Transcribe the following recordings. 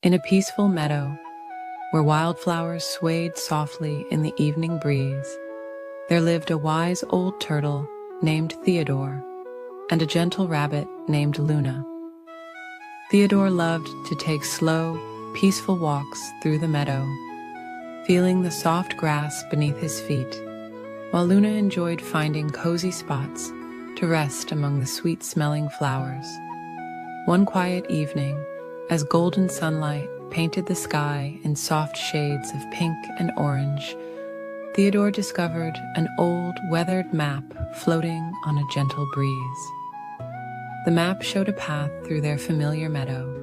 In a peaceful meadow, where wildflowers swayed softly in the evening breeze, there lived a wise old turtle named Theodore and a gentle rabbit named Luna. Theodore loved to take slow, peaceful walks through the meadow, feeling the soft grass beneath his feet, while Luna enjoyed finding cozy spots to rest among the sweet-smelling flowers. One quiet evening, as golden sunlight painted the sky in soft shades of pink and orange, Theodore discovered an old, weathered map floating on a gentle breeze. The map showed a path through their familiar meadow,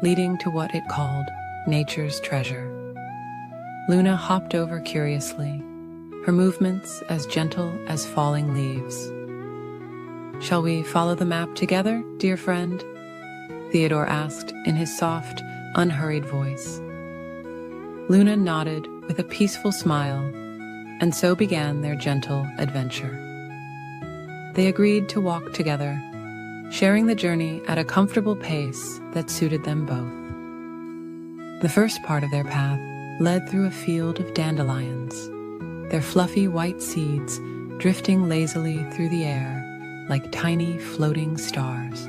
leading to what it called nature's treasure. Luna hopped over curiously, her movements as gentle as falling leaves. "Shall we follow the map together, dear friend?" Theodore asked in his soft, unhurried voice. Luna nodded with a peaceful smile, and so began their gentle adventure. They agreed to walk together, sharing the journey at a comfortable pace that suited them both. The first part of their path led through a field of dandelions, their fluffy white seeds drifting lazily through the air like tiny floating stars.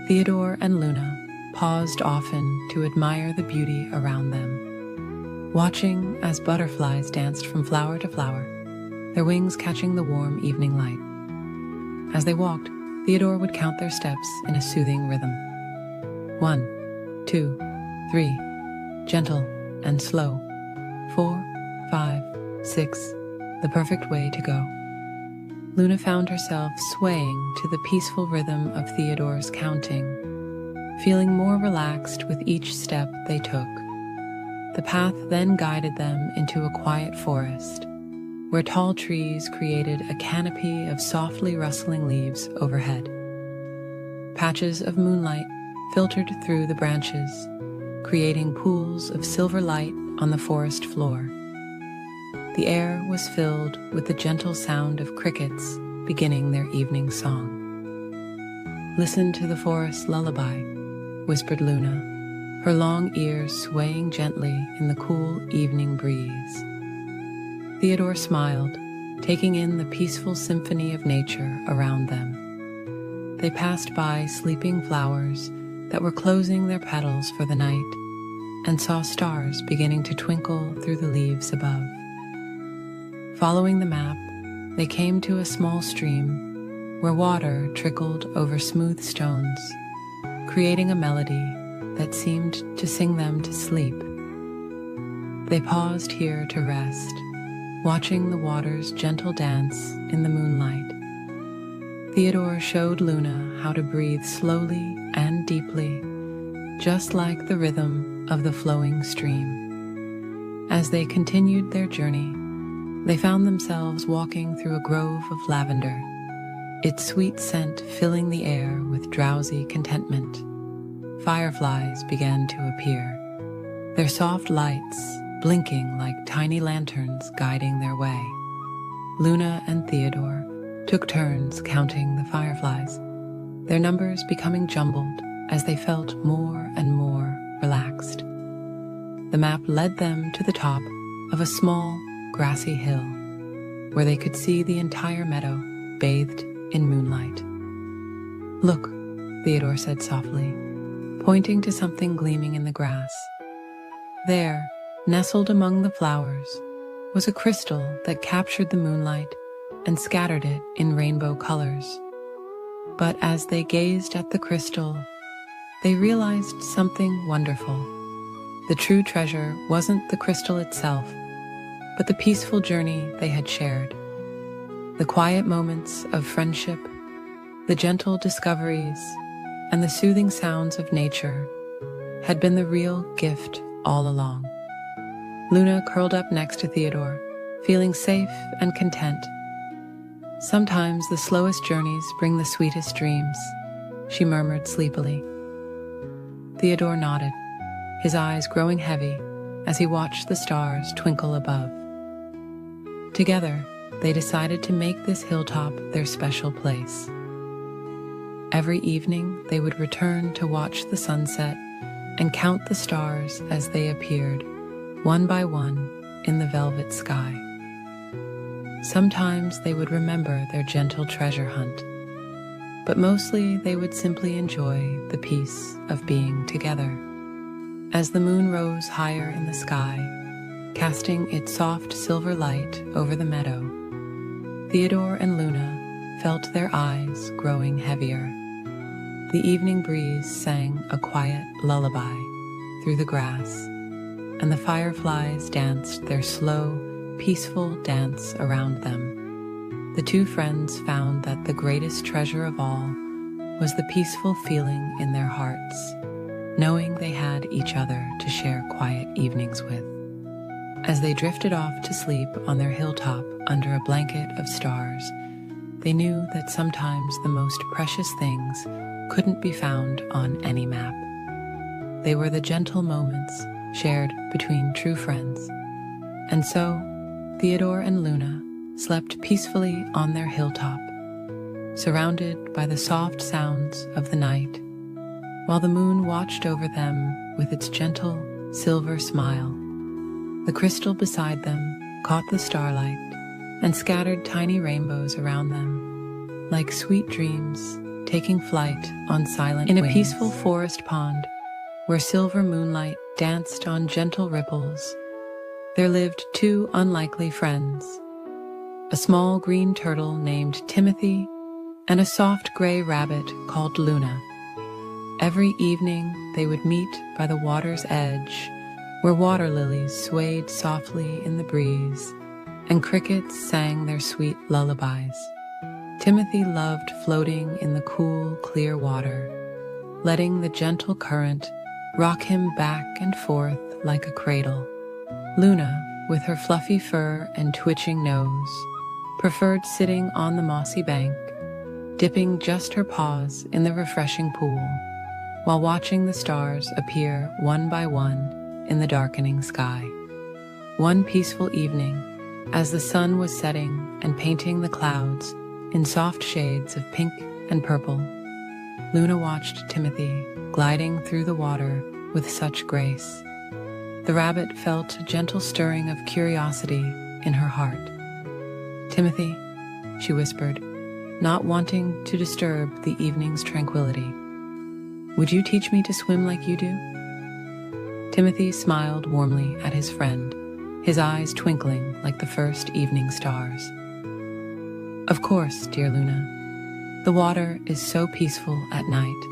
Theodore and Luna paused often to admire the beauty around them, watching as butterflies danced from flower to flower, their wings catching the warm evening light. As they walked, Theodore would count their steps in a soothing rhythm. 1, 2, 3, gentle and slow. 4, 5, 6, the perfect way to go. Luna found herself swaying to the peaceful rhythm of Theodore's counting, feeling more relaxed with each step they took. The path then guided them into a quiet forest, where tall trees created a canopy of softly rustling leaves overhead. Patches of moonlight filtered through the branches, creating pools of silver light on the forest floor. The air was filled with the gentle sound of crickets beginning their evening song. "Listen to the forest lullaby," whispered Luna, her long ears swaying gently in the cool evening breeze. Theodore smiled, taking in the peaceful symphony of nature around them. They passed by sleeping flowers that were closing their petals for the night and saw stars beginning to twinkle through the leaves above. Following the map, they came to a small stream where water trickled over smooth stones, creating a melody that seemed to sing them to sleep. They paused here to rest, watching the water's gentle dance in the moonlight. Theodore showed Luna how to breathe slowly and deeply, just like the rhythm of the flowing stream. As they continued their journey, they found themselves walking through a grove of lavender, its sweet scent filling the air with drowsy contentment. Fireflies began to appear, their soft lights blinking like tiny lanterns guiding their way. Luna and Theodore took turns counting the fireflies, their numbers becoming jumbled as they felt more and more relaxed. The map led them to the top of a small, grassy hill, where they could see the entire meadow bathed in moonlight. "Look," Theodore said softly, pointing to something gleaming in the grass. There, nestled among the flowers, was a crystal that captured the moonlight and scattered it in rainbow colors. But as they gazed at the crystal, they realized something wonderful. The true treasure wasn't the crystal itself, but the peaceful journey they had shared. The quiet moments of friendship, the gentle discoveries, and the soothing sounds of nature had been the real gift all along. Luna curled up next to Theodore, feeling safe and content. "Sometimes the slowest journeys bring the sweetest dreams," she murmured sleepily. Theodore nodded, his eyes growing heavy as he watched the stars twinkle above. Together, they decided to make this hilltop their special place. Every evening, they would return to watch the sunset and count the stars as they appeared, one by one, in the velvet sky. Sometimes they would remember their gentle treasure hunt, but mostly they would simply enjoy the peace of being together. As the moon rose higher in the sky, casting its soft silver light over the meadow, Theodore and Luna felt their eyes growing heavier. The evening breeze sang a quiet lullaby through the grass, and the fireflies danced their slow, peaceful dance around them. The two friends found that the greatest treasure of all was the peaceful feeling in their hearts, knowing they had each other to share quiet evenings with. As they drifted off to sleep on their hilltop under a blanket of stars, they knew that sometimes the most precious things couldn't be found on any map. They were the gentle moments shared between true friends. And so, Theodore and Luna slept peacefully on their hilltop, surrounded by the soft sounds of the night, while the moon watched over them with its gentle silver smile. The crystal beside them caught the starlight and scattered tiny rainbows around them, like sweet dreams taking flight on silent wings. In a peaceful forest pond, where silver moonlight danced on gentle ripples, there lived two unlikely friends, a small green turtle named Timothy and a soft gray rabbit called Luna. Every evening they would meet by the water's edge, where water lilies swayed softly in the breeze and crickets sang their sweet lullabies. Timothy loved floating in the cool, clear water, letting the gentle current rock him back and forth like a cradle. Luna, with her fluffy fur and twitching nose, preferred sitting on the mossy bank, dipping just her paws in the refreshing pool, while watching the stars appear one by one in the darkening sky. One peaceful evening, as the sun was setting and painting the clouds in soft shades of pink and purple, Luna watched Timothy gliding through the water with such grace. The rabbit felt a gentle stirring of curiosity in her heart. "Timothy," she whispered, not wanting to disturb the evening's tranquility, "would you teach me to swim like you do?" Timothy smiled warmly at his friend, his eyes twinkling like the first evening stars. "Of course, dear Luna. The water is so peaceful at night,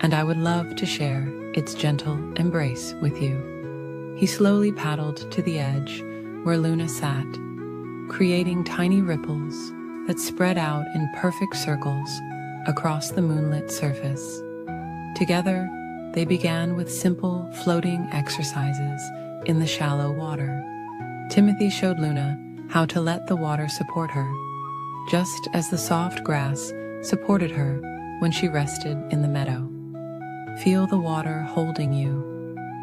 and I would love to share its gentle embrace with you." He slowly paddled to the edge where Luna sat, creating tiny ripples that spread out in perfect circles across the moonlit surface. Together, they began with simple floating exercises in the shallow water. Timothy showed Luna how to let the water support her, just as the soft grass supported her when she rested in the meadow. "Feel the water holding you,"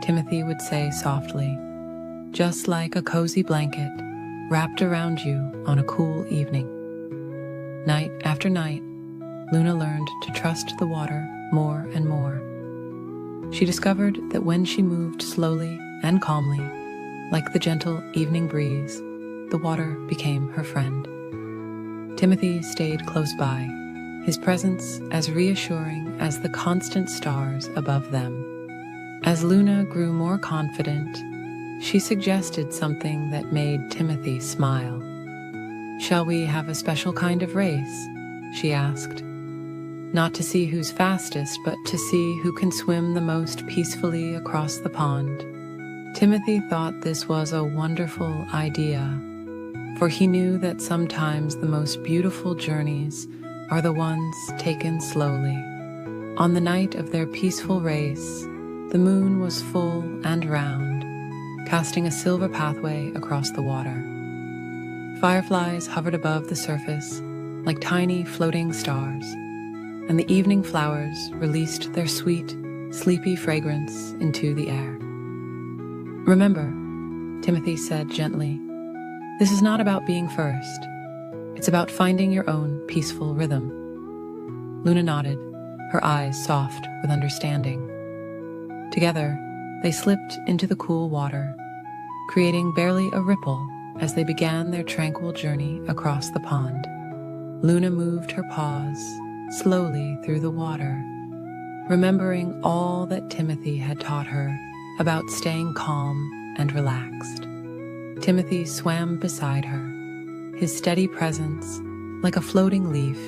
Timothy would say softly, "just like a cozy blanket wrapped around you on a cool evening." Night after night, Luna learned to trust the water more and more. She discovered that when she moved slowly and calmly, like the gentle evening breeze, the water became her friend. Timothy stayed close by, his presence as reassuring as the constant stars above them. As Luna grew more confident, she suggested something that made Timothy smile. "Shall we have a special kind of race?" she asked. "Not to see who's fastest, but to see who can swim the most peacefully across the pond." Timothy thought this was a wonderful idea, for he knew that sometimes the most beautiful journeys are the ones taken slowly. On the night of their peaceful race, the moon was full and round, casting a silver pathway across the water. Fireflies hovered above the surface like tiny floating stars, and the evening flowers released their sweet, sleepy fragrance into the air. "Remember," Timothy said gently, "this is not about being first. It's about finding your own peaceful rhythm." Luna nodded, her eyes soft with understanding. Together, they slipped into the cool water, creating barely a ripple as they began their tranquil journey across the pond. Luna moved her paws slowly through the water, remembering all that Timothy had taught her about staying calm and relaxed. Timothy swam beside her, his steady presence like a floating leaf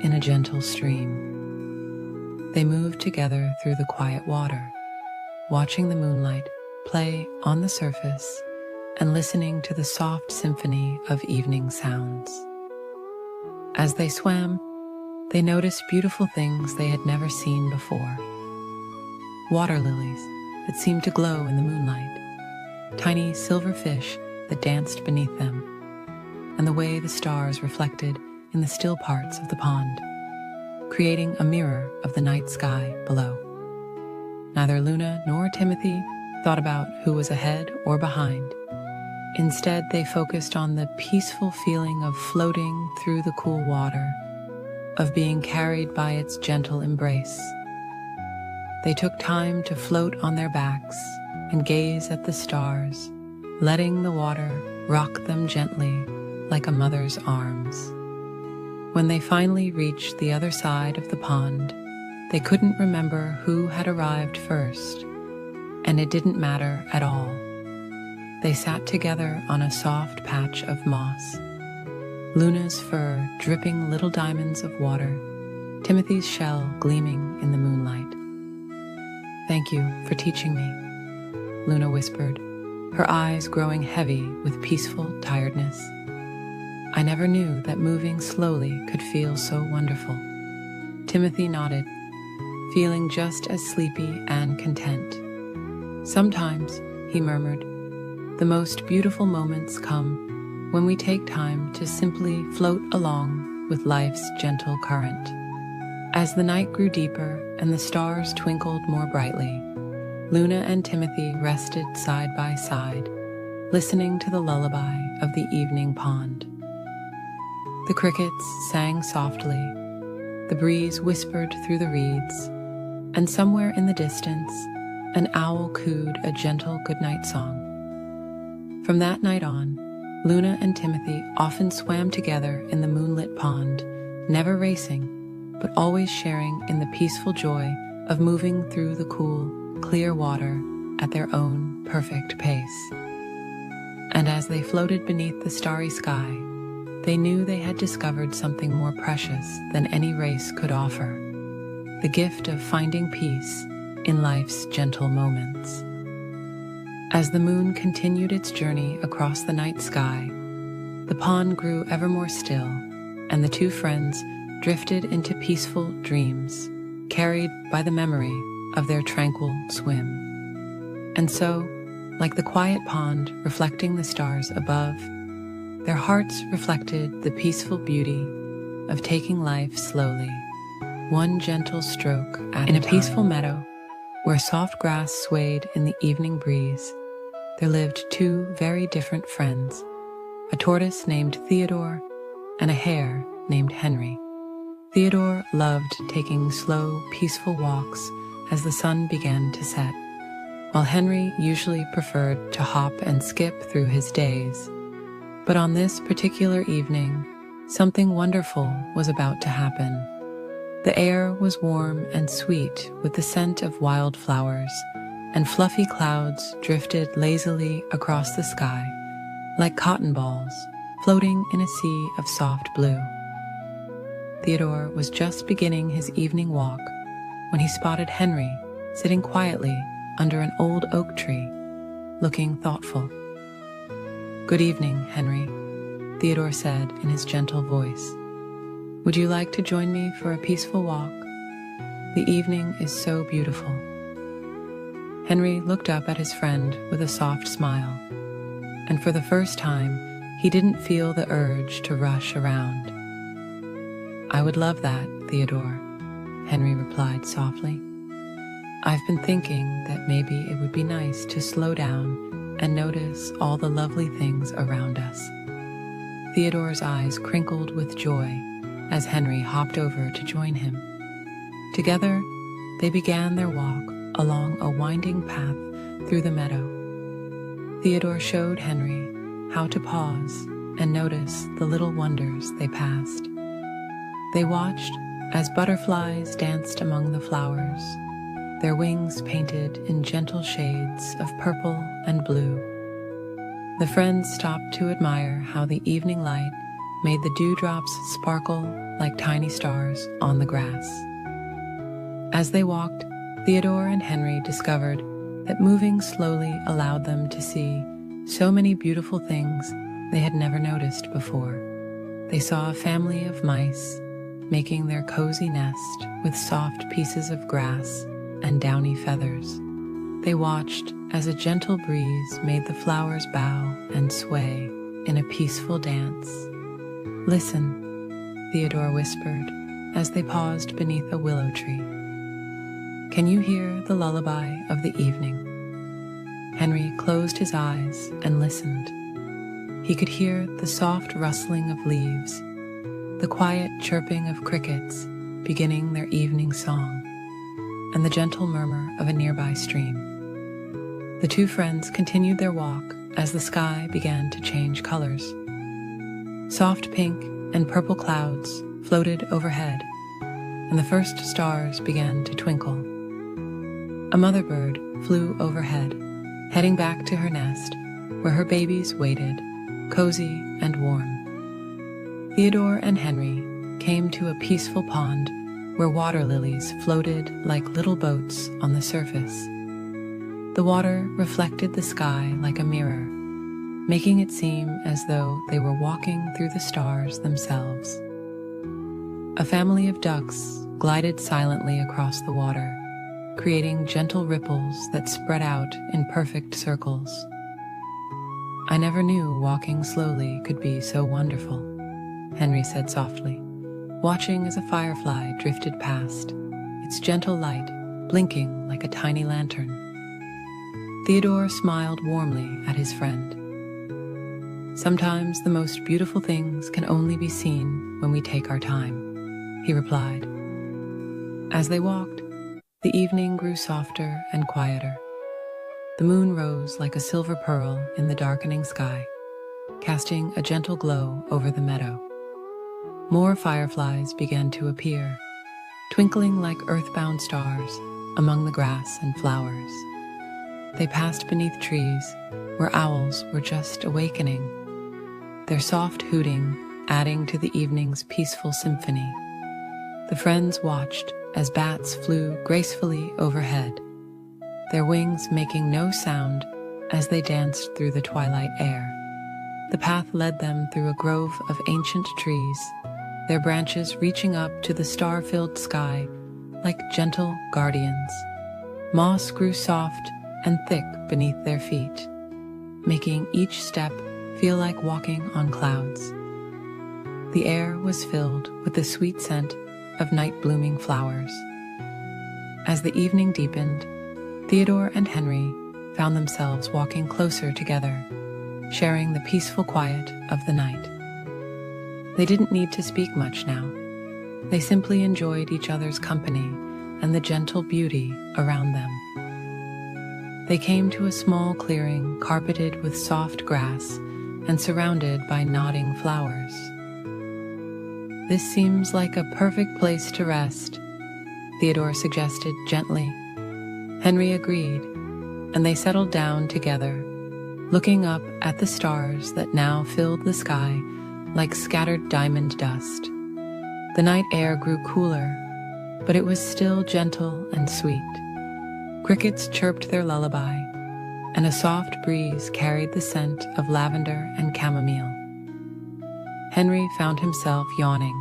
in a gentle stream. They moved together through the quiet water, watching the moonlight play on the surface and listening to the soft symphony of evening sounds. As they swam, they noticed beautiful things they had never seen before. Water lilies that seemed to glow in the moonlight, tiny silver fish that danced beneath them, and the way the stars reflected in the still parts of the pond, creating a mirror of the night sky below. Neither Luna nor Timothy thought about who was ahead or behind. Instead, they focused on the peaceful feeling of floating through the cool water, of being carried by its gentle embrace. They took time to float on their backs and gaze at the stars, letting the water rock them gently like a mother's arms. When they finally reached the other side of the pond, they couldn't remember who had arrived first, and it didn't matter at all. They sat together on a soft patch of moss, Luna's fur dripping little diamonds of water, Timothy's shell gleaming in the moonlight. "Thank you for teaching me," Luna whispered, her eyes growing heavy with peaceful tiredness. "I never knew that moving slowly could feel so wonderful." Timothy nodded, feeling just as sleepy and content. "Sometimes," he murmured, "the most beautiful moments come when we take time to simply float along with life's gentle current." As the night grew deeper and the stars twinkled more brightly, Luna and Timothy rested side by side, listening to the lullaby of the evening pond. The crickets sang softly, the breeze whispered through the reeds, and somewhere in the distance, an owl cooed a gentle goodnight song. From that night on, Luna and Timothy often swam together in the moonlit pond, never racing, but always sharing in the peaceful joy of moving through the cool, clear water at their own perfect pace. And as they floated beneath the starry sky, they knew they had discovered something more precious than any race could offer: the gift of finding peace in life's gentle moments. As the moon continued its journey across the night sky, the pond grew ever more still, and the two friends drifted into peaceful dreams, carried by the memory of their tranquil swim. And so, like the quiet pond reflecting the stars above, their hearts reflected the peaceful beauty of taking life slowly, one gentle stroke at a time. In a peaceful meadow, where soft grass swayed in the evening breeze, there lived two very different friends, a tortoise named Theodore and a hare named Henry. Theodore loved taking slow, peaceful walks as the sun began to set, while Henry usually preferred to hop and skip through his days. But on this particular evening, something wonderful was about to happen. The air was warm and sweet with the scent of wildflowers, and fluffy clouds drifted lazily across the sky like cotton balls floating in a sea of soft blue. Theodore was just beginning his evening walk when he spotted Henry sitting quietly under an old oak tree, looking thoughtful. "Good evening, Henry," Theodore said in his gentle voice. "Would you like to join me for a peaceful walk? The evening is so beautiful." Henry looked up at his friend with a soft smile, and for the first time, he didn't feel the urge to rush around. "I would love that, Theodore," Henry replied softly. "I've been thinking that maybe it would be nice to slow down and notice all the lovely things around us." Theodore's eyes crinkled with joy as Henry hopped over to join him. Together, they began their walk along a winding path through the meadow. Theodore showed Henry how to pause and notice the little wonders they passed. They watched as butterflies danced among the flowers, their wings painted in gentle shades of purple and blue. The friends stopped to admire how the evening light made the dewdrops sparkle like tiny stars on the grass. As they walked, Theodore and Henry discovered that moving slowly allowed them to see so many beautiful things they had never noticed before. They saw a family of mice making their cozy nest with soft pieces of grass and downy feathers. They watched as a gentle breeze made the flowers bow and sway in a peaceful dance. "Listen," Theodore whispered as they paused beneath a willow tree. "Can you hear the lullaby of the evening?" Henry closed his eyes and listened. He could hear the soft rustling of leaves, the quiet chirping of crickets beginning their evening song, and the gentle murmur of a nearby stream. The two friends continued their walk as the sky began to change colors. Soft pink and purple clouds floated overhead, and the first stars began to twinkle. A mother bird flew overhead, heading back to her nest, where her babies waited, cozy and warm. Theodore and Henry came to a peaceful pond where water lilies floated like little boats on the surface. The water reflected the sky like a mirror, making it seem as though they were walking through the stars themselves. A family of ducks glided silently across the water, creating gentle ripples that spread out in perfect circles. "I never knew walking slowly could be so wonderful," Henry said softly, watching as a firefly drifted past, its gentle light blinking like a tiny lantern. Theodore smiled warmly at his friend. "Sometimes the most beautiful things can only be seen when we take our time," he replied. As they walked, the evening grew softer and quieter. The moon rose like a silver pearl in the darkening sky, casting a gentle glow over the meadow. More fireflies began to appear, twinkling like earthbound stars among the grass and flowers. They passed beneath trees where owls were just awakening, their soft hooting adding to the evening's peaceful symphony. The friends watched as bats flew gracefully overhead, their wings making no sound as they danced through the twilight air. The path led them through a grove of ancient trees, their branches reaching up to the star-filled sky like gentle guardians. Moss grew soft and thick beneath their feet, making each step feel like walking on clouds. The air was filled with the sweet scent of night-blooming flowers. As the evening deepened, Theodore and Henry found themselves walking closer together, sharing the peaceful quiet of the night. They didn't need to speak much now. They simply enjoyed each other's company and the gentle beauty around them. They came to a small clearing carpeted with soft grass and surrounded by nodding flowers. "This seems like a perfect place to rest," Theodore suggested gently. Henry agreed, and they settled down together, looking up at the stars that now filled the sky like scattered diamond dust. The night air grew cooler, but it was still gentle and sweet. Crickets chirped their lullaby, and a soft breeze carried the scent of lavender and chamomile. Henry found himself yawning,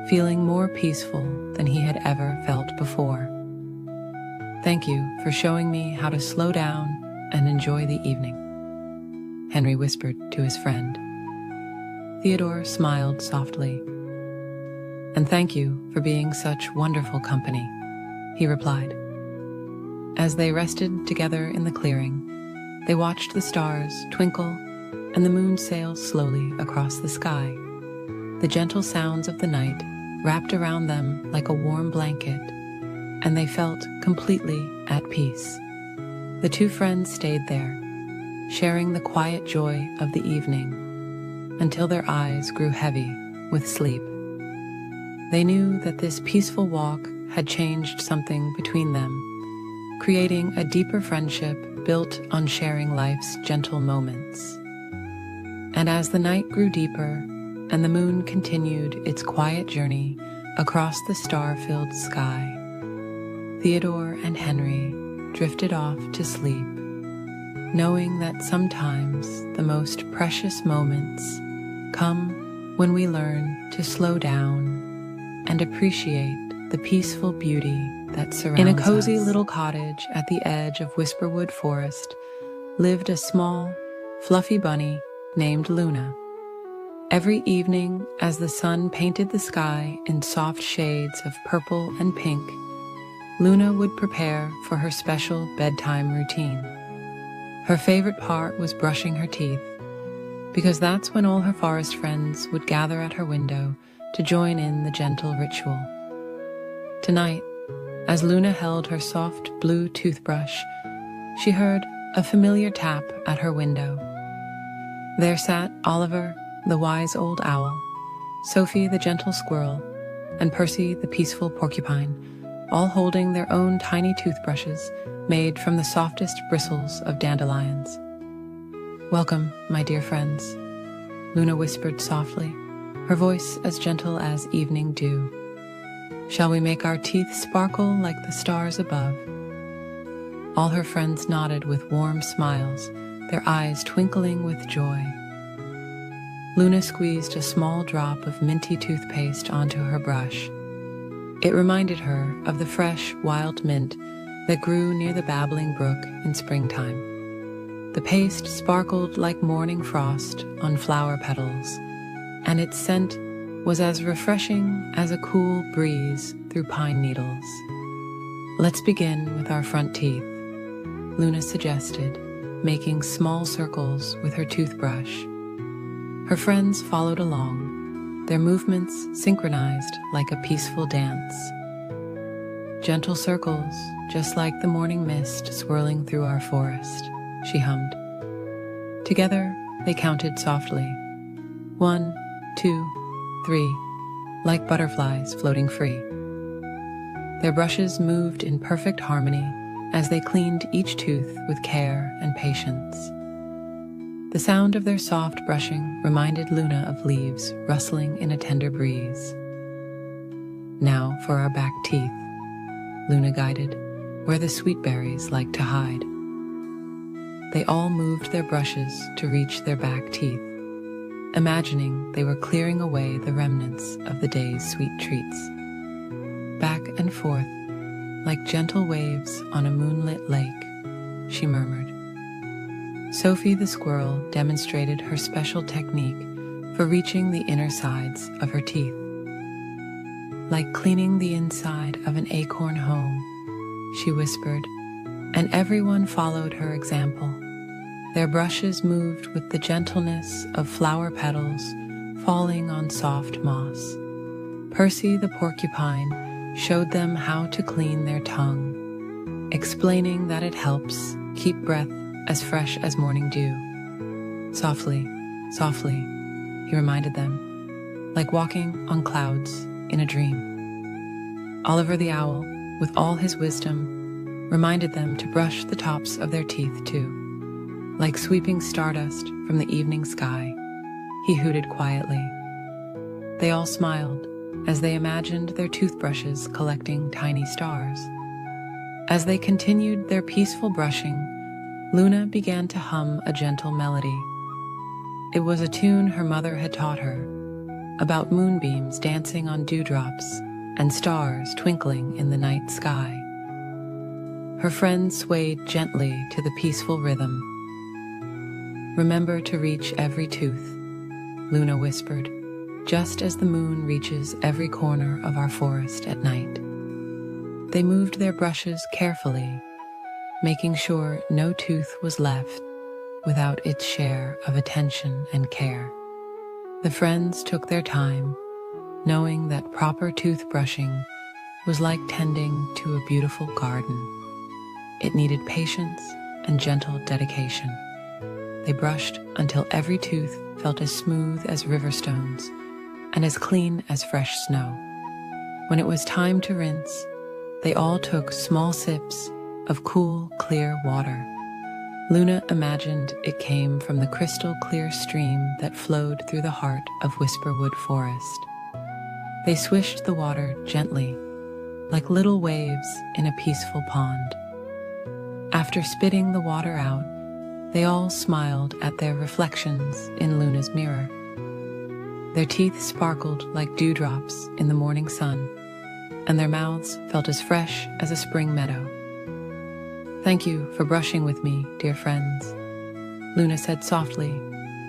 feeling more peaceful than he had ever felt before. "Thank you for showing me how to slow down and enjoy the evening," Henry whispered to his friend. Theodore smiled softly. "And thank you for being such wonderful company," he replied. As they rested together in the clearing, they watched the stars twinkle and the moon sail slowly across the sky. The gentle sounds of the night wrapped around them like a warm blanket, and they felt completely at peace. The two friends stayed there, sharing the quiet joy of the evening, until their eyes grew heavy with sleep. They knew that this peaceful walk had changed something between them, creating a deeper friendship built on sharing life's gentle moments. And as the night grew deeper and the moon continued its quiet journey across the star-filled sky, Theodore and Henry drifted off to sleep, knowing that sometimes the most precious moments come when we learn to slow down and appreciate the peaceful beauty that surrounds us. In a cozy little cottage at the edge of Whisperwood Forest lived a small, fluffy bunny named Luna. Every evening, as the sun painted the sky in soft shades of purple and pink, Luna would prepare for her special bedtime routine. Her favorite part was brushing her teeth, because that's when all her forest friends would gather at her window to join in the gentle ritual. Tonight, as Luna held her soft blue toothbrush, she heard a familiar tap at her window. There sat Oliver, the wise old owl, Sophie, the gentle squirrel, and Percy, the peaceful porcupine, all holding their own tiny toothbrushes made from the softest bristles of dandelions. "Welcome, my dear friends," Luna whispered softly, her voice as gentle as evening dew. "Shall we make our teeth sparkle like the stars above?" All her friends nodded with warm smiles, their eyes twinkling with joy. Luna squeezed a small drop of minty toothpaste onto her brush. It reminded her of the fresh, wild mint that grew near the babbling brook in springtime. The paste sparkled like morning frost on flower petals, and its scent was as refreshing as a cool breeze through pine needles. "Let's begin with our front teeth," Luna suggested, making small circles with her toothbrush. Her friends followed along, their movements synchronized like a peaceful dance. "Gentle circles, just like the morning mist swirling through our forest," she hummed. Together, they counted softly. 1, 2, 3, like butterflies floating free. Their brushes moved in perfect harmony as they cleaned each tooth with care and patience. The sound of their soft brushing reminded Luna of leaves rustling in a tender breeze. "Now for our back teeth," Luna guided, where the sweet berries like to hide. They all moved their brushes to reach their back teeth, imagining they were clearing away the remnants of the day's sweet treats. Back and forth, like gentle waves on a moonlit lake, she murmured. Sophie the squirrel demonstrated her special technique for reaching the inner sides of her teeth. "Like cleaning the inside of an acorn home," she whispered, and everyone followed her example. Their brushes moved with the gentleness of flower petals falling on soft moss. Percy the porcupine showed them how to clean their tongue, explaining that it helps keep breath as fresh as morning dew. "Softly, softly," he reminded them, like walking on clouds in a dream. Oliver the owl, with all his wisdom, reminded them to brush the tops of their teeth too. Like sweeping stardust from the evening sky, he hooted quietly. They all smiled as they imagined their toothbrushes collecting tiny stars. As they continued their peaceful brushing, Luna began to hum a gentle melody. It was a tune her mother had taught her, about moonbeams dancing on dewdrops and stars twinkling in the night sky. Her friends swayed gently to the peaceful rhythm. "Remember to reach every tooth," Luna whispered, "just as the moon reaches every corner of our forest at night." They moved their brushes carefully, making sure no tooth was left without its share of attention and care. The friends took their time, knowing that proper toothbrushing was like tending to a beautiful garden. It needed patience and gentle dedication. They brushed until every tooth felt as smooth as river stones and as clean as fresh snow. When it was time to rinse, they all took small sips of cool, clear water. Luna imagined it came from the crystal clear stream that flowed through the heart of Whisperwood Forest. They swished the water gently, like little waves in a peaceful pond. After spitting the water out, they all smiled at their reflections in Luna's mirror. Their teeth sparkled like dewdrops in the morning sun, and their mouths felt as fresh as a spring meadow. "Thank you for brushing with me, dear friends," Luna said softly,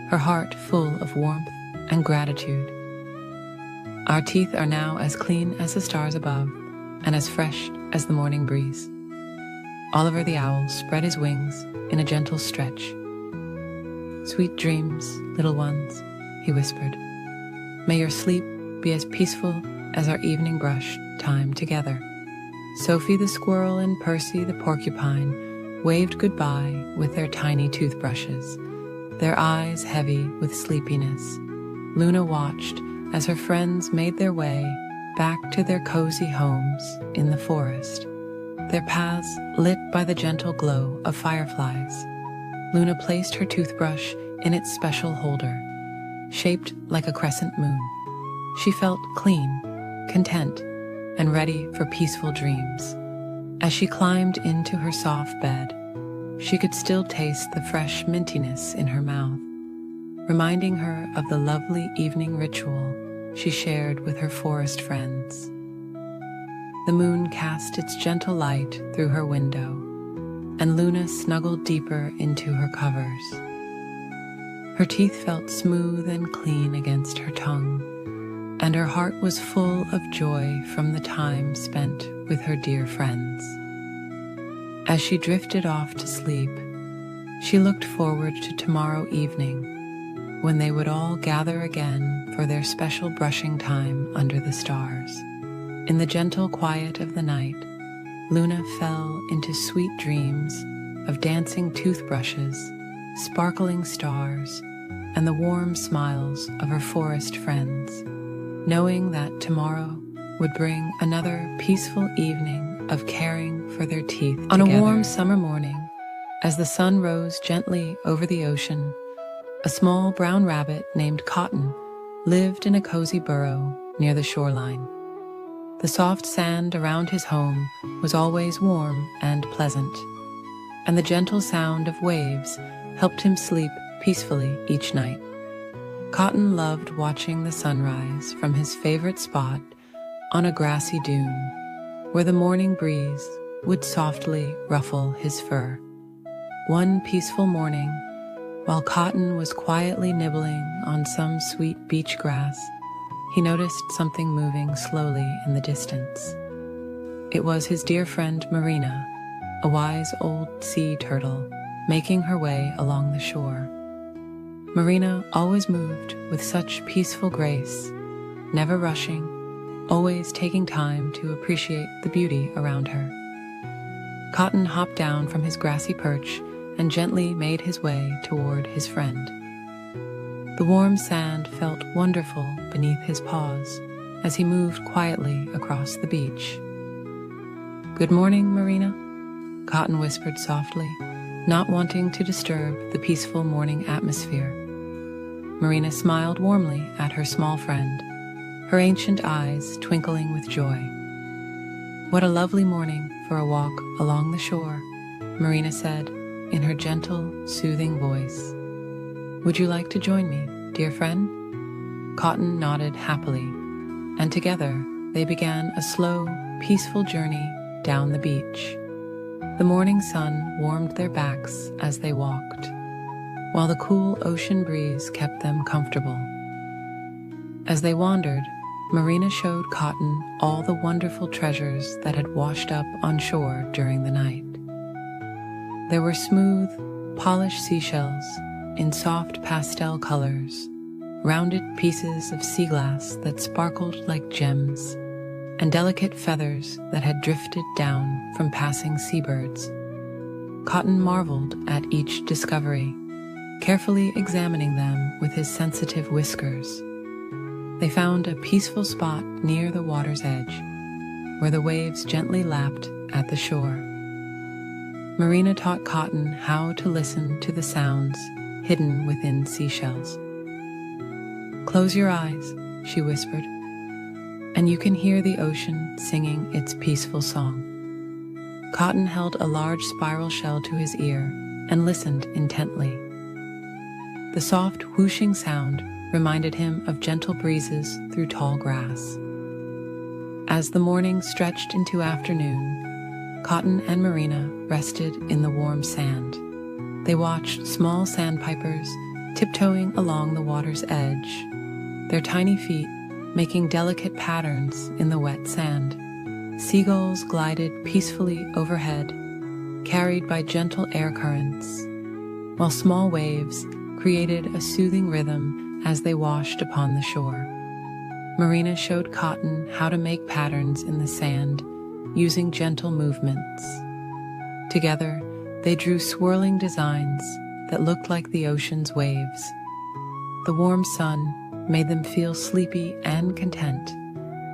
her heart full of warmth and gratitude. "Our teeth are now as clean as the stars above and as fresh as the morning breeze." Oliver the Owl spread his wings in a gentle stretch. "Sweet dreams, little ones," he whispered. "May your sleep be as peaceful as our evening brush time together." Sophie the Squirrel and Percy the Porcupine waved goodbye with their tiny toothbrushes, their eyes heavy with sleepiness. Luna watched as her friends made their way back to their cozy homes in the forest, their paths lit by the gentle glow of fireflies. Luna placed her toothbrush in its special holder, shaped like a crescent moon. She felt clean, content, and ready for peaceful dreams. As she climbed into her soft bed, she could still taste the fresh mintiness in her mouth, reminding her of the lovely evening ritual she shared with her forest friends. The moon cast its gentle light through her window, and Luna snuggled deeper into her covers. Her teeth felt smooth and clean against her tongue, and her heart was full of joy from the time spent with her dear friends. As she drifted off to sleep, she looked forward to tomorrow evening, when they would all gather again for their special brushing time under the stars. In the gentle quiet of the night, Luna fell into sweet dreams of dancing toothbrushes, sparkling stars, and the warm smiles of her forest friends, knowing that tomorrow would bring another peaceful evening of caring for their teeth together. On a warm summer morning, as the sun rose gently over the ocean, a small brown rabbit named Cotton lived in a cozy burrow near the shoreline. The soft sand around his home was always warm and pleasant, and the gentle sound of waves helped him sleep peacefully each night. Cotton loved watching the sunrise from his favorite spot on a grassy dune, where the morning breeze would softly ruffle his fur. One peaceful morning, while Cotton was quietly nibbling on some sweet beach grass, he noticed something moving slowly in the distance. It was his dear friend Marina, a wise old sea turtle, making her way along the shore. Marina always moved with such peaceful grace, never rushing, always taking time to appreciate the beauty around her. Cotton hopped down from his grassy perch and gently made his way toward his friend. The warm sand felt wonderful beneath his paws as he moved quietly across the beach. "Good morning, Marina," Cotton whispered softly, not wanting to disturb the peaceful morning atmosphere. Marina smiled warmly at her small friend, her ancient eyes twinkling with joy. "What a lovely morning for a walk along the shore," Marina said in her gentle, soothing voice. "Would you like to join me, dear friend?" Cotton nodded happily, and together they began a slow, peaceful journey down the beach. The morning sun warmed their backs as they walked, while the cool ocean breeze kept them comfortable. As they wandered, Marina showed Cotton all the wonderful treasures that had washed up on shore during the night. There were smooth, polished seashells in soft pastel colors, rounded pieces of sea glass that sparkled like gems, and delicate feathers that had drifted down from passing seabirds. Cotton marveled at each discovery, carefully examining them with his sensitive whiskers. They found a peaceful spot near the water's edge, where the waves gently lapped at the shore. Marina taught Cotton how to listen to the sounds hidden within seashells. "Close your eyes," she whispered, "and you can hear the ocean singing its peaceful song." Cotton held a large spiral shell to his ear and listened intently. The soft whooshing sound reminded him of gentle breezes through tall grass. As the morning stretched into afternoon, Cotton and Marina rested in the warm sand. They watched small sandpipers tiptoeing along the water's edge, their tiny feet making delicate patterns in the wet sand. Seagulls glided peacefully overhead, carried by gentle air currents, while small waves created a soothing rhythm as they washed upon the shore. Marina showed Cotton how to make patterns in the sand using gentle movements. Together, they drew swirling designs that looked like the ocean's waves. The warm sun made them feel sleepy and content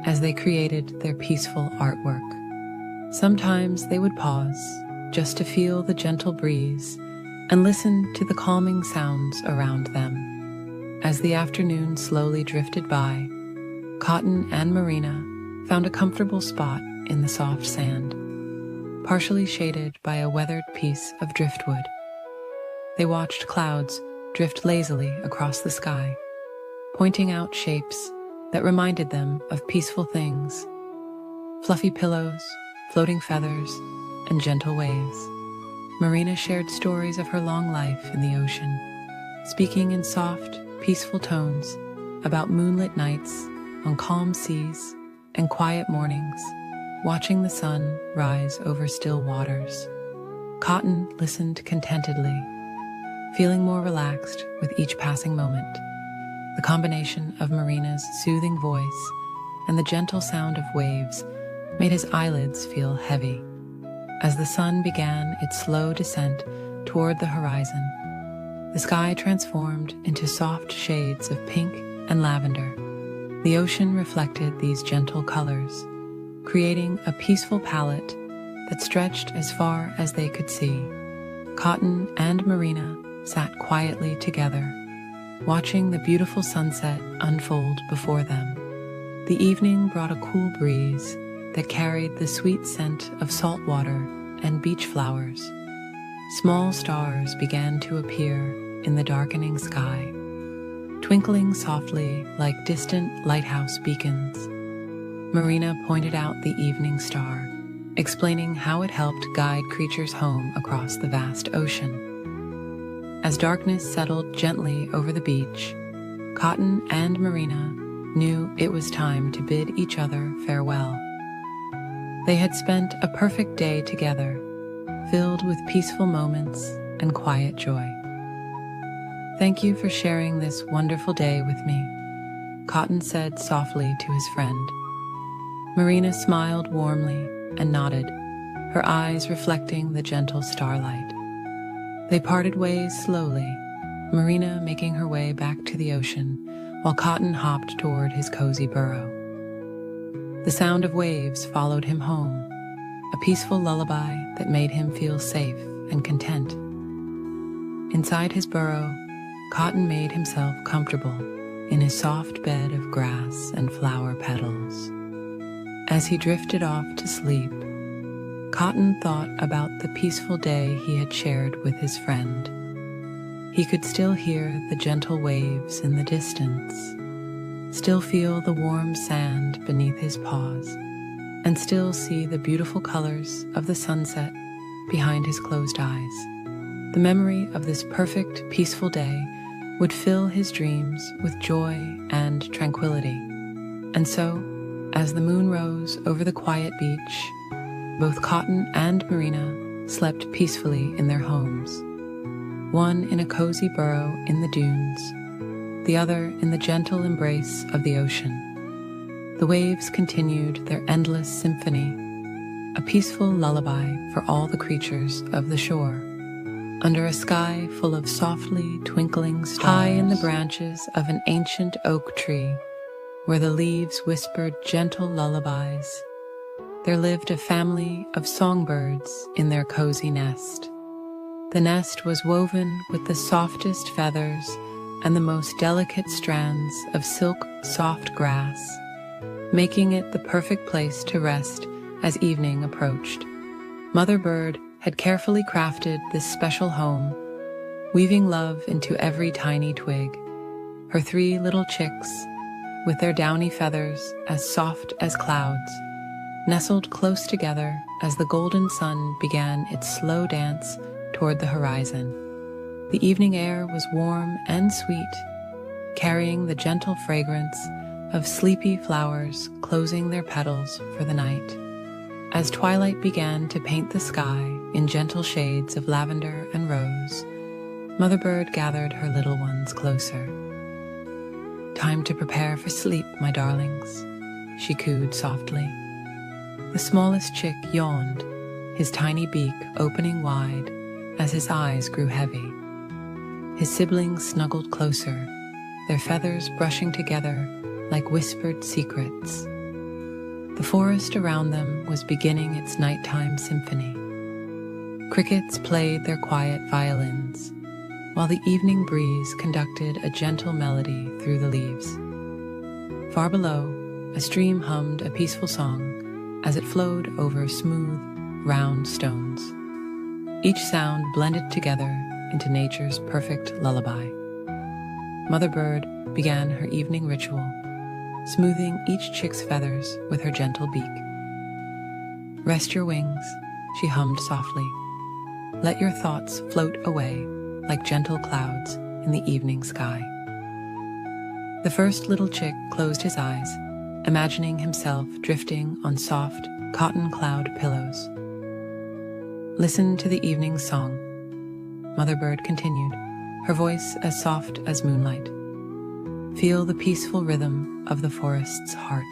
as they created their peaceful artwork. Sometimes they would pause just to feel the gentle breeze and listen to the calming sounds around them. As the afternoon slowly drifted by, Cotton and Marina found a comfortable spot in the soft sand, partially shaded by a weathered piece of driftwood. They watched clouds drift lazily across the sky, pointing out shapes that reminded them of peaceful things: fluffy pillows, floating feathers, and gentle waves. Marina shared stories of her long life in the ocean, speaking in soft, peaceful tones about moonlit nights on calm seas and quiet mornings, watching the sun rise over still waters. Cotton listened contentedly, feeling more relaxed with each passing moment. The combination of Marina's soothing voice and the gentle sound of waves made his eyelids feel heavy. As the sun began its slow descent toward the horizon, the sky transformed into soft shades of pink and lavender. The ocean reflected these gentle colors, creating a peaceful palette that stretched as far as they could see. Cotton and Marina sat quietly together, watching the beautiful sunset unfold before them. The evening brought a cool breeze that carried the sweet scent of salt water and beach flowers. Small stars began to appear in the darkening sky, twinkling softly like distant lighthouse beacons. Marina pointed out the evening star, explaining how it helped guide creatures home across the vast ocean. As darkness settled gently over the beach, Cotton and Marina knew it was time to bid each other farewell. They had spent a perfect day together, filled with peaceful moments and quiet joy. "Thank you for sharing this wonderful day with me," Cotton said softly to his friend. Marina smiled warmly and nodded, her eyes reflecting the gentle starlight. They parted ways slowly, Marina making her way back to the ocean while Cotton hopped toward his cozy burrow. The sound of waves followed him home, a peaceful lullaby that made him feel safe and content. Inside his burrow, Cotton made himself comfortable in his soft bed of grass and flower petals. As he drifted off to sleep, Cotton thought about the peaceful day he had shared with his friend. He could still hear the gentle waves in the distance, still feel the warm sand beneath his paws, and still see the beautiful colors of the sunset behind his closed eyes. The memory of this perfect, peaceful day would fill his dreams with joy and tranquility. And so, as the moon rose over the quiet beach, both Cotton and Marina slept peacefully in their homes, one in a cozy burrow in the dunes, the other in the gentle embrace of the ocean. The waves continued their endless symphony, a peaceful lullaby for all the creatures of the shore. Under a sky full of softly twinkling stars, high in the branches of an ancient oak tree, where the leaves whispered gentle lullabies, there lived a family of songbirds in their cozy nest. The nest was woven with the softest feathers and the most delicate strands of silk soft grass, making it the perfect place to rest as evening approached. Mother Bird had carefully crafted this special home, weaving love into every tiny twig. Her 3 little chicks, with their downy feathers as soft as clouds, nestled close together as the golden sun began its slow dance toward the horizon. The evening air was warm and sweet, carrying the gentle fragrance of sleepy flowers closing their petals for the night. As twilight began to paint the sky in gentle shades of lavender and rose, Mother Bird gathered her little ones closer. "Time to prepare for sleep, my darlings," she cooed softly. The smallest chick yawned, his tiny beak opening wide as his eyes grew heavy. His siblings snuggled closer, their feathers brushing together like whispered secrets. The forest around them was beginning its nighttime symphony. Crickets played their quiet violins, while the evening breeze conducted a gentle melody through the leaves. Far below, a stream hummed a peaceful song as it flowed over smooth, round stones. Each sound blended together into nature's perfect lullaby. Mother Bird began her evening ritual, smoothing each chick's feathers with her gentle beak. "Rest your wings," she hummed softly. "Let your thoughts float away like gentle clouds in the evening sky." The first little chick closed his eyes, imagining himself drifting on soft cotton cloud pillows. "Listen to the evening song," Mother Bird continued, her voice as soft as moonlight. "Feel the peaceful rhythm of the forest's heart."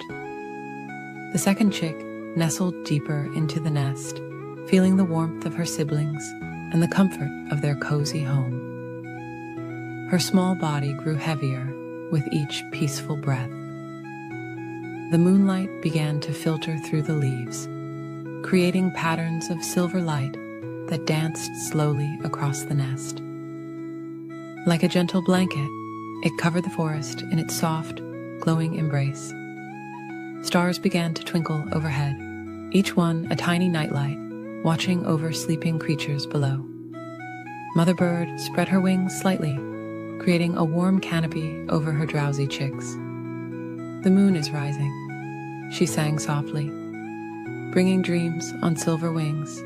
The second chick nestled deeper into the nest, feeling the warmth of her siblings and the comfort of their cozy home. Her small body grew heavier with each peaceful breath. The moonlight began to filter through the leaves, creating patterns of silver light that danced slowly across the nest. Like a gentle blanket, it covered the forest in its soft, glowing embrace. Stars began to twinkle overhead, each one a tiny nightlight, watching over sleeping creatures below. Mother Bird spread her wings slightly, creating a warm canopy over her drowsy chicks. "The moon is rising," she sang softly, bringing dreams on silver wings.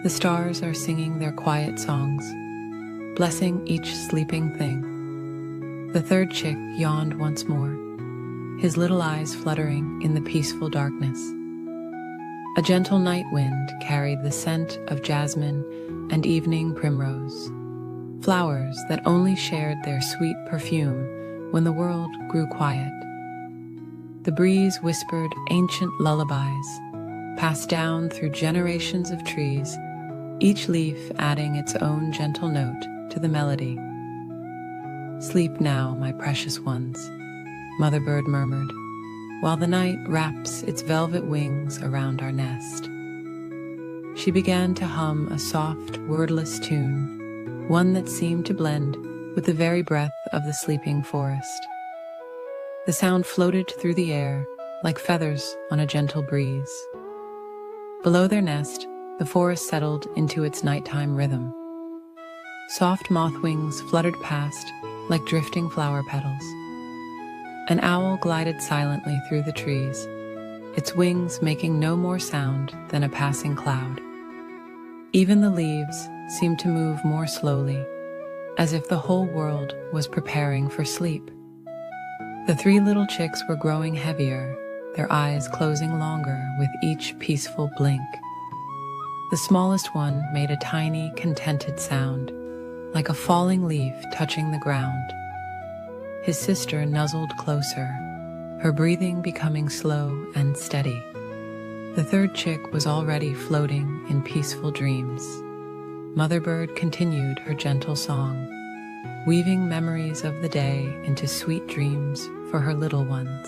The stars are singing their quiet songs, blessing each sleeping thing. The third chick yawned once more, his little eyes fluttering in the peaceful darkness. A gentle night wind carried the scent of jasmine and evening primrose, flowers that only shared their sweet perfume when the world grew quiet. The breeze whispered ancient lullabies, passed down through generations of trees, each leaf adding its own gentle note to the melody. "Sleep now, my precious ones," Mother Bird murmured, "while the night wraps its velvet wings around our nest." She began to hum a soft, wordless tune, one that seemed to blend with the very breath of the sleeping forest. The sound floated through the air like feathers on a gentle breeze. Below their nest, the forest settled into its nighttime rhythm. Soft moth wings fluttered past like drifting flower petals. An owl glided silently through the trees, its wings making no more sound than a passing cloud. Even the leaves seemed to move more slowly, as if the whole world was preparing for sleep. The 3 little chicks were growing heavier, their eyes closing longer with each peaceful blink. The smallest one made a tiny, contented sound, like a falling leaf touching the ground. His sister nuzzled closer, her breathing becoming slow and steady. The third chick was already floating in peaceful dreams. Mother Bird continued her gentle song, weaving memories of the day into sweet dreams for her little ones.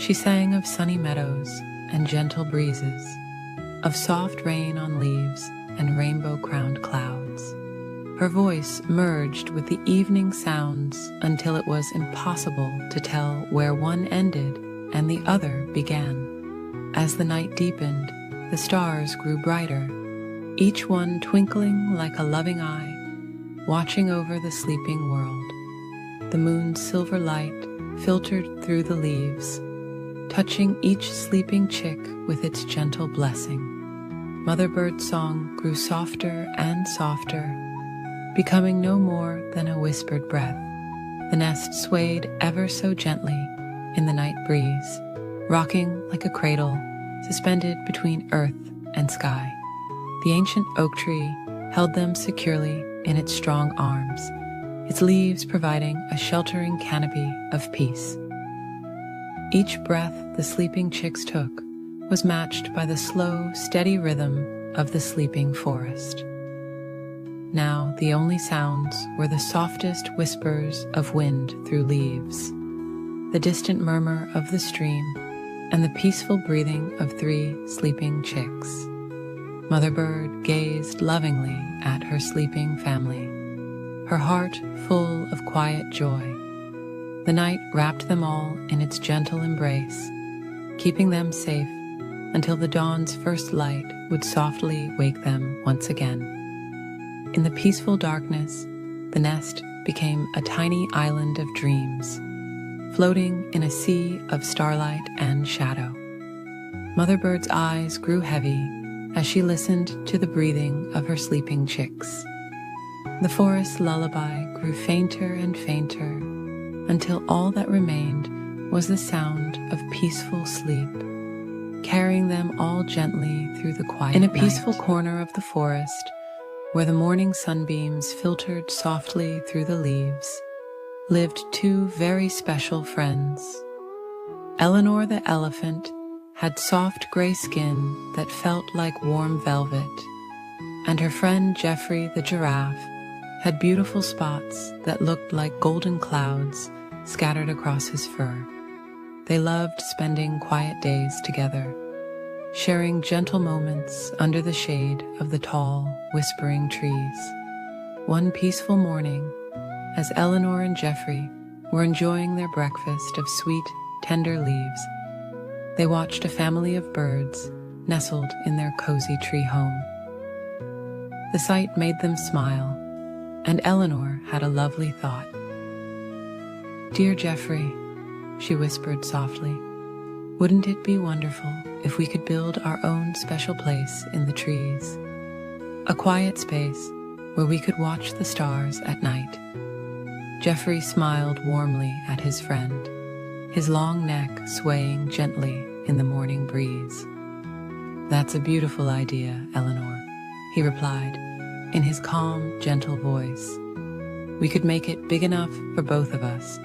She sang of sunny meadows and gentle breezes, of soft rain on leaves and rainbow-crowned clouds. Her voice merged with the evening sounds until it was impossible to tell where one ended and the other began. As the night deepened, the stars grew brighter, each one twinkling like a loving eye, watching over the sleeping world. The moon's silver light filtered through the leaves, touching each sleeping chick with its gentle blessing. Mother Bird's song grew softer and softer, becoming no more than a whispered breath. The nest swayed ever so gently in the night breeze, rocking like a cradle suspended between earth and sky. The ancient oak tree held them securely in its strong arms, its leaves providing a sheltering canopy of peace. Each breath the sleeping chicks took was matched by the slow, steady rhythm of the sleeping forest. Now the only sounds were the softest whispers of wind through leaves, the distant murmur of the stream, and the peaceful breathing of 3 sleeping chicks. Mother Bird gazed lovingly at her sleeping family, her heart full of quiet joy. The night wrapped them all in its gentle embrace, keeping them safe until the dawn's first light would softly wake them once again. In the peaceful darkness, the nest became a tiny island of dreams, floating in a sea of starlight and shadow. Mother Bird's eyes grew heavy as she listened to the breathing of her sleeping chicks. The forest lullaby grew fainter and fainter until all that remained was the sound of peaceful sleep, carrying them all gently through the quiet night. In a peaceful corner of the forest, where the morning sunbeams filtered softly through the leaves, lived 2 very special friends. Eleanor the elephant had soft gray skin that felt like warm velvet, and her friend Geoffrey the giraffe had beautiful spots that looked like golden clouds scattered across his fur. They loved spending quiet days together, sharing gentle moments under the shade of the tall, whispering trees. One peaceful morning, as Eleanor and Geoffrey were enjoying their breakfast of sweet, tender leaves, they watched a family of birds nestled in their cozy tree home. The sight made them smile, and Eleanor had a lovely thought. "Dear Geoffrey," she whispered softly, "wouldn't it be wonderful if we could build our own special place in the trees? A quiet space where we could watch the stars at night." Geoffrey smiled warmly at his friend, his long neck swaying gently in the morning breeze. "That's a beautiful idea, Eleanor," he replied in his calm, gentle voice. "We could make it big enough for both of us,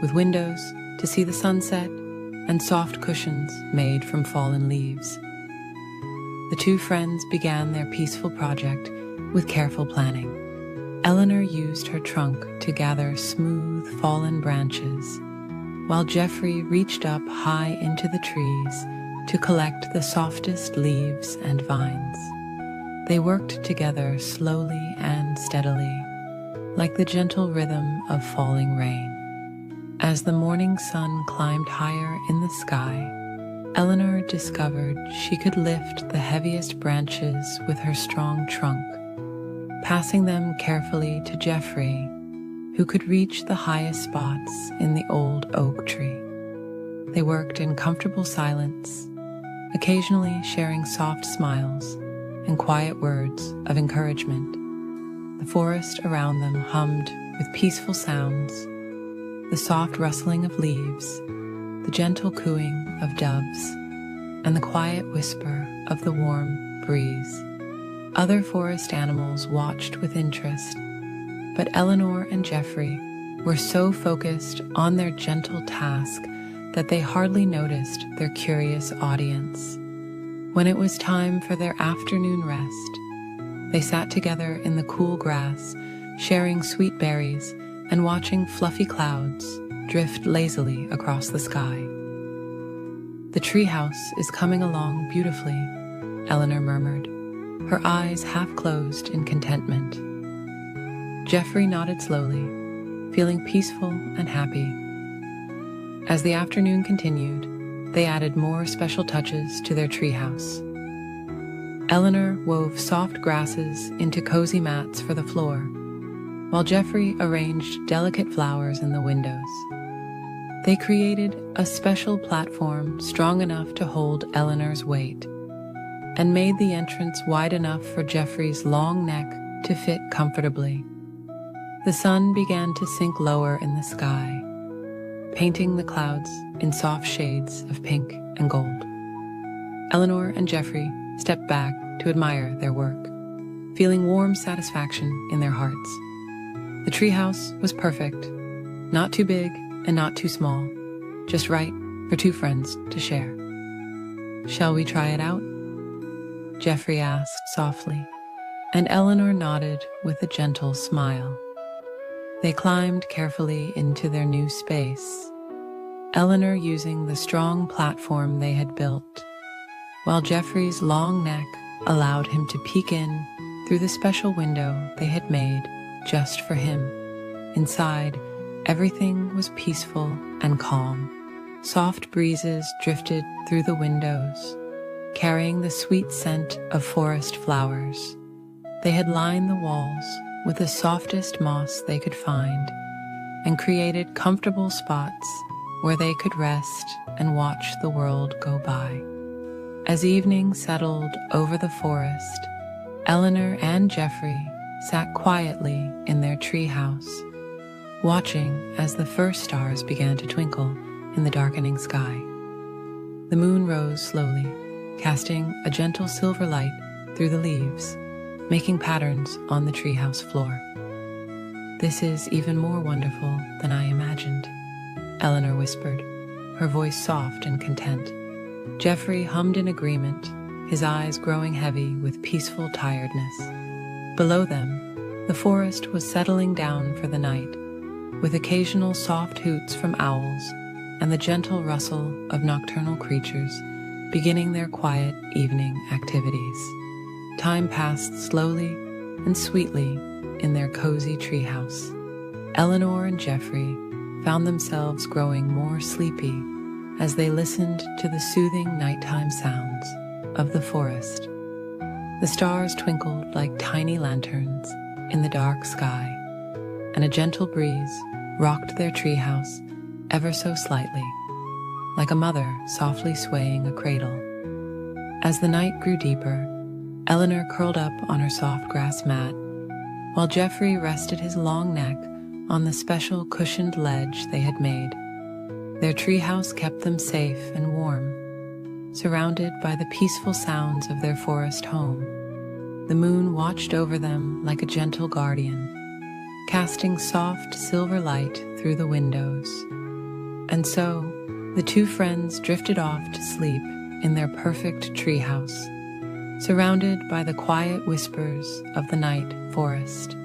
with windows to see the sunset and soft cushions made from fallen leaves." The 2 friends began their peaceful project with careful planning. Eleanor used her trunk to gather smooth, fallen branches, while Geoffrey reached up high into the trees to collect the softest leaves and vines. They worked together slowly and steadily, like the gentle rhythm of falling rain. As the morning sun climbed higher in the sky, Eleanor discovered she could lift the heaviest branches with her strong trunk, passing them carefully to Geoffrey, who could reach the highest spots in the old oak tree. They worked in comfortable silence, occasionally sharing soft smiles and quiet words of encouragement. The forest around them hummed with peaceful sounds, the soft rustling of leaves, the gentle cooing of doves, and the quiet whisper of the warm breeze. Other forest animals watched with interest, but Eleanor and Geoffrey were so focused on their gentle task that they hardly noticed their curious audience. When it was time for their afternoon rest, they sat together in the cool grass, sharing sweet berries and watching fluffy clouds drift lazily across the sky. "The treehouse is coming along beautifully," Eleanor murmured, her eyes half closed in contentment. Jeffrey nodded slowly, feeling peaceful and happy. As the afternoon continued, they added more special touches to their treehouse. Eleanor wove soft grasses into cozy mats for the floor, while Jeffrey arranged delicate flowers in the windows. They created a special platform strong enough to hold Eleanor's weight, and made the entrance wide enough for Jeffrey's long neck to fit comfortably. The sun began to sink lower in the sky, painting the clouds in soft shades of pink and gold. Eleanor and Jeffrey stepped back to admire their work, feeling warm satisfaction in their hearts. The treehouse was perfect, not too big and not too small, just right for two friends to share. "Shall we try it out?" Jeffrey asked softly, and Eleanor nodded with a gentle smile. They climbed carefully into their new space, Eleanor using the strong platform they had built, while Jeffrey's long neck allowed him to peek in through the special window they had made just for him. Inside, everything was peaceful and calm. Soft breezes drifted through the windows, carrying the sweet scent of forest flowers. They had lined the walls with the softest moss they could find and created comfortable spots where they could rest and watch the world go by. As evening settled over the forest, Eleanor and Jeffrey sat quietly in their treehouse, watching as the first stars began to twinkle in the darkening sky. The moon rose slowly, casting a gentle silver light through the leaves, making patterns on the treehouse floor. "This is even more wonderful than I imagined," Eleanor whispered, her voice soft and content. Jeffrey hummed in agreement, his eyes growing heavy with peaceful tiredness. Below them, the forest was settling down for the night, with occasional soft hoots from owls and the gentle rustle of nocturnal creatures beginning their quiet evening activities. Time passed slowly and sweetly in their cozy treehouse. Eleanor and Jeffrey found themselves growing more sleepy as they listened to the soothing nighttime sounds of the forest. The stars twinkled like tiny lanterns in the dark sky, and a gentle breeze rocked their treehouse ever so slightly, like a mother softly swaying a cradle. As the night grew deeper, Eleanor curled up on her soft grass mat, while Jeffrey rested his long neck on the special cushioned ledge they had made. Their treehouse kept them safe and warm, surrounded by the peaceful sounds of their forest home. The moon watched over them like a gentle guardian, casting soft silver light through the windows. And so, the two friends drifted off to sleep in their perfect treehouse, surrounded by the quiet whispers of the night forest.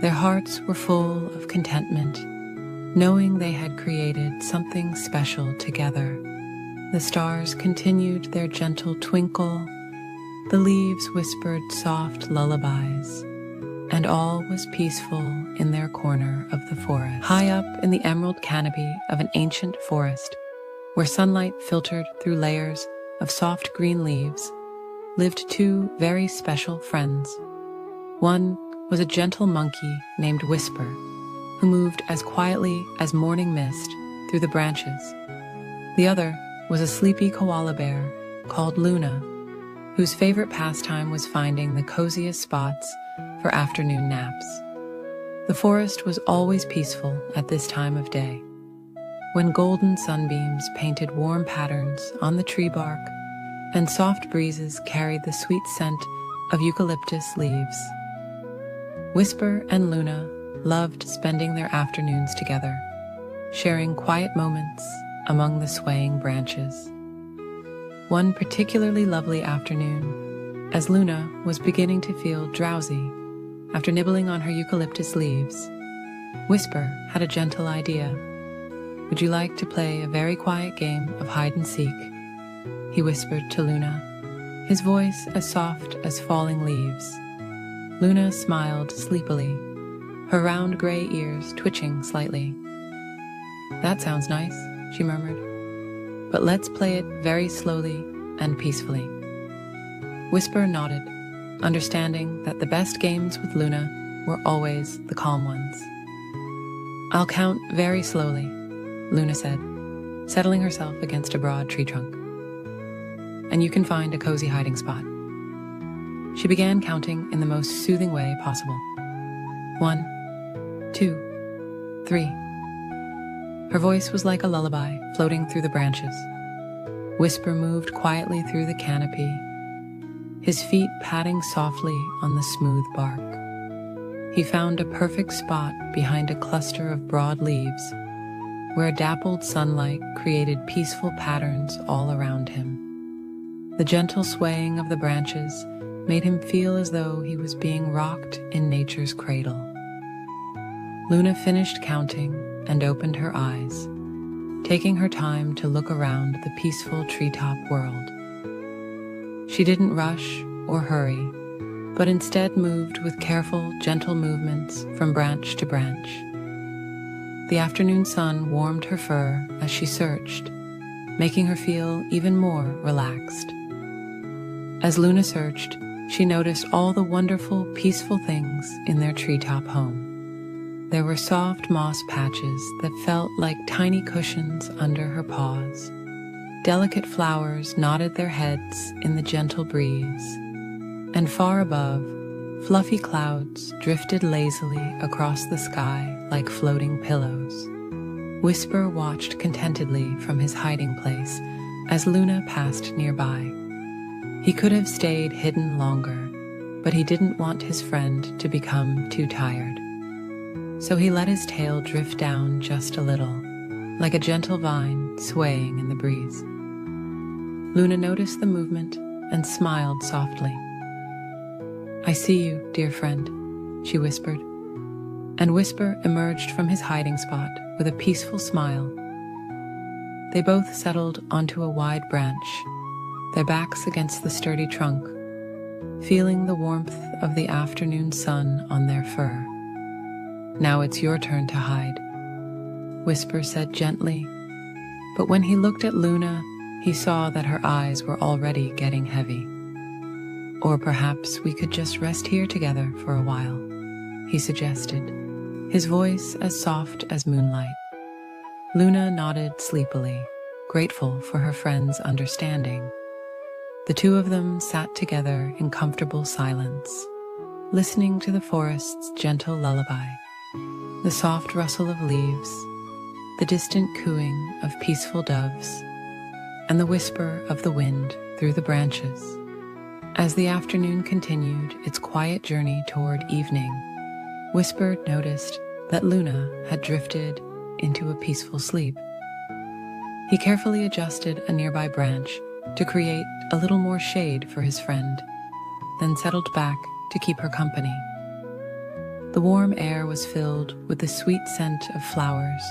Their hearts were full of contentment, knowing they had created something special together. The stars continued their gentle twinkle, the leaves whispered soft lullabies, and all was peaceful in their corner of the forest. High up in the emerald canopy of an ancient forest, where sunlight filtered through layers of soft green leaves, lived two very special friends. One was a gentle monkey named Whisper, who moved as quietly as morning mist through the branches. The other was a sleepy koala bear called Luna, whose favorite pastime was finding the coziest spots for afternoon naps. The forest was always peaceful at this time of day, when golden sunbeams painted warm patterns on the tree bark and soft breezes carried the sweet scent of eucalyptus leaves. Whisper and Luna loved spending their afternoons together, sharing quiet moments among the swaying branches. One particularly lovely afternoon, as Luna was beginning to feel drowsy after nibbling on her eucalyptus leaves, Whisper had a gentle idea. "Would you like to play a very quiet game of hide-and-seek?" he whispered to Luna, his voice as soft as falling leaves. Luna smiled sleepily, her round gray ears twitching slightly. "That sounds nice," she murmured, "but let's play it very slowly and peacefully." Whisper nodded, understanding that the best games with Luna were always the calm ones. "I'll count very slowly," Luna said, settling herself against a broad tree trunk. "And you can find a cozy hiding spot." She began counting in the most soothing way possible. 1, 2, 3. Her voice was like a lullaby floating through the branches. Whisper moved quietly through the canopy, his feet padding softly on the smooth bark. He found a perfect spot behind a cluster of broad leaves, where dappled sunlight created peaceful patterns all around him. The gentle swaying of the branches made him feel as though he was being rocked in nature's cradle. Luna finished counting and opened her eyes, taking her time to look around the peaceful treetop world. She didn't rush or hurry, but instead moved with careful, gentle movements from branch to branch. The afternoon sun warmed her fur as she searched, making her feel even more relaxed. As Luna searched, she noticed all the wonderful, peaceful things in their treetop home. There were soft moss patches that felt like tiny cushions under her paws. Delicate flowers nodded their heads in the gentle breeze, and far above, fluffy clouds drifted lazily across the sky like floating pillows. Whisper watched contentedly from his hiding place as Luna passed nearby. He could have stayed hidden longer, but he didn't want his friend to become too tired. So he let his tail drift down just a little, like a gentle vine swaying in the breeze. Luna noticed the movement and smiled softly. "I see you, dear friend," she whispered, and Whisper emerged from his hiding spot with a peaceful smile. They both settled onto a wide branch, their backs against the sturdy trunk, feeling the warmth of the afternoon sun on their fur. "Now it's your turn to hide," Whisper said gently, but when he looked at Luna, he saw that her eyes were already getting heavy. "Or perhaps we could just rest here together for a while," he suggested, his voice as soft as moonlight. Luna nodded sleepily, grateful for her friend's understanding. The two of them sat together in comfortable silence, listening to the forest's gentle lullaby, the soft rustle of leaves, the distant cooing of peaceful doves, and the whisper of the wind through the branches. As the afternoon continued its quiet journey toward evening, Whisper noticed that Luna had drifted into a peaceful sleep. He carefully adjusted a nearby branch to create a little more shade for his friend, then settled back to keep her company. The warm air was filled with the sweet scent of flowers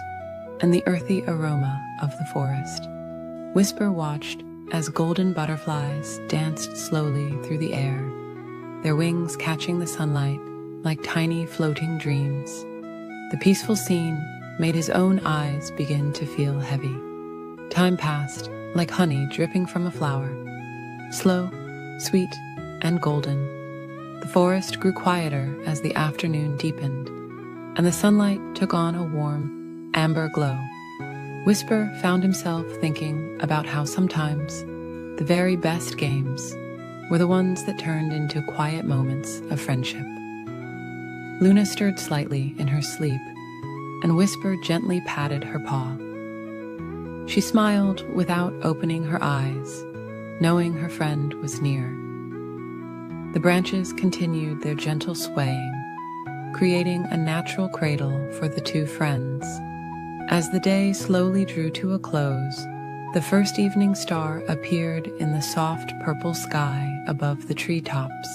and the earthy aroma of the forest. Whisper watched as golden butterflies danced slowly through the air, their wings catching the sunlight like tiny floating dreams. The peaceful scene made his own eyes begin to feel heavy. Time passed like honey dripping from a flower, slow, sweet, and golden. The forest grew quieter as the afternoon deepened, and the sunlight took on a warm, amber glow. Whisper found himself thinking about how sometimes the very best games were the ones that turned into quiet moments of friendship. Luna stirred slightly in her sleep, and Whisper gently patted her paw. She smiled without opening her eyes, knowing her friend was near. The branches continued their gentle swaying, creating a natural cradle for the two friends. As the day slowly drew to a close, the first evening star appeared in the soft purple sky above the treetops.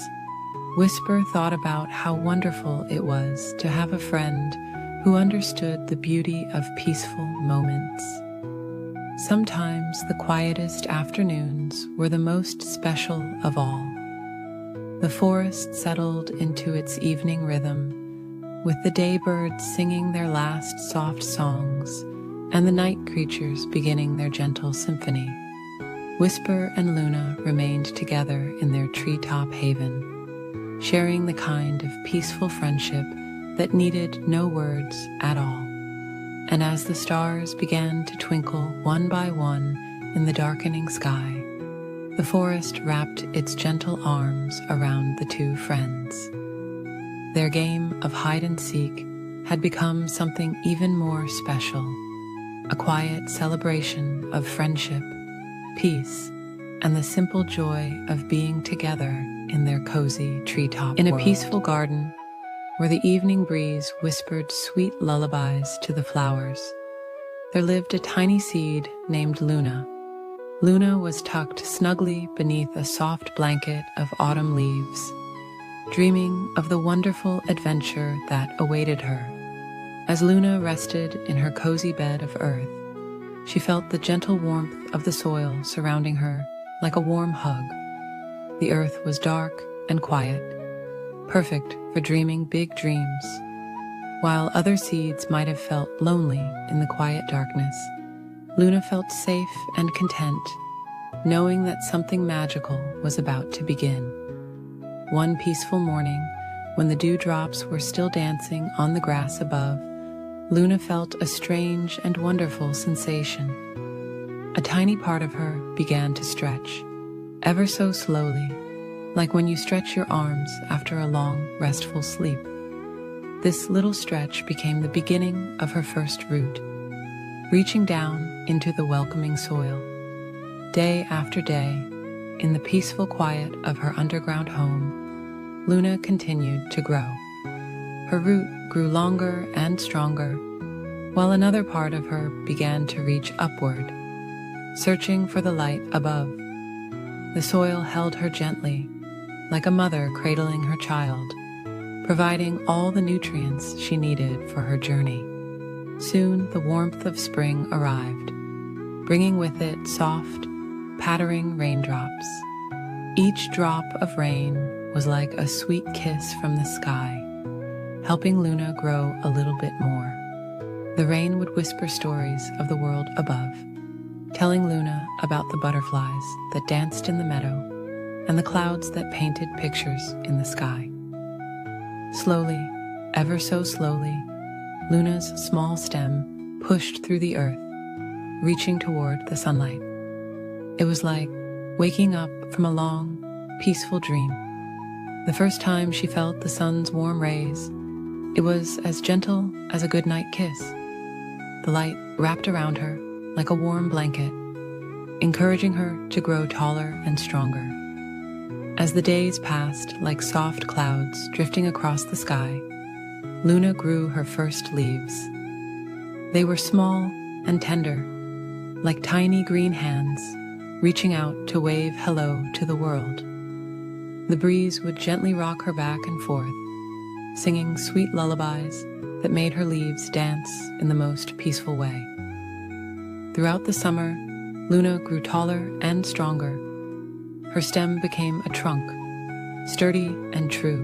Whisper thought about how wonderful it was to have a friend who understood the beauty of peaceful moments. Sometimes the quietest afternoons were the most special of all. The forest settled into its evening rhythm, with the daybirds singing their last soft songs and the night creatures beginning their gentle symphony. Whisper and Luna remained together in their treetop haven, sharing the kind of peaceful friendship that needed no words at all. And as the stars began to twinkle one by one in the darkening sky, the forest wrapped its gentle arms around the two friends. Their game of hide-and-seek had become something even more special, a quiet celebration of friendship, peace, and the simple joy of being together in their cozy treetop world. In a peaceful garden, where the evening breeze whispered sweet lullabies to the flowers, there lived a tiny seed named Luna. Luna was tucked snugly beneath a soft blanket of autumn leaves, dreaming of the wonderful adventure that awaited her. As Luna rested in her cozy bed of earth, she felt the gentle warmth of the soil surrounding her like a warm hug. The earth was dark and quiet, perfect for dreaming big dreams. While other seeds might have felt lonely in the quiet darkness, Luna felt safe and content, knowing that something magical was about to begin. One peaceful morning, when the dewdrops were still dancing on the grass above, Luna felt a strange and wonderful sensation. A tiny part of her began to stretch, ever so slowly, like when you stretch your arms after a long, restful sleep. This little stretch became the beginning of her first root, reaching down into the welcoming soil. Day after day, in the peaceful quiet of her underground home, Luna continued to grow. Her root grew longer and stronger, while another part of her began to reach upward, searching for the light above. The soil held her gently, like a mother cradling her child, providing all the nutrients she needed for her journey. Soon the warmth of spring arrived, bringing with it soft, pattering raindrops. Each drop of rain was like a sweet kiss from the sky, helping Luna grow a little bit more. The rain would whisper stories of the world above, telling Luna about the butterflies that danced in the meadow and the clouds that painted pictures in the sky. Slowly, ever so slowly, Luna's small stem pushed through the earth, reaching toward the sunlight. It was like waking up from a long, peaceful dream. The first time she felt the sun's warm rays, it was as gentle as a goodnight kiss. The light wrapped around her like a warm blanket, encouraging her to grow taller and stronger. As the days passed like soft clouds drifting across the sky, Luna grew her first leaves. They were small and tender, like tiny green hands reaching out to wave hello to the world. The breeze would gently rock her back and forth, singing sweet lullabies that made her leaves dance in the most peaceful way. Throughout the summer, Luna grew taller and stronger. Her stem became a trunk, sturdy and true.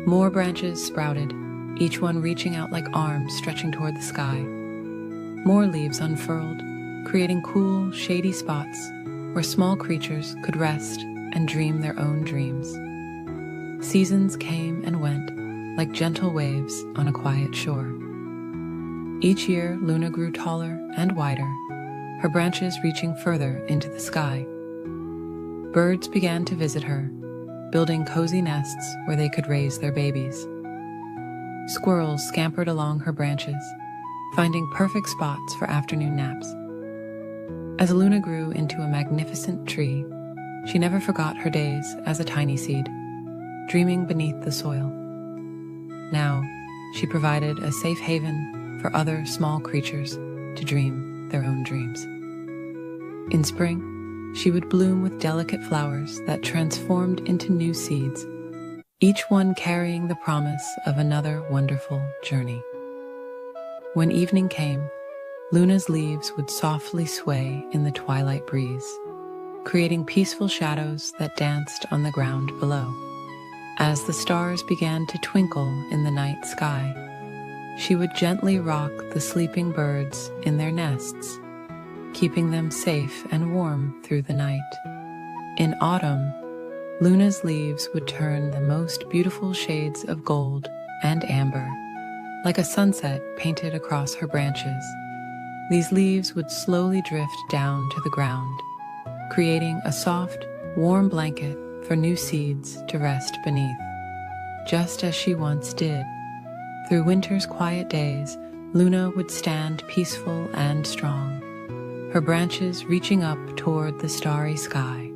More branches sprouted, each one reaching out like arms stretching toward the sky. More leaves unfurled, creating cool, shady spots where small creatures could rest and dream their own dreams. Seasons came and went like gentle waves on a quiet shore. Each year, Luna grew taller and wider, her branches reaching further into the sky. Birds began to visit her, building cozy nests where they could raise their babies. Squirrels scampered along her branches, finding perfect spots for afternoon naps. As Luna grew into a magnificent tree, she never forgot her days as a tiny seed, dreaming beneath the soil. Now, she provided a safe haven for other small creatures to dream their own dreams. In spring, she would bloom with delicate flowers that transformed into new seeds, each one carrying the promise of another wonderful journey. When evening came, Luna's leaves would softly sway in the twilight breeze, creating peaceful shadows that danced on the ground below. As the stars began to twinkle in the night sky, she would gently rock the sleeping birds in their nests, keeping them safe and warm through the night. In autumn, Luna's leaves would turn the most beautiful shades of gold and amber, like a sunset painted across her branches. These leaves would slowly drift down to the ground, creating a soft, warm blanket for new seeds to rest beneath, just as she once did. Through winter's quiet days, Luna would stand peaceful and strong, her branches reaching up toward the starry sky.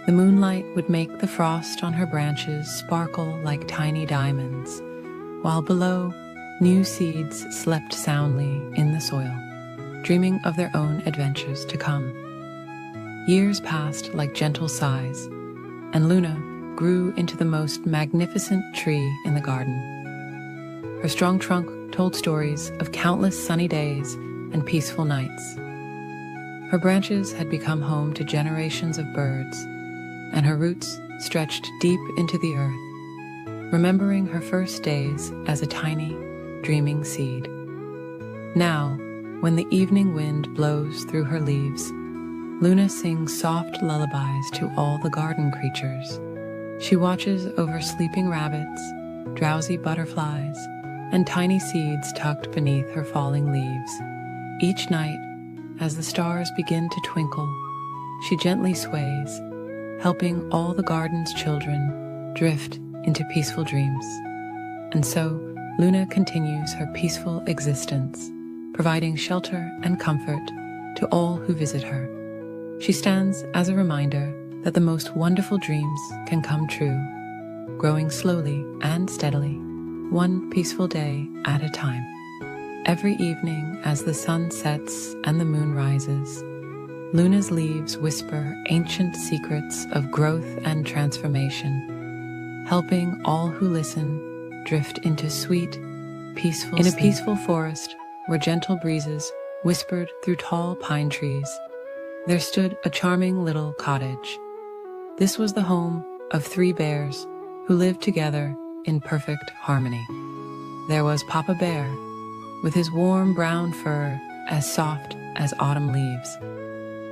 The moonlight would make the frost on her branches sparkle like tiny diamonds, while below, new seeds slept soundly in the soil, dreaming of their own adventures to come. Years passed like gentle sighs, and Luna grew into the most magnificent tree in the garden. Her strong trunk told stories of countless sunny days and peaceful nights. Her branches had become home to generations of birds, and her roots stretched deep into the earth, remembering her first days as a tiny, dreaming seed. Now, when the evening wind blows through her leaves, Luna sings soft lullabies to all the garden creatures. She watches over sleeping rabbits, drowsy butterflies, and tiny seeds tucked beneath her falling leaves. Each night, as the stars begin to twinkle, she gently sways, helping all the garden's children drift into peaceful dreams. And so, Luna continues her peaceful existence, providing shelter and comfort to all who visit her. She stands as a reminder that the most wonderful dreams can come true, growing slowly and steadily, one peaceful day at a time. Every evening as the sun sets and the moon rises, Luna's leaves whisper ancient secrets of growth and transformation, helping all who listen drift into sweet, peaceful sleep. In a peaceful forest where gentle breezes whispered through tall pine trees, there stood a charming little cottage. This was the home of 3 bears who lived together in perfect harmony. There was Papa Bear, with his warm brown fur as soft as autumn leaves,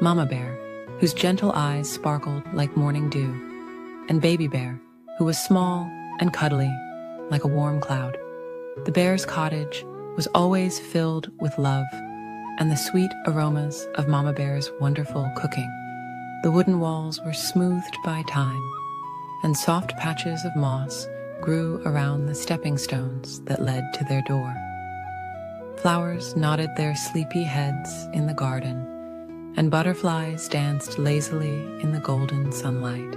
Mama Bear, whose gentle eyes sparkled like morning dew, and Baby Bear, who was small and cuddly like a warm cloud. The bear's cottage was always filled with love and the sweet aromas of Mama Bear's wonderful cooking. The wooden walls were smoothed by time, and soft patches of moss grew around the stepping stones that led to their door. Flowers nodded their sleepy heads in the garden, and butterflies danced lazily in the golden sunlight.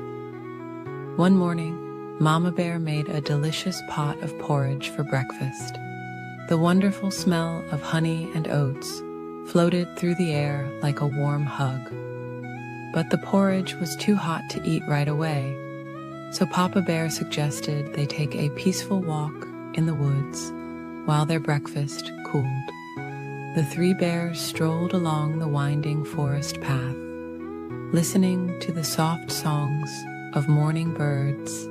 One morning, Mama Bear made a delicious pot of porridge for breakfast. The wonderful smell of honey and oats floated through the air like a warm hug. But the porridge was too hot to eat right away, so Papa Bear suggested they take a peaceful walk in the woods while their breakfast cooled. The 3 bears strolled along the winding forest path, listening to the soft songs of morning birds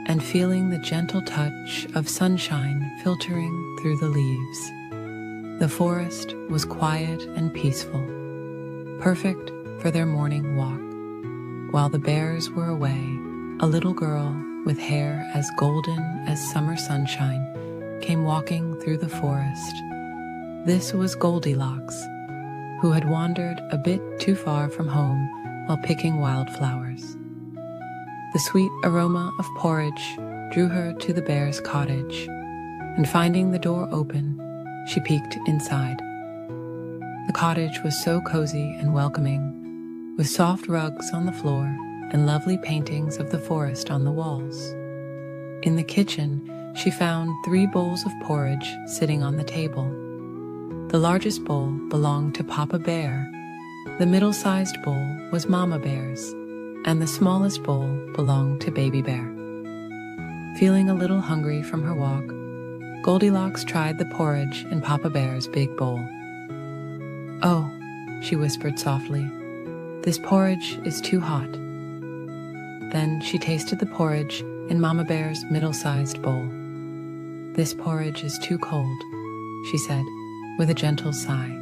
and feeling the gentle touch of sunshine filtering through the leaves. The forest was quiet and peaceful, perfect for their morning walk. While the bears were away, a little girl with hair as golden as summer sunshine came walking through the forest. This was Goldilocks, who had wandered a bit too far from home while picking wildflowers. The sweet aroma of porridge drew her to the bear's cottage, and finding the door open, she peeked inside. The cottage was so cozy and welcoming, with soft rugs on the floor and lovely paintings of the forest on the walls. In the kitchen, she found 3 bowls of porridge sitting on the table, The largest bowl belonged to Papa Bear, the middle-sized bowl was Mama Bear's, and the smallest bowl belonged to Baby Bear. Feeling a little hungry from her walk, Goldilocks tried the porridge in Papa Bear's big bowl. "Oh," she whispered softly, "this porridge is too hot." Then she tasted the porridge in Mama Bear's middle-sized bowl. "This porridge is too cold," she said, with a gentle sigh.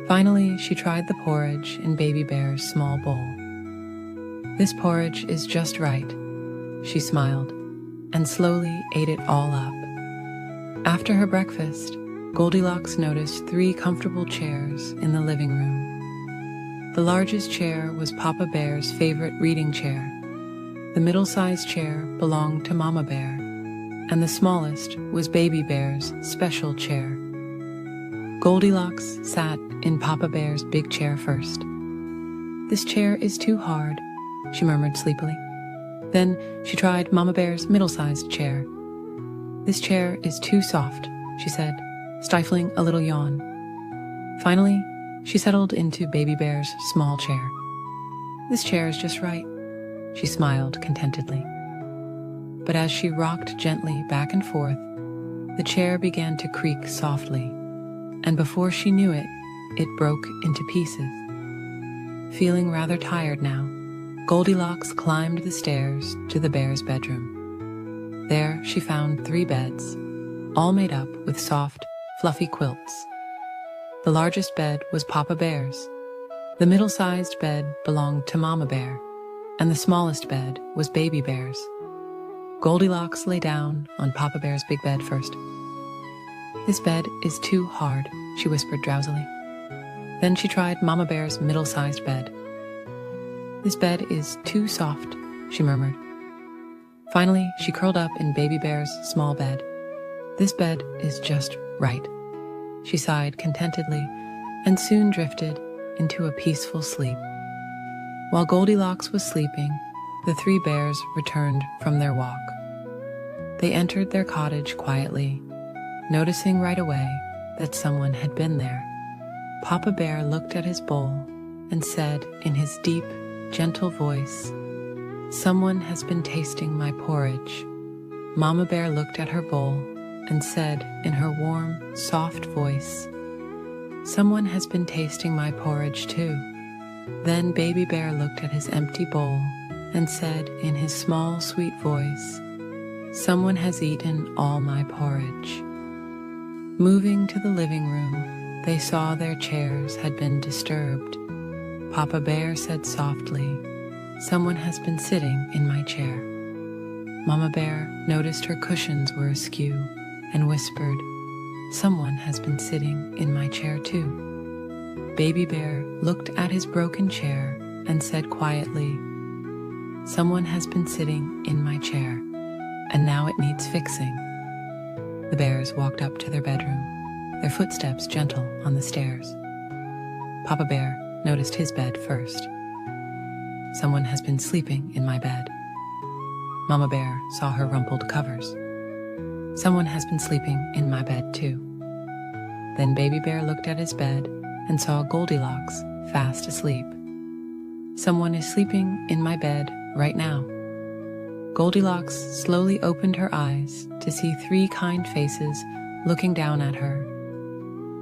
Finally, she tried the porridge in Baby Bear's small bowl. "This porridge is just right," she smiled, and slowly ate it all up. After her breakfast, Goldilocks noticed 3 comfortable chairs in the living room. The largest chair was Papa Bear's favorite reading chair. The middle-sized chair belonged to Mama Bear, and the smallest was Baby Bear's special chair. Goldilocks sat in Papa Bear's big chair first. "This chair is too hard," she murmured sleepily. Then she tried Mama Bear's middle-sized chair. "This chair is too soft," she said, stifling a little yawn. Finally, she settled into Baby Bear's small chair. "This chair is just right," she smiled contentedly. But as she rocked gently back and forth, the chair began to creak softly, and before she knew it, it broke into pieces. Feeling rather tired now, Goldilocks climbed the stairs to the bear's bedroom. There she found 3 beds, all made up with soft, fluffy quilts. The largest bed was Papa Bear's. The middle-sized bed belonged to Mama Bear, and the smallest bed was Baby Bear's. Goldilocks lay down on Papa Bear's big bed first. "This bed is too hard," she whispered drowsily. Then she tried Mama Bear's middle-sized bed. "This bed is too soft," she murmured. Finally, she curled up in Baby Bear's small bed. "This bed is just right," she sighed contentedly, and soon drifted into a peaceful sleep. While Goldilocks was sleeping, the 3 bears returned from their walk. They entered their cottage quietly, noticing right away that someone had been there. Papa Bear looked at his bowl and said in his deep, gentle voice, "Someone has been tasting my porridge." Mama Bear looked at her bowl and said in her warm, soft voice, "Someone has been tasting my porridge too." Then Baby Bear looked at his empty bowl and said in his small, sweet voice, "Someone has eaten all my porridge." Moving to the living room, they saw their chairs had been disturbed. Papa Bear said softly, "Someone has been sitting in my chair." Mama Bear noticed her cushions were askew and whispered, "Someone has been sitting in my chair too." Baby Bear looked at his broken chair and said quietly, "Someone has been sitting in my chair, and now it needs fixing." The bears walked up to their bedroom, their footsteps gentle on the stairs. Papa Bear noticed his bed first. "Someone has been sleeping in my bed." Mama Bear saw her rumpled covers. "Someone has been sleeping in my bed too." Then Baby Bear looked at his bed and saw Goldilocks fast asleep. "Someone is sleeping in my bed right now." Goldilocks slowly opened her eyes to see 3 kind faces looking down at her.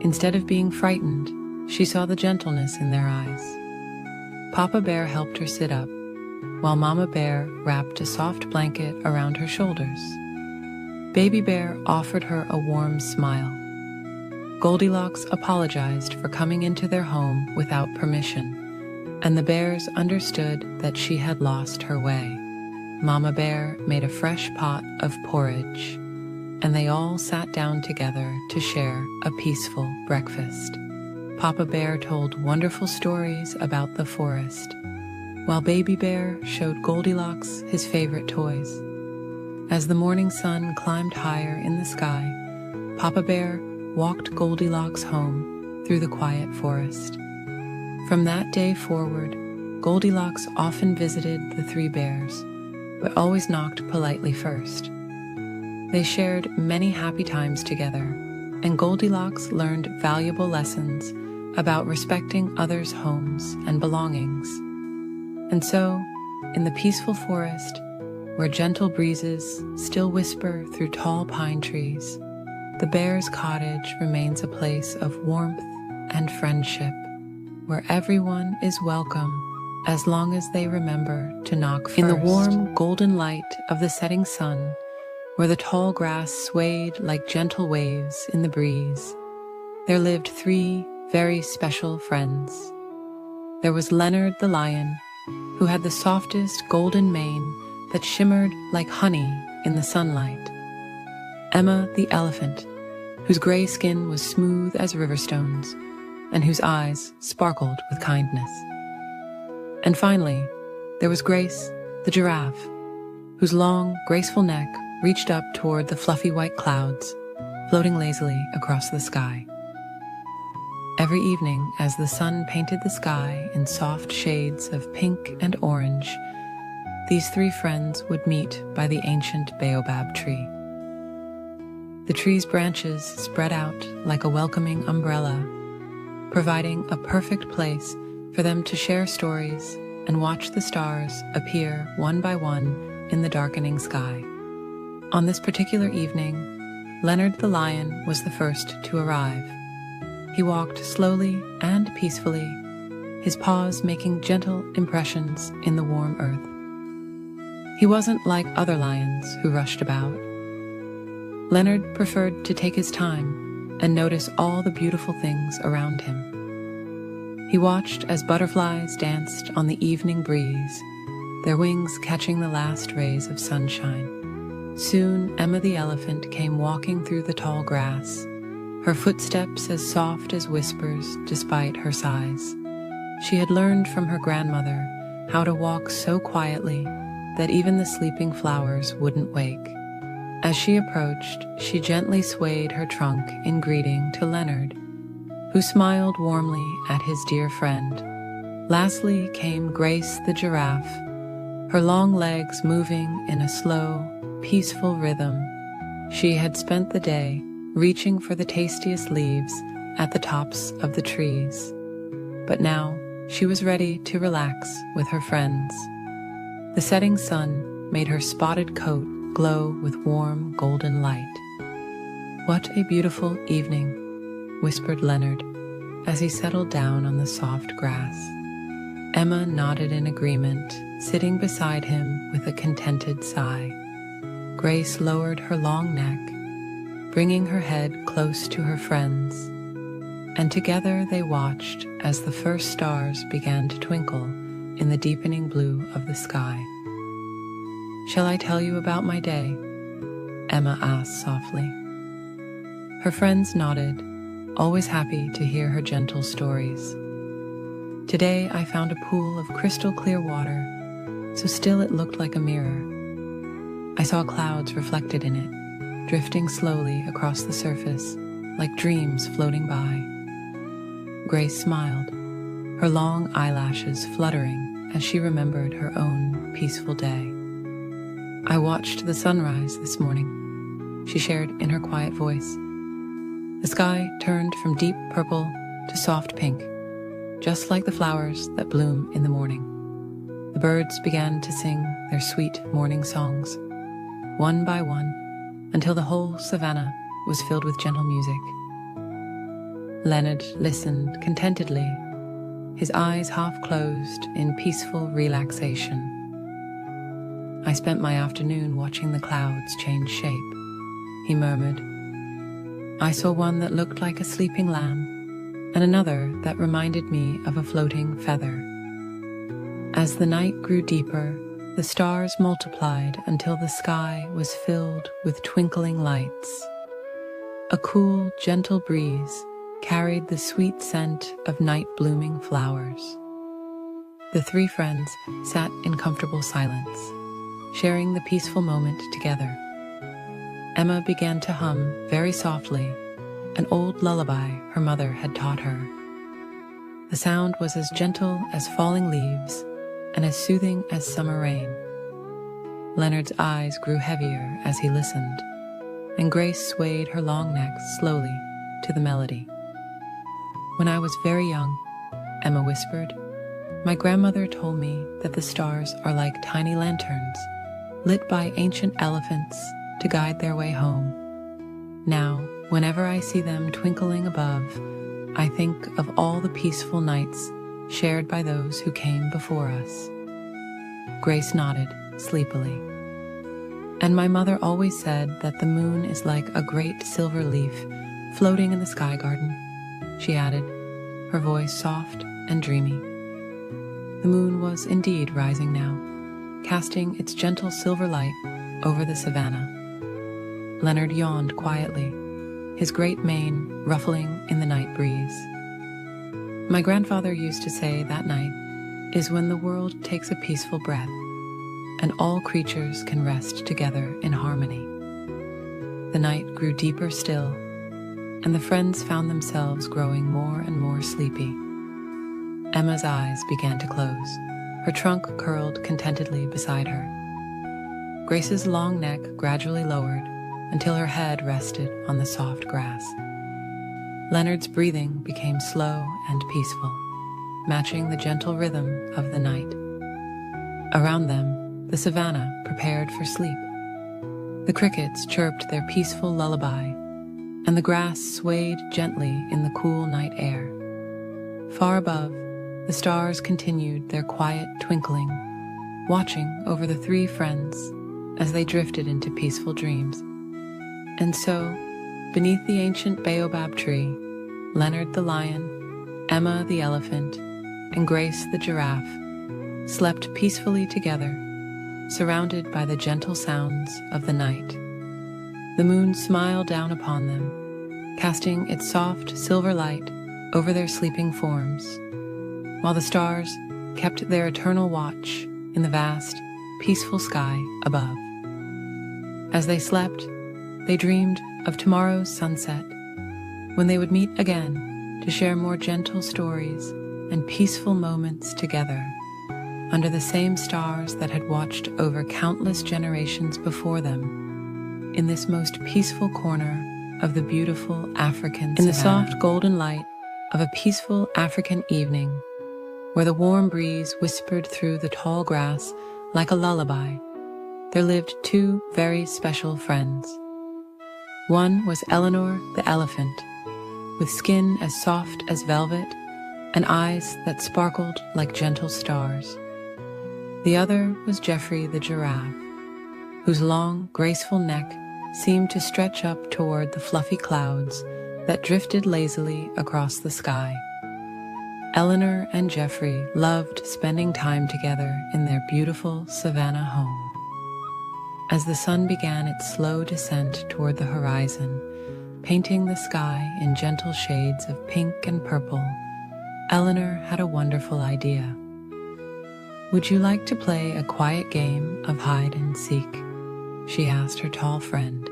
Instead of being frightened, she saw the gentleness in their eyes. Papa Bear helped her sit up, while Mama Bear wrapped a soft blanket around her shoulders. Baby Bear offered her a warm smile. Goldilocks apologized for coming into their home without permission, and the bears understood that she had lost her way. Mama Bear made a fresh pot of porridge, and they all sat down together to share a peaceful breakfast. Papa Bear told wonderful stories about the forest, while Baby Bear showed Goldilocks his favorite toys. As the morning sun climbed higher in the sky, Papa Bear walked Goldilocks home through the quiet forest. From that day forward, Goldilocks often visited the 3 bears, but always knocked politely first. They shared many happy times together and Goldilocks learned valuable lessons about respecting others' homes and belongings. And so, in the peaceful forest, where gentle breezes still whisper through tall pine trees, the bear's cottage remains a place of warmth and friendship, where everyone is welcome as long as they remember to knock first. In the warm, golden light of the setting sun, where the tall grass swayed like gentle waves in the breeze, there lived 3 very special friends. There was Leonard the lion, who had the softest golden mane that shimmered like honey in the sunlight. Emma the elephant, whose gray skin was smooth as river stones, and whose eyes sparkled with kindness. And finally, there was Grace the giraffe, whose long, graceful neck reached up toward the fluffy white clouds, floating lazily across the sky. Every evening, as the sun painted the sky in soft shades of pink and orange, these 3 friends would meet by the ancient baobab tree. The tree's branches spread out like a welcoming umbrella, providing a perfect place for them to share stories and watch the stars appear one by one in the darkening sky. On this particular evening, Leonard the lion was the first to arrive. He walked slowly and peacefully, his paws making gentle impressions in the warm earth. He wasn't like other lions who rushed about. Leonard preferred to take his time and notice all the beautiful things around him. He watched as butterflies danced on the evening breeze, their wings catching the last rays of sunshine. Soon Emma the elephant came walking through the tall grass, her footsteps as soft as whispers despite her size. She had learned from her grandmother how to walk so quietly that even the sleeping flowers wouldn't wake. As she approached, she gently swayed her trunk in greeting to Leonard, who smiled warmly at his dear friend. Lastly came Grace the giraffe, her long legs moving in a slow, peaceful rhythm. She had spent the day reaching for the tastiest leaves at the tops of the trees, but now she was ready to relax with her friends. The setting sun made her spotted coat glow with warm golden light. "What a beautiful evening," whispered Leonard as he settled down on the soft grass. Emma nodded in agreement, sitting beside him with a contented sigh. Grace lowered her long neck, bringing her head close to her friends, and together they watched as the first stars began to twinkle in the deepening blue of the sky. "Shall I tell you about my day?" Emma asked softly. Her friends nodded, always happy to hear her gentle stories. "Today I found a pool of crystal clear water, so still it looked like a mirror. I saw clouds reflected in it, drifting slowly across the surface, like dreams floating by." Grace smiled, her long eyelashes fluttering as she remembered her own peaceful day. "I watched the sunrise this morning," she shared in her quiet voice. The sky turned from deep purple to soft pink, just like the flowers that bloom in the morning. The birds began to sing their sweet morning songs, one by one, until the whole savannah was filled with gentle music. Leonard listened contentedly, his eyes half closed in peaceful relaxation. "I spent my afternoon watching the clouds change shape," he murmured. "I saw one that looked like a sleeping lamb, and another that reminded me of a floating feather. As the night grew deeper, the stars multiplied until the sky was filled with twinkling lights. A cool, gentle breeze carried the sweet scent of night-blooming flowers." The 3 friends sat in comfortable silence, sharing the peaceful moment together. Emma began to hum very softly an old lullaby her mother had taught her. The sound was as gentle as falling leaves and as soothing as summer rain. Leonard's eyes grew heavier as he listened, and Grace swayed her long neck slowly to the melody. "When I was very young," Emma whispered, "my grandmother told me that the stars are like tiny lanterns, lit by ancient elephants to guide their way home. Now, whenever I see them twinkling above, I think of all the peaceful nights shared by those who came before us." Grace nodded sleepily. "And my mother always said that the moon is like a great silver leaf floating in the sky garden," she added, her voice soft and dreamy. The moon was indeed rising now, casting its gentle silver light over the savannah. Leonard yawned quietly, his great mane ruffling in the night breeze. "My grandfather used to say that night is when the world takes a peaceful breath, and all creatures can rest together in harmony." The night grew deeper still, and the friends found themselves growing more and more sleepy. Emma's eyes began to close, her trunk curled contentedly beside her. Grace's long neck gradually lowered until her head rested on the soft grass. Leonard's breathing became slow and peaceful, matching the gentle rhythm of the night. Around them, the savannah prepared for sleep. The crickets chirped their peaceful lullaby, and the grass swayed gently in the cool night air. Far above, the stars continued their quiet twinkling, watching over the three friends as they drifted into peaceful dreams. And so, beneath the ancient baobab tree, Leonard the lion, Emma the elephant, and Grace the giraffe slept peacefully together, surrounded by the gentle sounds of the night. The moon smiled down upon them, casting its soft silver light over their sleeping forms, while the stars kept their eternal watch in the vast, peaceful sky above. As they slept, they dreamed of tomorrow's sunset, when they would meet again to share more gentle stories and peaceful moments together, under the same stars that had watched over countless generations before them, in this most peaceful corner of the beautiful African savannah. In the soft golden light of a peaceful African evening, where the warm breeze whispered through the tall grass like a lullaby, there lived two very special friends. One was Eleanor the elephant, with skin as soft as velvet and eyes that sparkled like gentle stars. The other was Geoffrey the giraffe, whose long, graceful neck seemed to stretch up toward the fluffy clouds that drifted lazily across the sky. Eleanor and Geoffrey loved spending time together in their beautiful savannah home. As the sun began its slow descent toward the horizon, painting the sky in gentle shades of pink and purple, Eleanor had a wonderful idea. "Would you like to play a quiet game of hide and seek?" she asked her tall friend,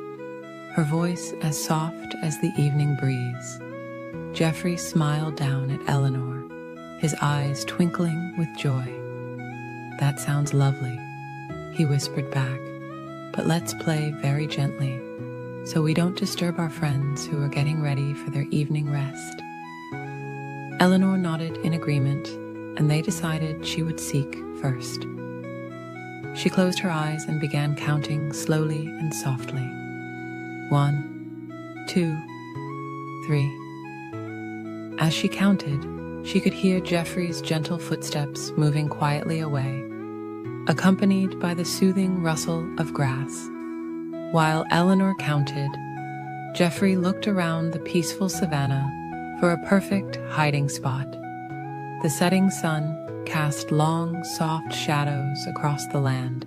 her voice as soft as the evening breeze. Geoffrey smiled down at Eleanor, his eyes twinkling with joy. "That sounds lovely," he whispered back. "But let's play very gently, so we don't disturb our friends who are getting ready for their evening rest." Eleanor nodded in agreement, and they decided she would seek first. She closed her eyes and began counting slowly and softly. 1, 2, 3. As she counted, she could hear Geoffrey's gentle footsteps moving quietly away, accompanied by the soothing rustle of grass. While Eleanor counted, Geoffrey looked around the peaceful savannah for a perfect hiding spot. The setting sun cast long, soft shadows across the land,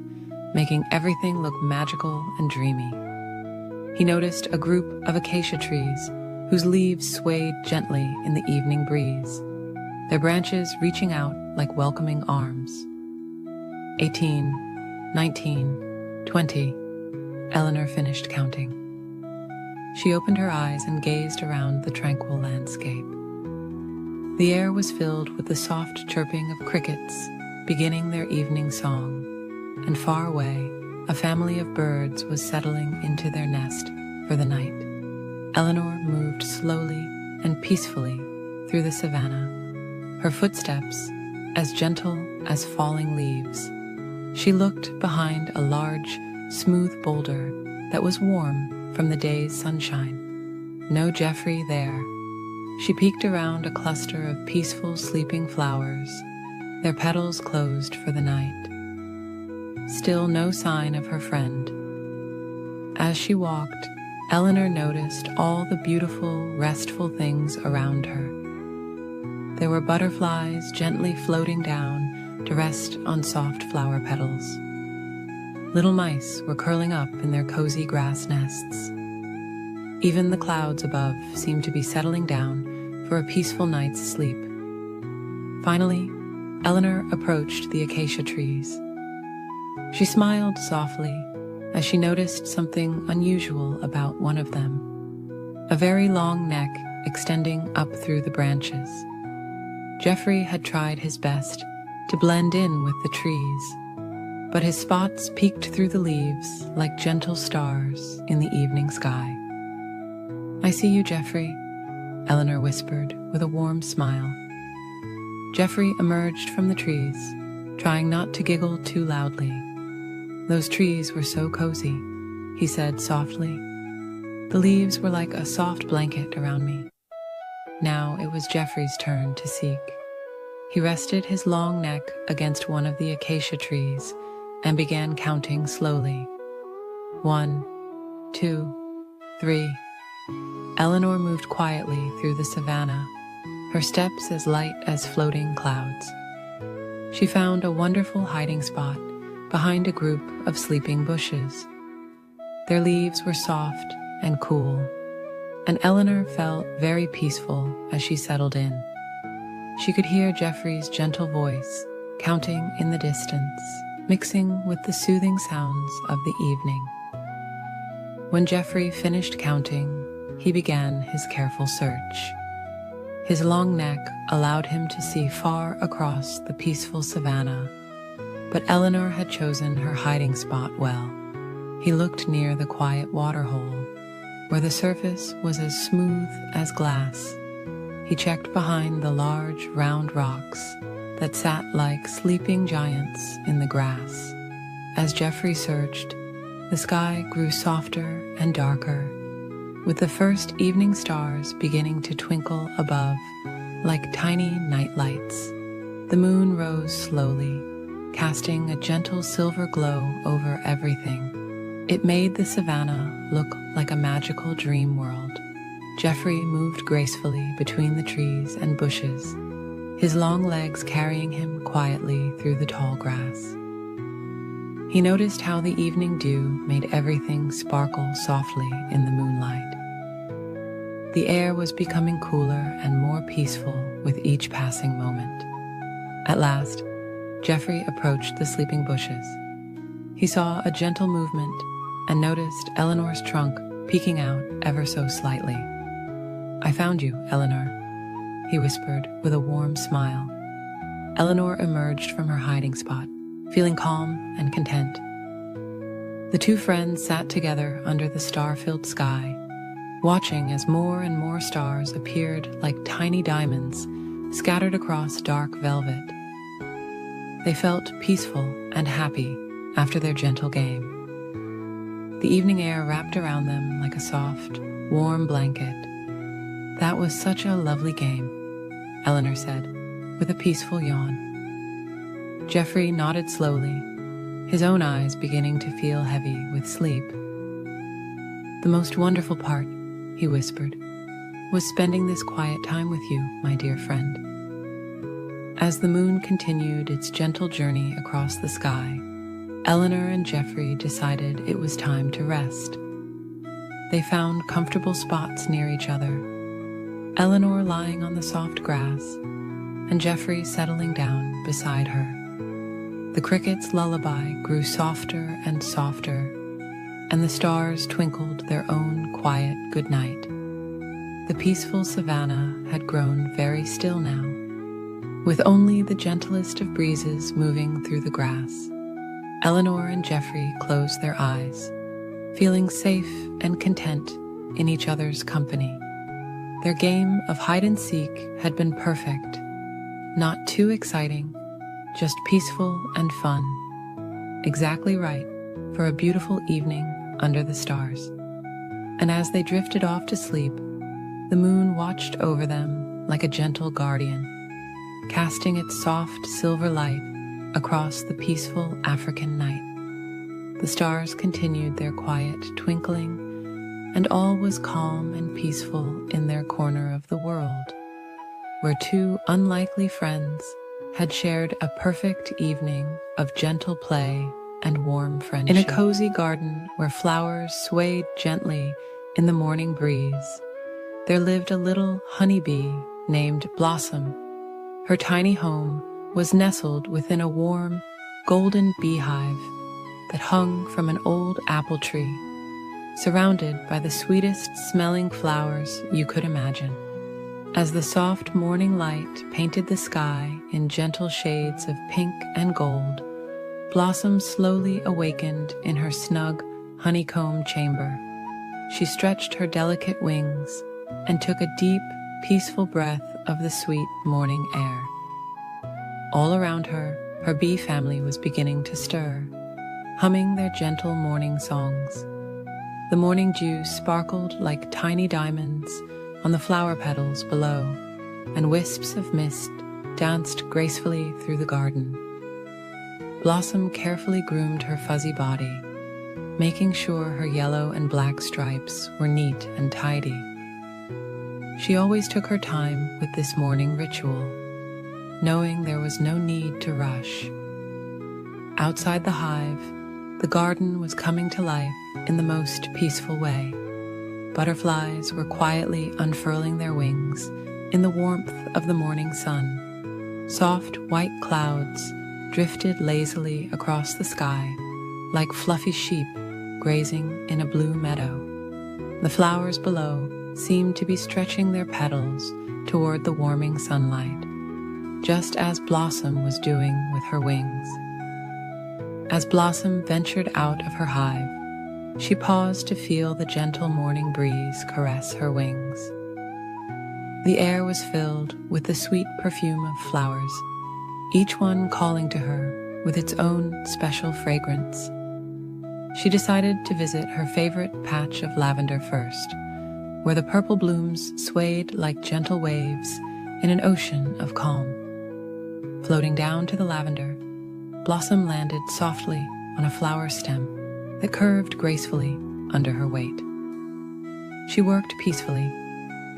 making everything look magical and dreamy. He noticed a group of acacia trees whose leaves swayed gently in the evening breeze, their branches reaching out like welcoming arms. 18, 19, 20. Eleanor finished counting. She opened her eyes and gazed around the tranquil landscape. The air was filled with the soft chirping of crickets beginning their evening song, and far away, a family of birds was settling into their nest for the night. Eleanor moved slowly and peacefully through the savannah, her footsteps as gentle as falling leaves. She looked behind a large, smooth boulder that was warm from the day's sunshine. No Geoffrey there. She peeked around a cluster of peaceful sleeping flowers, their petals closed for the night. Still no sign of her friend. As she walked, Eleanor noticed all the beautiful, restful things around her. There were butterflies gently floating down to rest on soft flower petals. Little mice were curling up in their cozy grass nests. Even the clouds above seemed to be settling down for a peaceful night's sleep. Finally, Eleanor approached the acacia trees. She smiled softly as she noticed something unusual about one of them, a very long neck extending up through the branches. Geoffrey had tried his best to blend in with the trees, but his spots peeked through the leaves like gentle stars in the evening sky. "I see you, Geoffrey," Eleanor whispered with a warm smile. Geoffrey emerged from the trees, trying not to giggle too loudly. "Those trees were so cozy," he said softly. "The leaves were like a soft blanket around me." Now it was Geoffrey's turn to seek. He rested his long neck against one of the acacia trees and began counting slowly. 1, 2, 3. Eleanor moved quietly through the savannah, her steps as light as floating clouds. She found a wonderful hiding spot behind a group of sleeping bushes. Their leaves were soft and cool, and Eleanor felt very peaceful as she settled in. She could hear Geoffrey's gentle voice counting in the distance, mixing with the soothing sounds of the evening. When Geoffrey finished counting, he began his careful search. His long neck allowed him to see far across the peaceful savannah, but Eleanor had chosen her hiding spot well. He looked near the quiet waterhole, where the surface was as smooth as glass. He checked behind the large, round rocks that sat like sleeping giants in the grass. As Geoffrey searched, the sky grew softer and darker, with the first evening stars beginning to twinkle above like tiny night lights. The moon rose slowly, casting a gentle silver glow over everything. It made the savannah look like a magical dream world. Geoffrey moved gracefully between the trees and bushes, his long legs carrying him quietly through the tall grass. He noticed how the evening dew made everything sparkle softly in the moonlight. The air was becoming cooler and more peaceful with each passing moment. At last, Geoffrey approached the sleeping bushes. He saw a gentle movement and noticed Eleanor's trunk peeking out ever so slightly. "I found you, Eleanor," he whispered with a warm smile. Eleanor emerged from her hiding spot, feeling calm and content. The two friends sat together under the star-filled sky, watching as more and more stars appeared like tiny diamonds scattered across dark velvet. They felt peaceful and happy after their gentle game. The evening air wrapped around them like a soft, warm blanket. "That was such a lovely game," Eleanor said, with a peaceful yawn. Geoffrey nodded slowly, his own eyes beginning to feel heavy with sleep. "The most wonderful part," he whispered, "was spending this quiet time with you, my dear friend." As the moon continued its gentle journey across the sky, Eleanor and Geoffrey decided it was time to rest. They found comfortable spots near each other, Eleanor lying on the soft grass, and Geoffrey settling down beside her. The crickets' lullaby grew softer and softer, and the stars twinkled their own quiet goodnight. The peaceful savannah had grown very still now, with only the gentlest of breezes moving through the grass. Eleanor and Geoffrey closed their eyes, feeling safe and content in each other's company. Their game of hide-and-seek had been perfect, not too exciting, just peaceful and fun. Exactly right for a beautiful evening under the stars. And as they drifted off to sleep, the moon watched over them like a gentle guardian, casting its soft silver light across the peaceful African night. The stars continued their quiet twinkling, and all was calm and peaceful in their corner of the world, where two unlikely friends had shared a perfect evening of gentle play and warm friendship. In a cozy garden where flowers swayed gently in the morning breeze, there lived a little honeybee named Blossom. Her tiny home was nestled within a warm, golden beehive that hung from an old apple tree, surrounded by the sweetest smelling flowers you could imagine. As the soft morning light painted the sky in gentle shades of pink and gold, Blossom slowly awakened in her snug honeycomb chamber. She stretched her delicate wings and took a deep, peaceful breath of the sweet morning air. All around her, her bee family was beginning to stir, humming their gentle morning songs. The morning dew sparkled like tiny diamonds on the flower petals below, and wisps of mist danced gracefully through the garden. Blossom carefully groomed her fuzzy body, making sure her yellow and black stripes were neat and tidy. She always took her time with this morning ritual, knowing there was no need to rush. Outside the hive, the garden was coming to life in the most peaceful way. Butterflies were quietly unfurling their wings in the warmth of the morning sun. Soft white clouds drifted lazily across the sky like fluffy sheep grazing in a blue meadow. The flowers below seemed to be stretching their petals toward the warming sunlight, just as Blossom was doing with her wings. As Blossom ventured out of her hive, she paused to feel the gentle morning breeze caress her wings. The air was filled with the sweet perfume of flowers, each one calling to her with its own special fragrance. She decided to visit her favorite patch of lavender first, where the purple blooms swayed like gentle waves in an ocean of calm. Floating down to the lavender, Blossom landed softly on a flower stem that curved gracefully under her weight. She worked peacefully,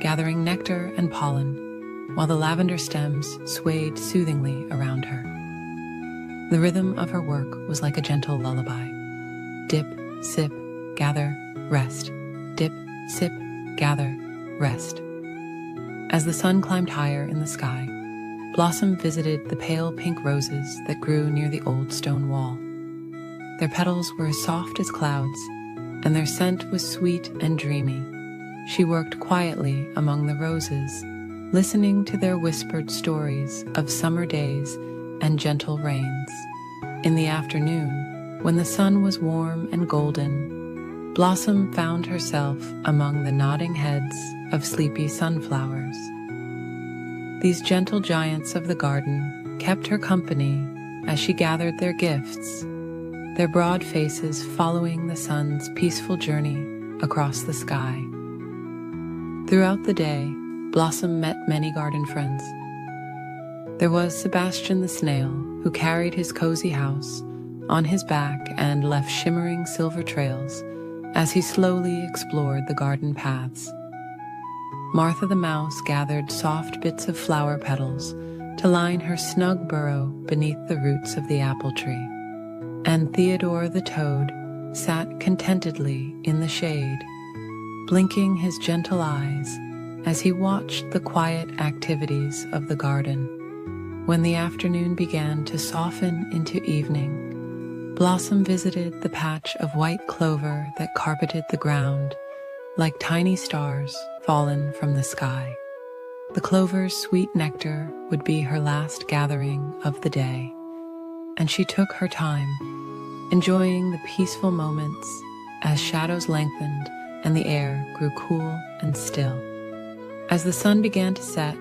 gathering nectar and pollen, while the lavender stems swayed soothingly around her. The rhythm of her work was like a gentle lullaby. Dip, sip, gather, rest. Dip, sip, gather, rest. As the sun climbed higher in the sky, Blossom visited the pale pink roses that grew near the old stone wall. Their petals were as soft as clouds, and their scent was sweet and dreamy. She worked quietly among the roses, listening to their whispered stories of summer days and gentle rains. In the afternoon, when the sun was warm and golden, Blossom found herself among the nodding heads of sleepy sunflowers. These gentle giants of the garden kept her company as she gathered their gifts, their broad faces following the sun's peaceful journey across the sky. Throughout the day, Blossom met many garden friends. There was Sebastian the snail, who carried his cozy house on his back and left shimmering silver trails as he slowly explored the garden paths. Martha the mouse gathered soft bits of flower petals to line her snug burrow beneath the roots of the apple tree. And Theodore the toad sat contentedly in the shade, blinking his gentle eyes as he watched the quiet activities of the garden. When the afternoon began to soften into evening, Blossom visited the patch of white clover that carpeted the ground like tiny stars fallen from the sky. The clover's sweet nectar would be her last gathering of the day, and she took her time, enjoying the peaceful moments as shadows lengthened and the air grew cool and still. As the sun began to set,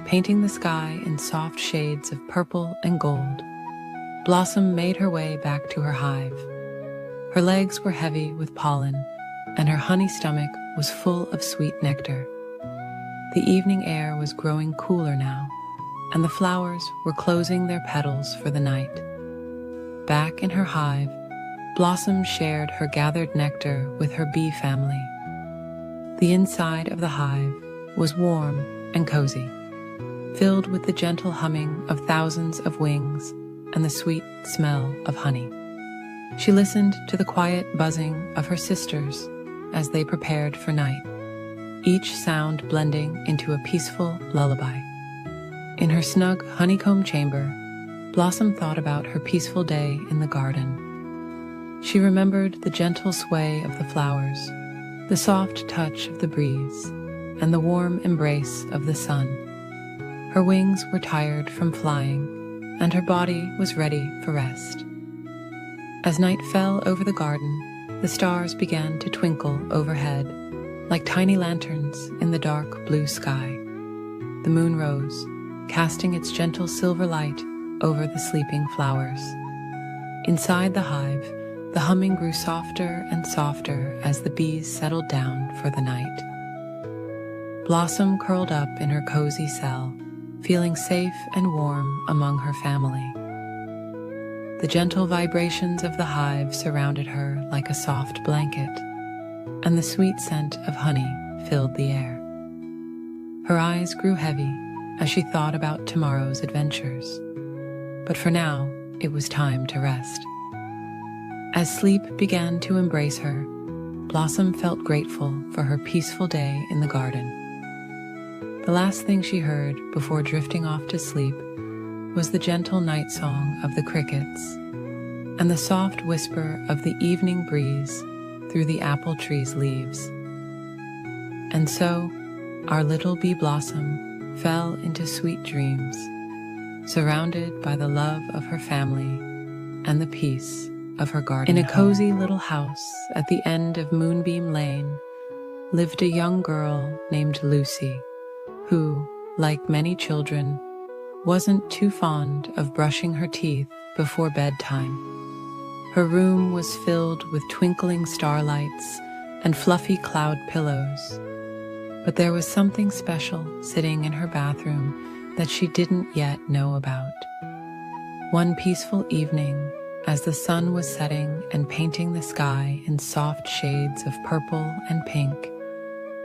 painting the sky in soft shades of purple and gold, Blossom made her way back to her hive. Her legs were heavy with pollen, and her honey stomach was full of sweet nectar. The evening air was growing cooler now, and the flowers were closing their petals for the night. Back in her hive, Blossom shared her gathered nectar with her bee family. The inside of the hive was warm and cozy, filled with the gentle humming of thousands of wings and the sweet smell of honey. She listened to the quiet buzzing of her sisters as they prepared for night, each sound blending into a peaceful lullaby. In her snug honeycomb chamber, Blossom thought about her peaceful day in the garden. She remembered the gentle sway of the flowers, the soft touch of the breeze, and the warm embrace of the sun. Her wings were tired from flying, and her body was ready for rest. As night fell over the garden, the stars began to twinkle overhead, like tiny lanterns in the dark blue sky. The moon rose, casting its gentle silver light over the sleeping flowers. Inside the hive, the humming grew softer and softer as the bees settled down for the night. Blossom curled up in her cozy cell, feeling safe and warm among her family. The gentle vibrations of the hive surrounded her like a soft blanket, and the sweet scent of honey filled the air. Her eyes grew heavy as she thought about tomorrow's adventures, but for now, it was time to rest. As sleep began to embrace her, Blossom felt grateful for her peaceful day in the garden. The last thing she heard before drifting off to sleep was the gentle night song of the crickets and the soft whisper of the evening breeze through the apple tree's leaves. And so, our little bee Blossom fell into sweet dreams, surrounded by the love of her family and the peace of her garden. In a cozy little house at the end of Moonbeam Lane lived a young girl named Lucy, who, like many children, wasn't too fond of brushing her teeth before bedtime. Her room was filled with twinkling starlights and fluffy cloud pillows, but there was something special sitting in her bathroom that she didn't yet know about. One peaceful evening, as the sun was setting and painting the sky in soft shades of purple and pink,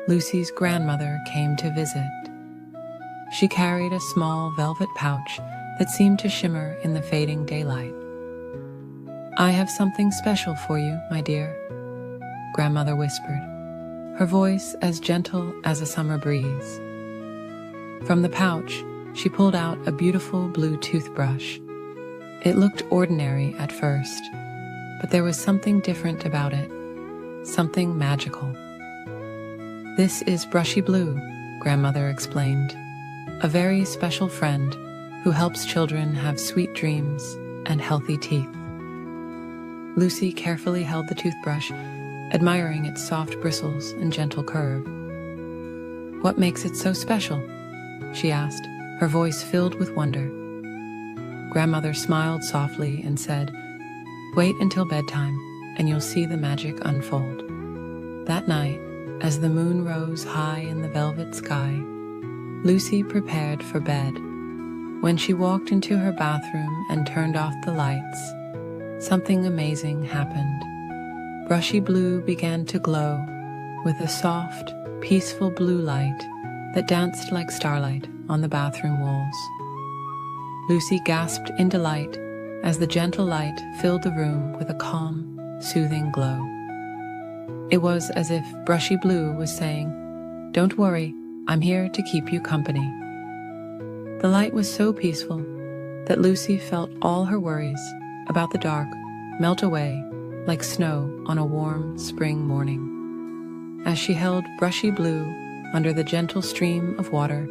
Lucy's grandmother came to visit. She carried a small velvet pouch that seemed to shimmer in the fading daylight. "I have something special for you, my dear," Grandmother whispered, her voice as gentle as a summer breeze. From the pouch, she pulled out a beautiful blue toothbrush. It looked ordinary at first, but there was something different about it, something magical. "This is Brushy Blue," Grandmother explained, "a very special friend who helps children have sweet dreams and healthy teeth." Lucy carefully held the toothbrush, admiring its soft bristles and gentle curve. "What makes it so special?" she asked, her voice filled with wonder. Grandmother smiled softly and said, "Wait until bedtime, and you'll see the magic unfold." That night, as the moon rose high in the velvet sky, Lucy prepared for bed. When she walked into her bathroom and turned off the lights, something amazing happened. Brushy Blue began to glow with a soft, peaceful blue light that danced like starlight on the bathroom walls. Lucy gasped in delight as the gentle light filled the room with a calm, soothing glow. It was as if Brushy Blue was saying, "Don't worry, I'm here to keep you company." The light was so peaceful that Lucy felt all her worries about the dark melt away like snow on a warm spring morning. As she held Brushy Blue under the gentle stream of water,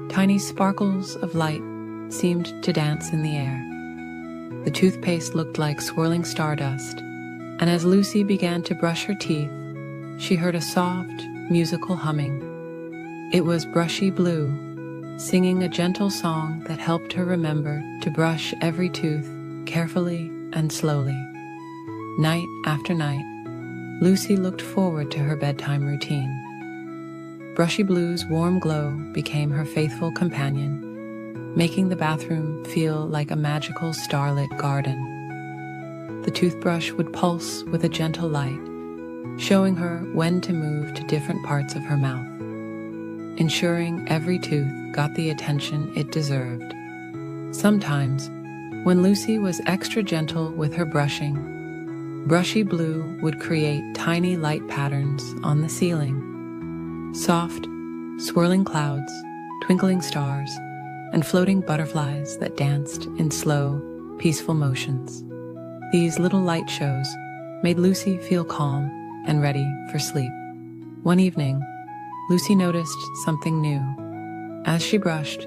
tiny sparkles of light seemed to dance in the air. The toothpaste looked like swirling stardust, and as Lucy began to brush her teeth, she heard a soft, musical humming. It was Brushy Blue, singing a gentle song that helped her remember to brush every tooth carefully and slowly. Night after night, Lucy looked forward to her bedtime routine. Brushy Blue's warm glow became her faithful companion, making the bathroom feel like a magical starlit garden. The toothbrush would pulse with a gentle light, showing her when to move to different parts of her mouth, ensuring every tooth got the attention it deserved. Sometimes, when Lucy was extra gentle with her brushing, Brushy Blue would create tiny light patterns on the ceiling. Soft, swirling clouds, twinkling stars, and floating butterflies that danced in slow, peaceful motions. These little light shows made Lucy feel calm and ready for sleep. One evening, Lucy noticed something new. As she brushed,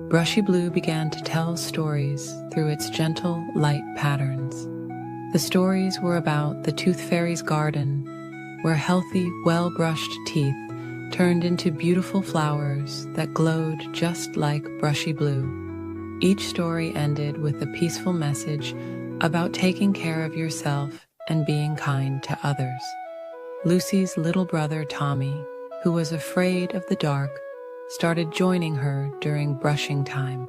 Brushy Blue began to tell stories through its gentle, light patterns. The stories were about the Tooth Fairy's garden, where healthy, well-brushed teeth turned into beautiful flowers that glowed just like Brushy Blue. Each story ended with a peaceful message about taking care of yourself and being kind to others. Lucy's little brother Tommy, who was afraid of the dark, started joining her during brushing time.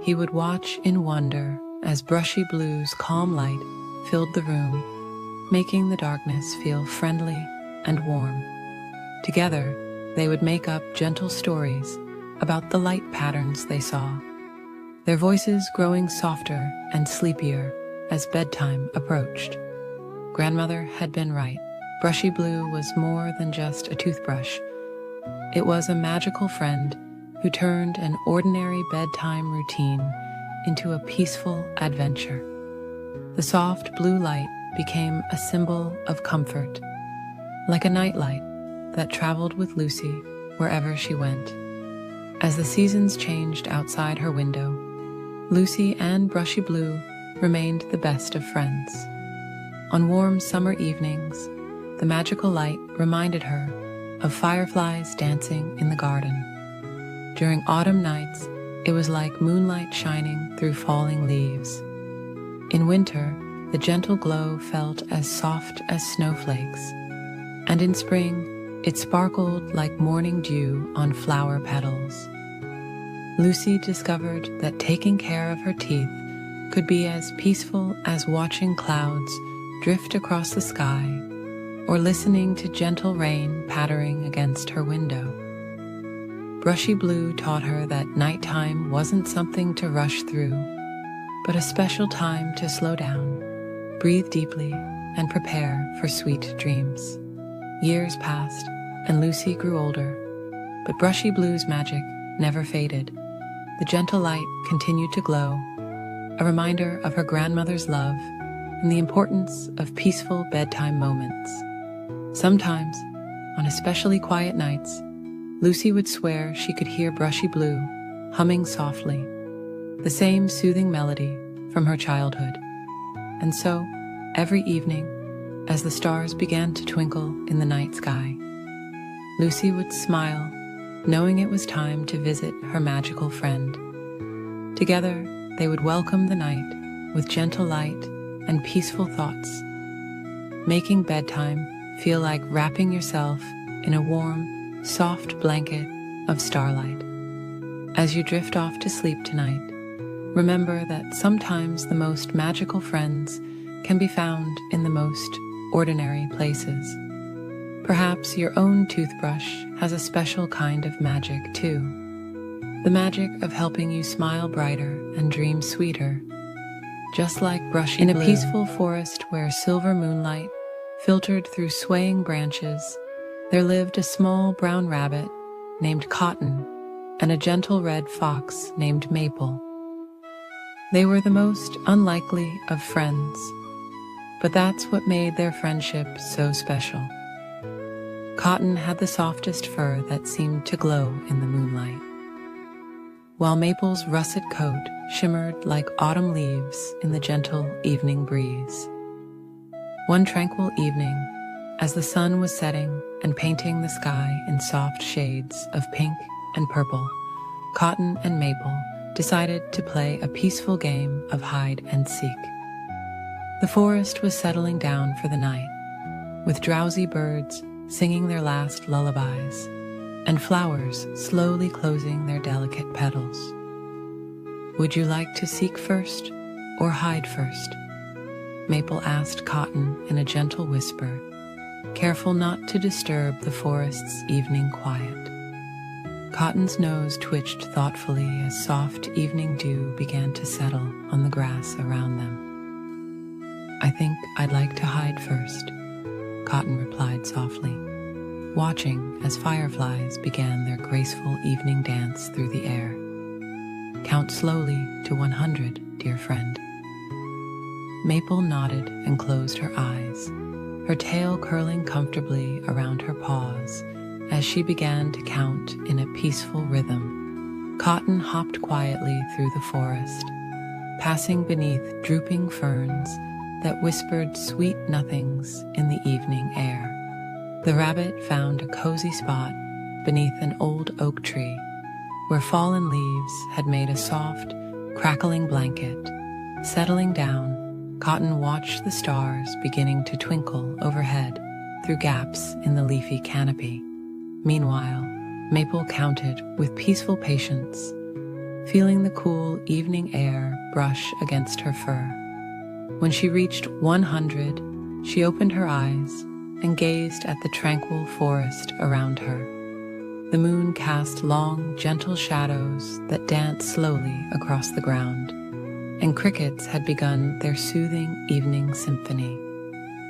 He would watch in wonder as Brushy Blue's calm light filled the room, making the darkness feel friendly and warm. Together, they would make up gentle stories about the light patterns they saw, their voices growing softer and sleepier as bedtime approached. Grandmother had been right. Brushy Blue was more than just a toothbrush. It was a magical friend who turned an ordinary bedtime routine into a peaceful adventure. The soft blue light became a symbol of comfort, like a nightlight that traveled with Lucy wherever she went. As the seasons changed outside her window, Lucy and Brushy Blue remained the best of friends. On warm summer evenings, the magical light reminded her of fireflies dancing in the garden. During autumn nights, it was like moonlight shining through falling leaves. In winter, the gentle glow felt as soft as snowflakes, and in spring, it sparkled like morning dew on flower petals. Lucy discovered that taking care of her teeth could be as peaceful as watching clouds drift across the sky or listening to gentle rain pattering against her window. Brushy Blue taught her that nighttime wasn't something to rush through, but a special time to slow down, breathe deeply, and prepare for sweet dreams. Years passed, and Lucy grew older, but Brushy Blue's magic never faded. The gentle light continued to glow, a reminder of her grandmother's love and the importance of peaceful bedtime moments. Sometimes, on especially quiet nights, Lucy would swear she could hear Brushy Blue humming softly, the same soothing melody from her childhood. And so, every evening, as the stars began to twinkle in the night sky, Lucy would smile, knowing it was time to visit her magical friend. Together, they would welcome the night with gentle light and peaceful thoughts, making bedtime feel like wrapping yourself in a warm, soft blanket of starlight. As you drift off to sleep tonight, remember that sometimes the most magical friends can be found in the most ordinary places. Perhaps your own toothbrush has a special kind of magic too. The magic of helping you smile brighter and dream sweeter, just like Brushy Blue. In a peaceful forest where silver moonlight filtered through swaying branches, there lived a small brown rabbit named Cotton and a gentle red fox named Maple. They were the most unlikely of friends, but that's what made their friendship so special. Cotton had the softest fur that seemed to glow in the moonlight, while Maple's russet coat shimmered like autumn leaves in the gentle evening breeze. One tranquil evening, As the sun was setting and painting the sky in soft shades of pink and purple, Cotton and Maple decided to play a peaceful game of hide and seek. The forest was settling down for the night, with drowsy birds singing their last lullabies and flowers slowly closing their delicate petals. "Would you like to seek first or hide first?" Maple asked Cotton in a gentle whisper, careful not to disturb the forest's evening quiet. Cotton's nose twitched thoughtfully as soft evening dew began to settle on the grass around them. "I think I'd like to hide first," Cotton replied softly, watching as fireflies began their graceful evening dance through the air. "Count slowly to 100, dear friend." Maple nodded and closed her eyes, her tail curling comfortably around her paws as she began to count in a peaceful rhythm. Cotton hopped quietly through the forest, passing beneath drooping ferns that whispered sweet nothings in the evening air. The rabbit found a cozy spot beneath an old oak tree, where fallen leaves had made a soft, crackling blanket. Settling down, Cotton watched the stars beginning to twinkle overhead through gaps in the leafy canopy. Meanwhile, Maple counted with peaceful patience, feeling the cool evening air brush against her fur. When she reached 100, she opened her eyes and gazed at the tranquil forest around her. The moon cast long, gentle shadows that danced slowly across the ground, and crickets had begun their soothing evening symphony.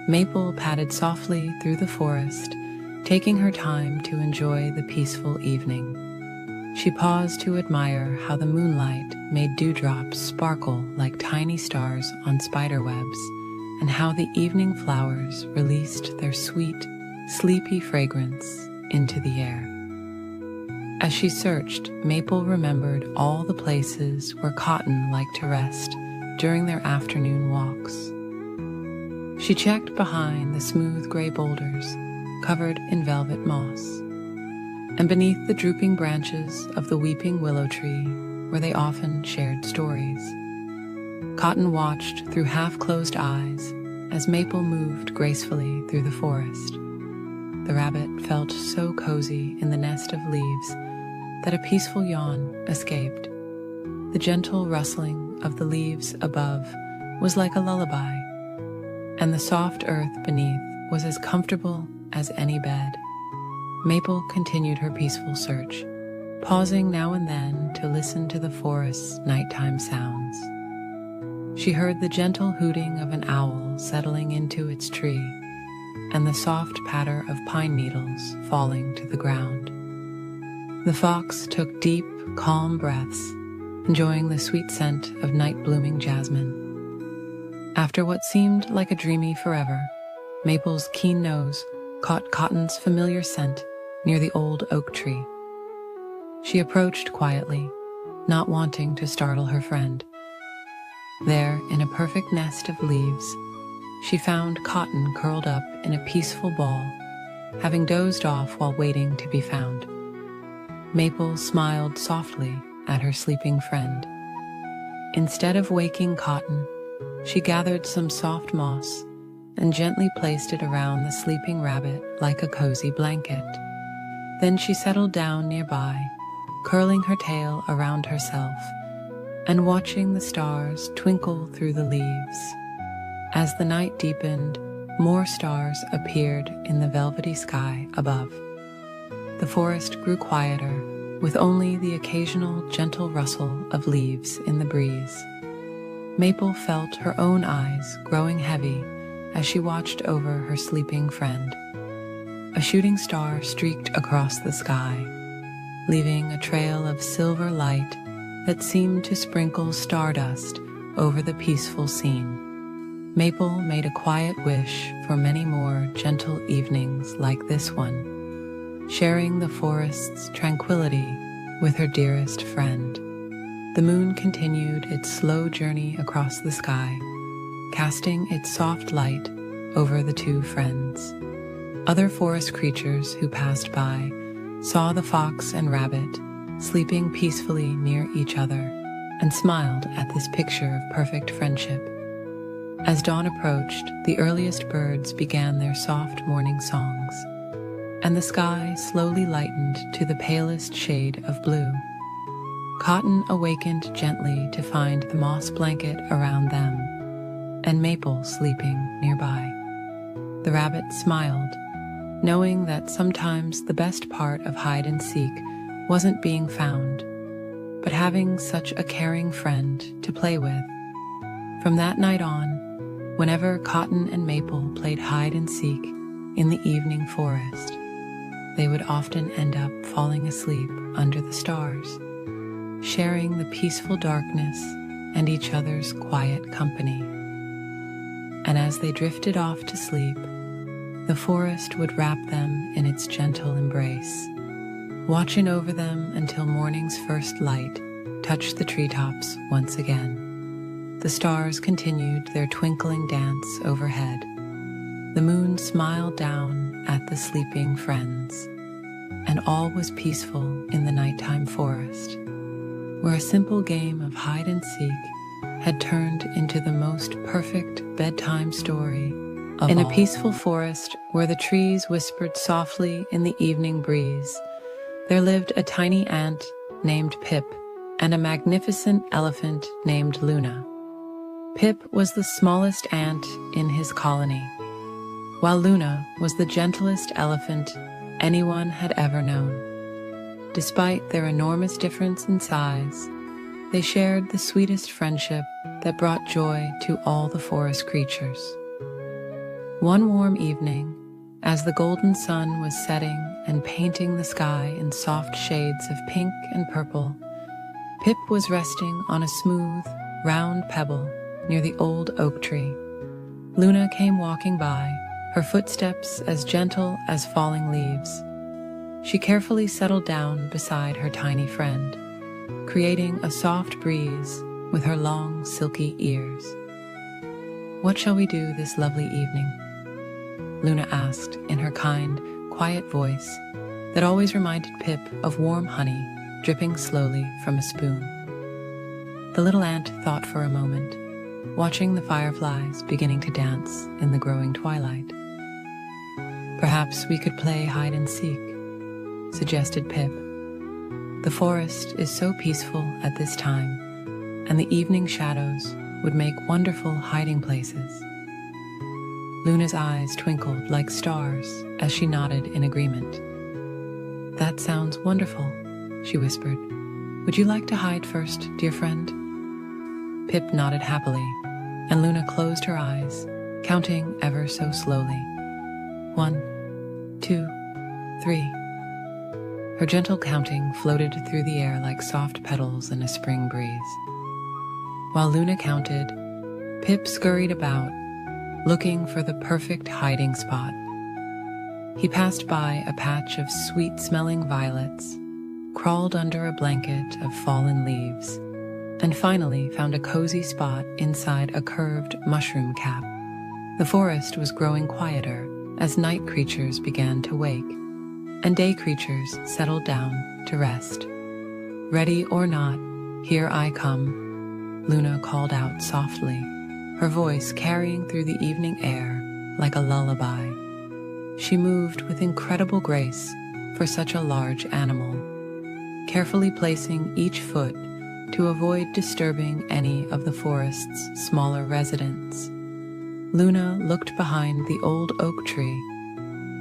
Maple padded softly through the forest, taking her time to enjoy the peaceful evening. She paused to admire how the moonlight made dewdrops sparkle like tiny stars on spiderwebs, and how the evening flowers released their sweet, sleepy fragrance into the air. As she searched, Maple remembered all the places where Cotton liked to rest during their afternoon walks. She checked behind the smooth gray boulders covered in velvet moss, and beneath the drooping branches of the weeping willow tree where they often shared stories. Cotton watched through half-closed eyes as Maple moved gracefully through the forest. The rabbit felt so cozy in the nest of leaves that a peaceful yawn escaped. The gentle rustling of the leaves above was like a lullaby, and the soft earth beneath was as comfortable as any bed. Maple continued her peaceful search, pausing now and then to listen to the forest's nighttime sounds. She heard the gentle hooting of an owl settling into its tree, and the soft patter of pine needles falling to the ground. The fox took deep, calm breaths, enjoying the sweet scent of night-blooming jasmine. After what seemed like a dreamy forever, Maple's keen nose caught Cotton's familiar scent near the old oak tree. She approached quietly, not wanting to startle her friend. There, in a perfect nest of leaves, she found Cotton curled up in a peaceful ball, having dozed off while waiting to be found. Maple smiled softly at her sleeping friend. Instead of waking Cotton, she gathered some soft moss and gently placed it around the sleeping rabbit like a cozy blanket. Then she settled down nearby, curling her tail around herself and watching the stars twinkle through the leaves. As the night deepened, more stars appeared in the velvety sky above. The forest grew quieter, with only the occasional gentle rustle of leaves in the breeze. Maple felt her own eyes growing heavy as she watched over her sleeping friend. A shooting star streaked across the sky, leaving a trail of silver light that seemed to sprinkle stardust over the peaceful scene. Maple made a quiet wish for many more gentle evenings like this one, sharing the forest's tranquility with her dearest friend. The moon continued its slow journey across the sky, casting its soft light over the two friends. Other forest creatures who passed by saw the fox and rabbit sleeping peacefully near each other and smiled at this picture of perfect friendship. As dawn approached, the earliest birds began their soft morning songs, and the sky slowly lightened to the palest shade of blue. Cotton awakened gently to find the moss blanket around them, and Maple sleeping nearby. The rabbit smiled, knowing that sometimes the best part of hide and seek wasn't being found, but having such a caring friend to play with. From that night on, whenever Cotton and Maple played hide and seek in the evening forest, they would often end up falling asleep under the stars, sharing the peaceful darkness and each other's quiet company. And as they drifted off to sleep, the forest would wrap them in its gentle embrace, watching over them until morning's first light touched the treetops once again. The stars continued their twinkling dance overhead. The moon smiled down at the sleeping friends, and all was peaceful in the nighttime forest, where a simple game of hide and seek had turned into the most perfect bedtime story of all. In a peaceful forest where the trees whispered softly in the evening breeze, there lived a tiny ant named Pip and a magnificent elephant named Luna. Pip was the smallest ant in his colony, while Luna was the gentlest elephant anyone had ever known. Despite their enormous difference in size, they shared the sweetest friendship that brought joy to all the forest creatures. One warm evening, as the golden sun was setting and painting the sky in soft shades of pink and purple, Pip was resting on a smooth, round pebble near the old oak tree. Luna came walking by, her footsteps as gentle as falling leaves. She carefully settled down beside her tiny friend, creating a soft breeze with her long, silky ears. "What shall we do this lovely evening?" Luna asked in her kind, quiet voice that always reminded Pip of warm honey dripping slowly from a spoon. The little ant thought for a moment, watching the fireflies beginning to dance in the growing twilight. "Perhaps we could play hide and seek," suggested Pip. "The forest is so peaceful at this time, and the evening shadows would make wonderful hiding places." Luna's eyes twinkled like stars as she nodded in agreement. "That sounds wonderful," she whispered. "Would you like to hide first, dear friend?" Pip nodded happily, and Luna closed her eyes, counting ever so slowly. 1, 2, 3. Her gentle counting floated through the air like soft petals in a spring breeze. While Luna counted, Pip scurried about, looking for the perfect hiding spot. He passed by a patch of sweet-smelling violets, crawled under a blanket of fallen leaves, and finally found a cozy spot inside a curved mushroom cap. The forest was growing quieter as night creatures began to wake, and day creatures settled down to rest. "Ready or not, here I come," Luna called out softly, her voice carrying through the evening air like a lullaby. She moved with incredible grace for such a large animal, carefully placing each foot to avoid disturbing any of the forest's smaller residents. Luna looked behind the old oak tree,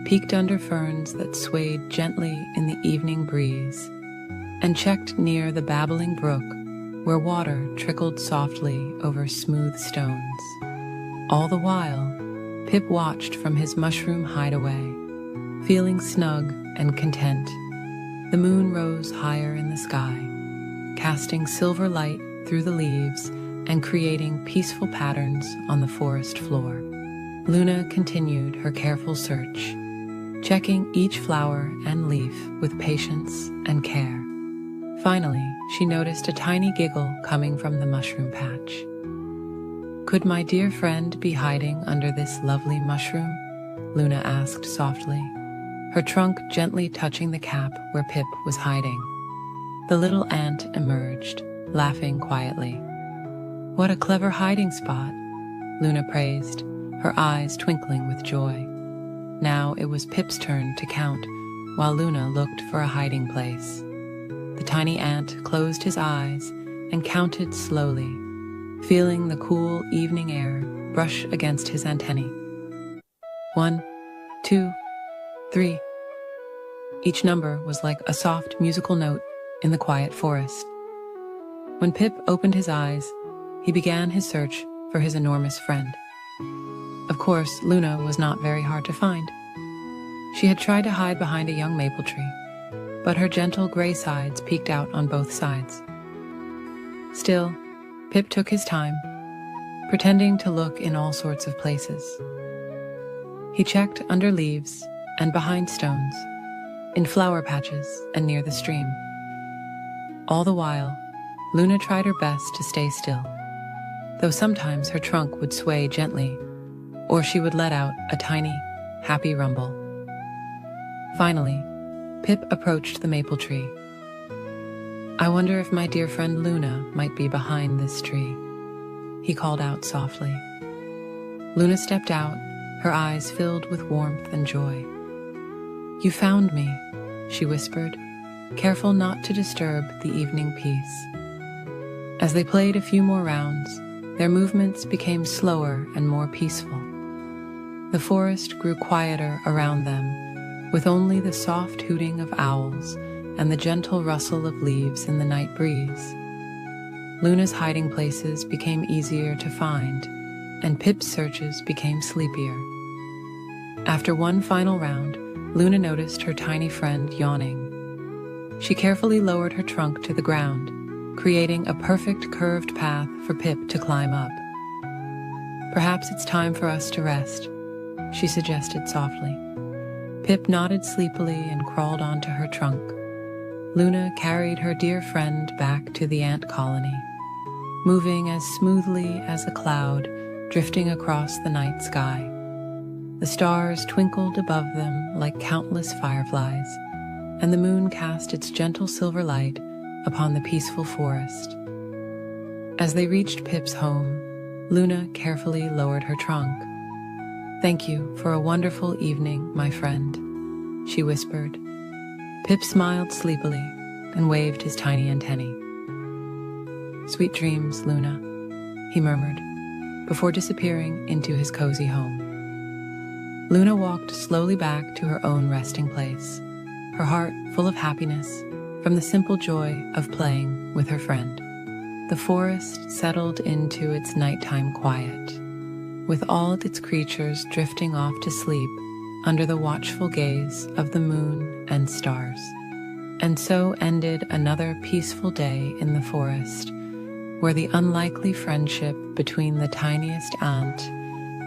peeked under ferns that swayed gently in the evening breeze, and checked near the babbling brook where water trickled softly over smooth stones. All the while, Pip watched from his mushroom hideaway, feeling snug and content. The moon rose higher in the sky, casting silver light through the leaves and creating peaceful patterns on the forest floor. Luna continued her careful search, checking each flower and leaf with patience and care. Finally, she noticed a tiny giggle coming from the mushroom patch. "Could my dear friend be hiding under this lovely mushroom?" Luna asked softly, her trunk gently touching the cap where Pip was hiding. The little ant emerged, laughing quietly. "What a clever hiding spot," Luna praised, her eyes twinkling with joy. Now it was Pip's turn to count, while Luna looked for a hiding place. The tiny ant closed his eyes and counted slowly, feeling the cool evening air brush against his antennae. 1, 2, 3. Each number was like a soft musical note in the quiet forest. When Pip opened his eyes, he began his search for his enormous friend. Of course, Luna was not very hard to find. She had tried to hide behind a young maple tree, but her gentle gray sides peeked out on both sides. Still, Pip took his time, pretending to look in all sorts of places. He checked under leaves and behind stones, in flower patches and near the stream. All the while, Luna tried her best to stay still, though sometimes her trunk would sway gently, or she would let out a tiny, happy rumble. Finally, Pip approached the maple tree. "I wonder if my dear friend Luna might be behind this tree," he called out softly. Luna stepped out, her eyes filled with warmth and joy. "You found me," she whispered, careful not to disturb the evening peace. As they played a few more rounds, their movements became slower and more peaceful. The forest grew quieter around them, with only the soft hooting of owls and the gentle rustle of leaves in the night breeze. Luna's hiding places became easier to find, and Pip's searches became sleepier. After one final round, Luna noticed her tiny friend yawning. She carefully lowered her trunk to the ground, creating a perfect curved path for Pip to climb up. "Perhaps it's time for us to rest," she suggested softly. Pip nodded sleepily and crawled onto her trunk. Luna carried her dear friend back to the ant colony, moving as smoothly as a cloud drifting across the night sky. The stars twinkled above them like countless fireflies, and the moon cast its gentle silver light upon the peaceful forest. As they reached Pip's home, Luna carefully lowered her trunk. "Thank you for a wonderful evening, my friend," she whispered. Pip smiled sleepily and waved his tiny antennae. "Sweet dreams, Luna," he murmured, before disappearing into his cozy home. Luna walked slowly back to her own resting place, her heart full of happiness from the simple joy of playing with her friend. The forest settled into its nighttime quiet, with all its creatures drifting off to sleep under the watchful gaze of the moon and stars. And so ended another peaceful day in the forest, where the unlikely friendship between the tiniest ant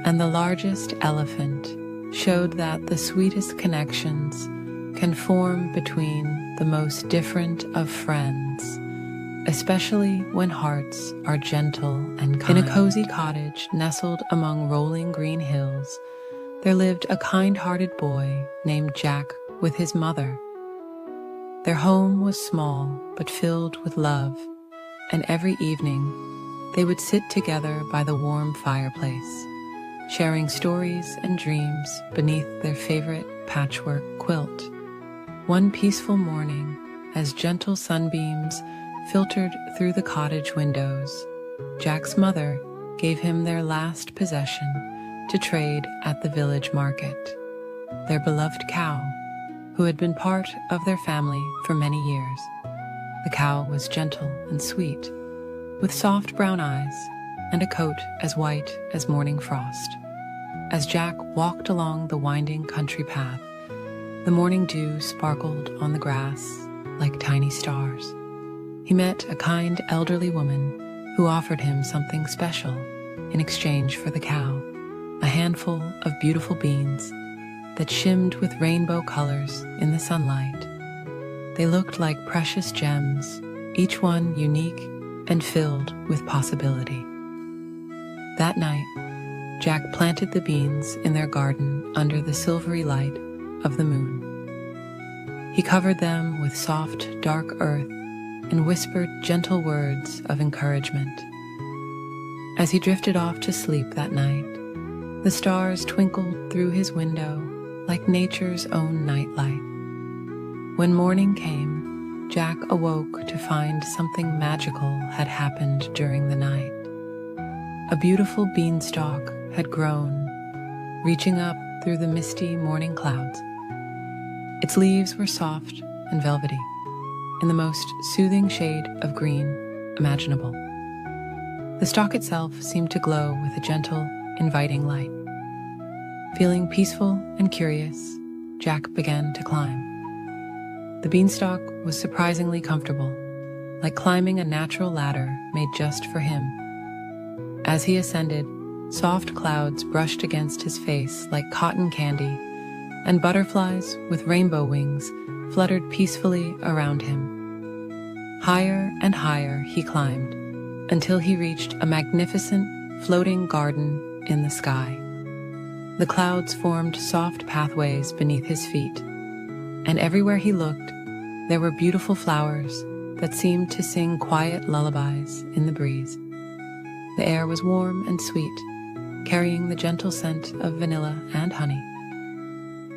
and the largest elephant showed that the sweetest connections can form between the most different of friends, especially when hearts are gentle and kind. In a cozy cottage nestled among rolling green hills, there lived a kind-hearted boy named Jack with his mother. Their home was small but filled with love, and every evening they would sit together by the warm fireplace, sharing stories and dreams beneath their favorite patchwork quilt. One peaceful morning, as gentle sunbeams filtered through the cottage windows, Jack's mother gave him their last possession to trade at the village market, their beloved cow, who had been part of their family for many years. The cow was gentle and sweet, with soft brown eyes and a coat as white as morning frost. As Jack walked along the winding country path, the morning dew sparkled on the grass like tiny stars. He met a kind elderly woman who offered him something special in exchange for the cow, a handful of beautiful beans that shimmed with rainbow colors in the sunlight. They looked like precious gems, each one unique and filled with possibility. That night, Jack planted the beans in their garden under the silvery light of the moon. He covered them with soft, dark earth and whispered gentle words of encouragement. As he drifted off to sleep that night, the stars twinkled through his window like nature's own nightlight. When morning came, Jack awoke to find something magical had happened during the night. A beautiful beanstalk had grown, reaching up through the misty morning clouds. Its leaves were soft and velvety, in the most soothing shade of green imaginable. The stalk itself seemed to glow with a gentle, inviting light. Feeling peaceful and curious, Jack began to climb. The beanstalk was surprisingly comfortable, like climbing a natural ladder made just for him. As he ascended, soft clouds brushed against his face like cotton candy, and butterflies with rainbow wings fluttered peacefully around him. Higher and higher he climbed, until he reached a magnificent floating garden in the sky. The clouds formed soft pathways beneath his feet, and everywhere he looked, there were beautiful flowers that seemed to sing quiet lullabies in the breeze. The air was warm and sweet, carrying the gentle scent of vanilla and honey.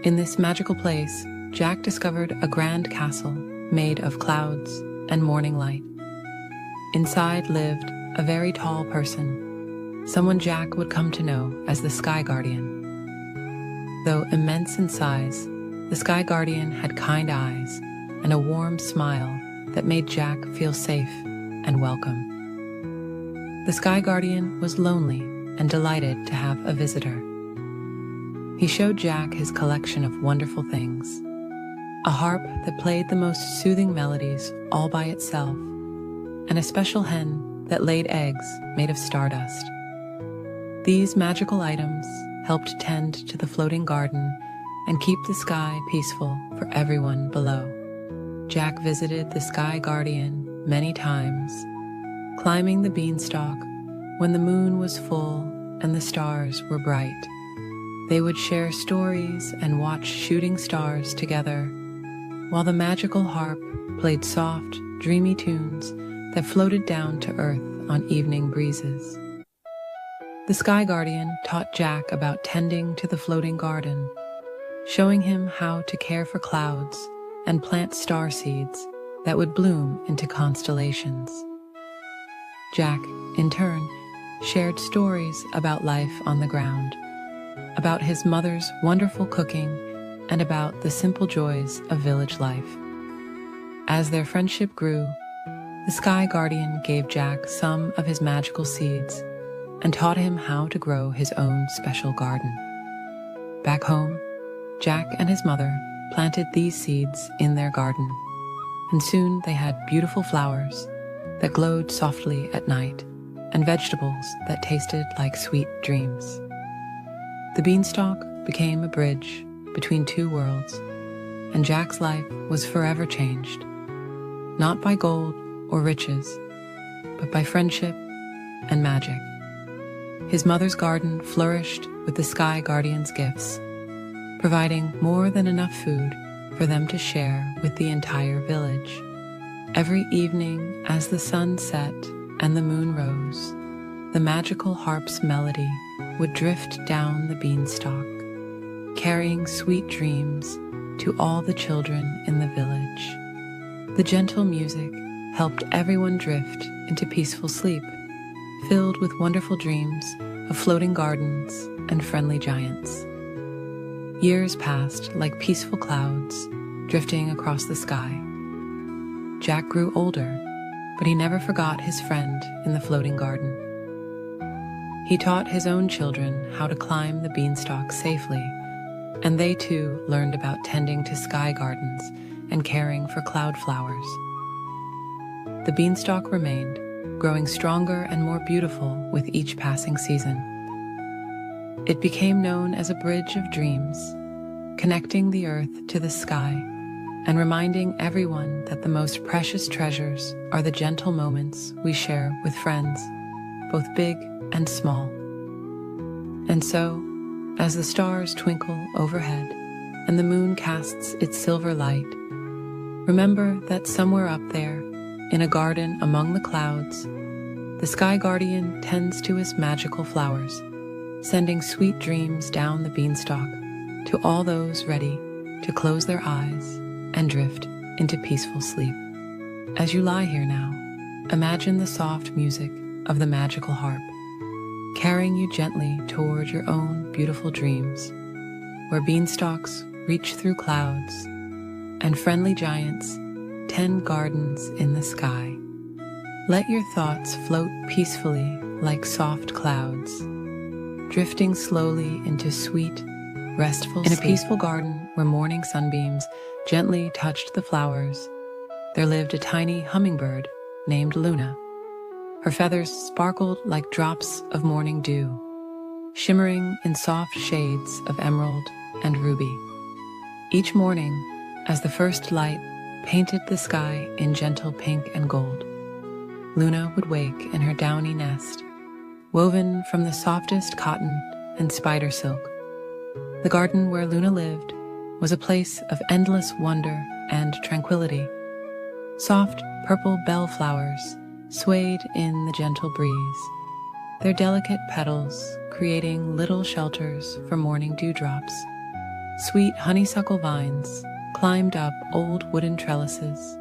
In this magical place, Jack discovered a grand castle made of clouds and morning light. Inside lived a very tall person, someone Jack would come to know as the Sky Guardian. Though immense in size, the Sky Guardian had kind eyes and a warm smile that made Jack feel safe and welcome. The Sky Guardian was lonely and delighted to have a visitor. He showed Jack his collection of wonderful things, a harp that played the most soothing melodies all by itself, and a special hen that laid eggs made of stardust. These magical items helped tend to the floating garden and keep the sky peaceful for everyone below. Jack visited the Sky Guardian many times, climbing the beanstalk when the moon was full and the stars were bright. They would share stories and watch shooting stars together, while the magical harp played soft, dreamy tunes that floated down to earth on evening breezes. The Sky Guardian taught Jack about tending to the floating garden, showing him how to care for clouds and plant star seeds that would bloom into constellations. Jack, in turn, shared stories about life on the ground, about his mother's wonderful cooking, and about the simple joys of village life. As their friendship grew, the Sky Guardian gave Jack some of his magical seeds and taught him how to grow his own special garden. Back home, Jack and his mother planted these seeds in their garden, and soon they had beautiful flowers that glowed softly at night and vegetables that tasted like sweet dreams. The beanstalk became a bridge between two worlds, and Jack's life was forever changed, not by gold or riches, but by friendship and magic. His mother's garden flourished with the Sky Guardian's gifts, providing more than enough food for them to share with the entire village. Every evening, as the sun set and the moon rose, the magical harp's melody would drift down the beanstalk, carrying sweet dreams to all the children in the village. The gentle music helped everyone drift into peaceful sleep, filled with wonderful dreams of floating gardens and friendly giants. Years passed like peaceful clouds drifting across the sky. Jack grew older, but he never forgot his friend in the floating garden. He taught his own children how to climb the beanstalk safely, and they too learned about tending to sky gardens and caring for cloud flowers. The beanstalk remained, growing stronger and more beautiful with each passing season. It became known as a bridge of dreams, connecting the earth to the sky and reminding everyone that the most precious treasures are the gentle moments we share with friends, both big and small. And so, as the stars twinkle overhead and the moon casts its silver light, remember that somewhere up there, in a garden among the clouds, the Sky Guardian tends to his magical flowers, sending sweet dreams down the beanstalk to all those ready to close their eyes and drift into peaceful sleep. As you lie here now, imagine the soft music of the magical harp, carrying you gently toward your own beautiful dreams, where beanstalks reach through clouds and friendly giants tend gardens in the sky. Let your thoughts float peacefully like soft clouds, drifting slowly into sweet, restful sleep. In a peaceful garden where morning sunbeams gently touched the flowers, there lived a tiny hummingbird named Luna. Her feathers sparkled like drops of morning dew, shimmering in soft shades of emerald and ruby. Each morning, as the first light painted the sky in gentle pink and gold, Luna would wake in her downy nest, woven from the softest cotton and spider silk. The garden where Luna lived was a place of endless wonder and tranquility. Soft purple bellflowers swayed in the gentle breeze, their delicate petals creating little shelters for morning dewdrops. Sweet honeysuckle vines climbed up old wooden trellises,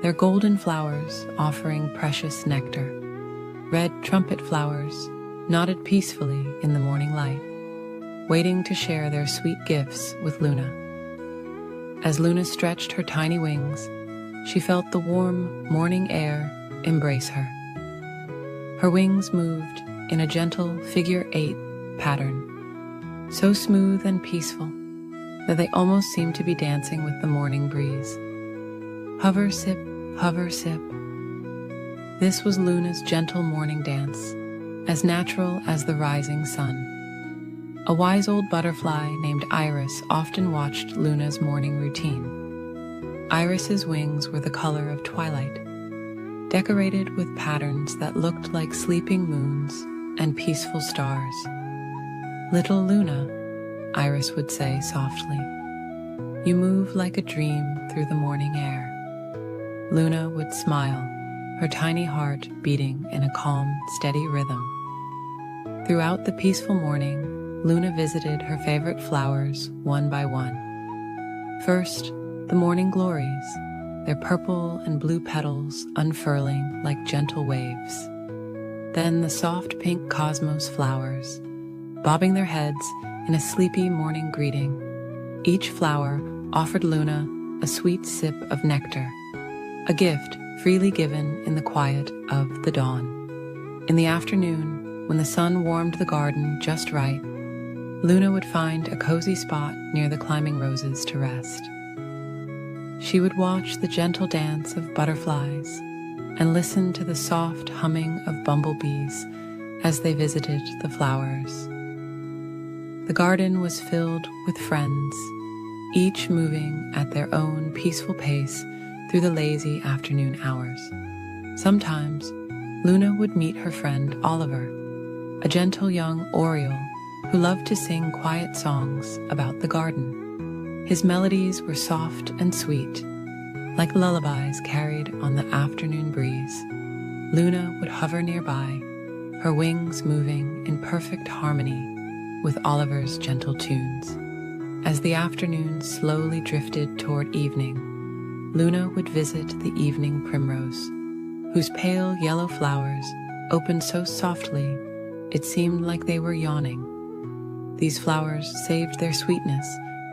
their golden flowers offering precious nectar. Red trumpet flowers nodded peacefully in the morning light, waiting to share their sweet gifts with Luna. As Luna stretched her tiny wings, she felt the warm morning air embrace her. Her wings moved in a gentle figure-8 pattern, so smooth and peaceful that they almost seemed to be dancing with the morning breeze. Hover, sip, hover, sip. This was Luna's gentle morning dance, as natural as the rising sun. A wise old butterfly named Iris often watched Luna's morning routine. Iris's wings were the color of twilight, decorated with patterns that looked like sleeping moons and peaceful stars. "Little Luna," Iris would say softly, "you move like a dream through the morning air." Luna would smile, her tiny heart beating in a calm, steady rhythm. Throughout the peaceful morning, Luna visited her favorite flowers one by one. First, the morning glories, their purple and blue petals unfurling like gentle waves. Then the soft pink cosmos flowers, bobbing their heads in a sleepy morning greeting. Each flower offered Luna a sweet sip of nectar, a gift freely given in the quiet of the dawn. In the afternoon, when the sun warmed the garden just right, Luna would find a cozy spot near the climbing roses to rest. She would watch the gentle dance of butterflies and listen to the soft humming of bumblebees as they visited the flowers. The garden was filled with friends, each moving at their own peaceful pace through the lazy afternoon hours. Sometimes, Luna would meet her friend Oliver, a gentle young oriole who loved to sing quiet songs about the garden. His melodies were soft and sweet, like lullabies carried on the afternoon breeze. Luna would hover nearby, her wings moving in perfect harmony with Oliver's gentle tunes. As the afternoon slowly drifted toward evening, Luna would visit the evening primrose, whose pale yellow flowers opened so softly it seemed like they were yawning. These flowers saved their sweetness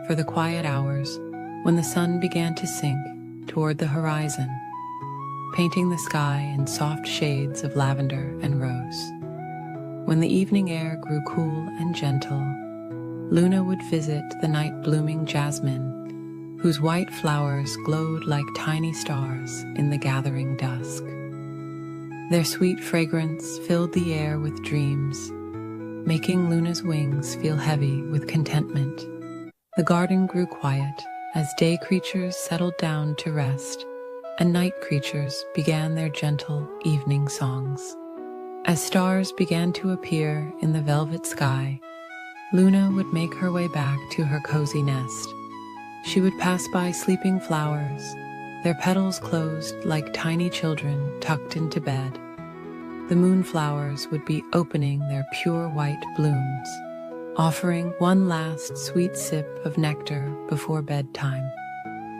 for the quiet hours when the sun began to sink toward the horizon, painting the sky in soft shades of lavender and rose. When the evening air grew cool and gentle, Luna would visit the night-blooming jasmine, whose white flowers glowed like tiny stars in the gathering dusk. Their sweet fragrance filled the air with dreams, making Luna's wings feel heavy with contentment. The garden grew quiet as day creatures settled down to rest, and night creatures began their gentle evening songs. As stars began to appear in the velvet sky, Luna would make her way back to her cozy nest. She would pass by sleeping flowers, their petals closed like tiny children tucked into bed. The moonflowers would be opening their pure white blooms, offering one last sweet sip of nectar before bedtime.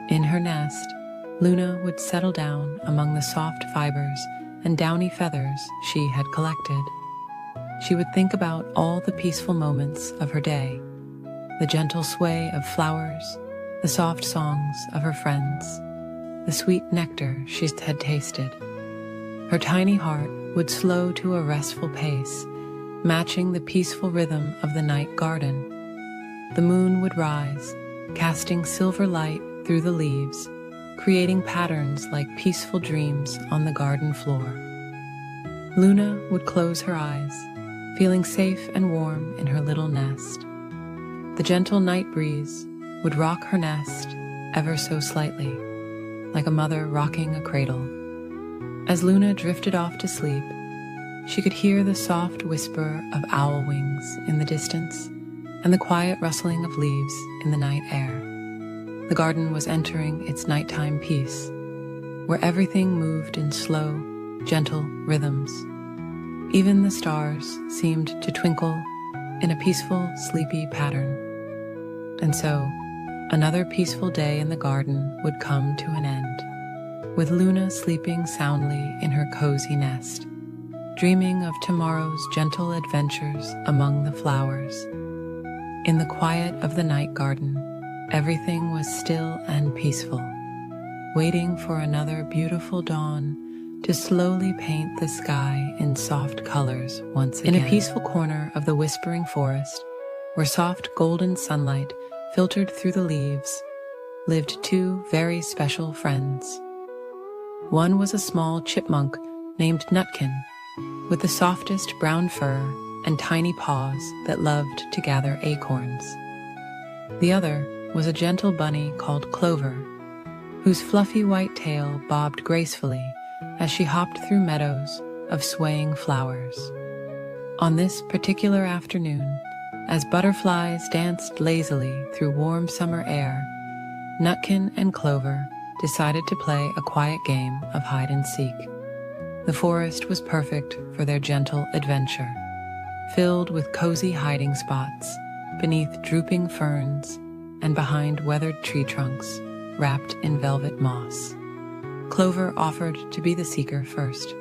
In her nest, Luna would settle down among the soft fibers and downy feathers she had collected. She would think about all the peaceful moments of her day, the gentle sway of flowers, the soft songs of her friends, the sweet nectar she had tasted. Her tiny heart would slow to a restful pace, matching the peaceful rhythm of the night garden. The moon would rise, casting silver light through the leaves, creating patterns like peaceful dreams on the garden floor. Luna would close her eyes, feeling safe and warm in her little nest. The gentle night breeze would rock her nest ever so slightly, like a mother rocking a cradle. As Luna drifted off to sleep, she could hear the soft whisper of owl wings in the distance and the quiet rustling of leaves in the night air. The garden was entering its nighttime peace, where everything moved in slow, gentle rhythms. Even the stars seemed to twinkle in a peaceful, sleepy pattern. And so, another peaceful day in the garden would come to an end, with Luna sleeping soundly in her cozy nest, dreaming of tomorrow's gentle adventures among the flowers. In the quiet of the night garden, everything was still and peaceful, waiting for another beautiful dawn to slowly paint the sky in soft colors once again. In a peaceful corner of the whispering forest, where soft golden sunlight filtered through the leaves, lived two very special friends. One was a small chipmunk named Nutkin, with the softest brown fur and tiny paws that loved to gather acorns. The other was a gentle bunny called Clover, whose fluffy white tail bobbed gracefully as she hopped through meadows of swaying flowers. On this particular afternoon, as butterflies danced lazily through warm summer air, Nutkin and Clover decided to play a quiet game of hide and seek. The forest was perfect for their gentle adventure, filled with cozy hiding spots beneath drooping ferns and behind weathered tree trunks wrapped in velvet moss. Clover offered to be the seeker first.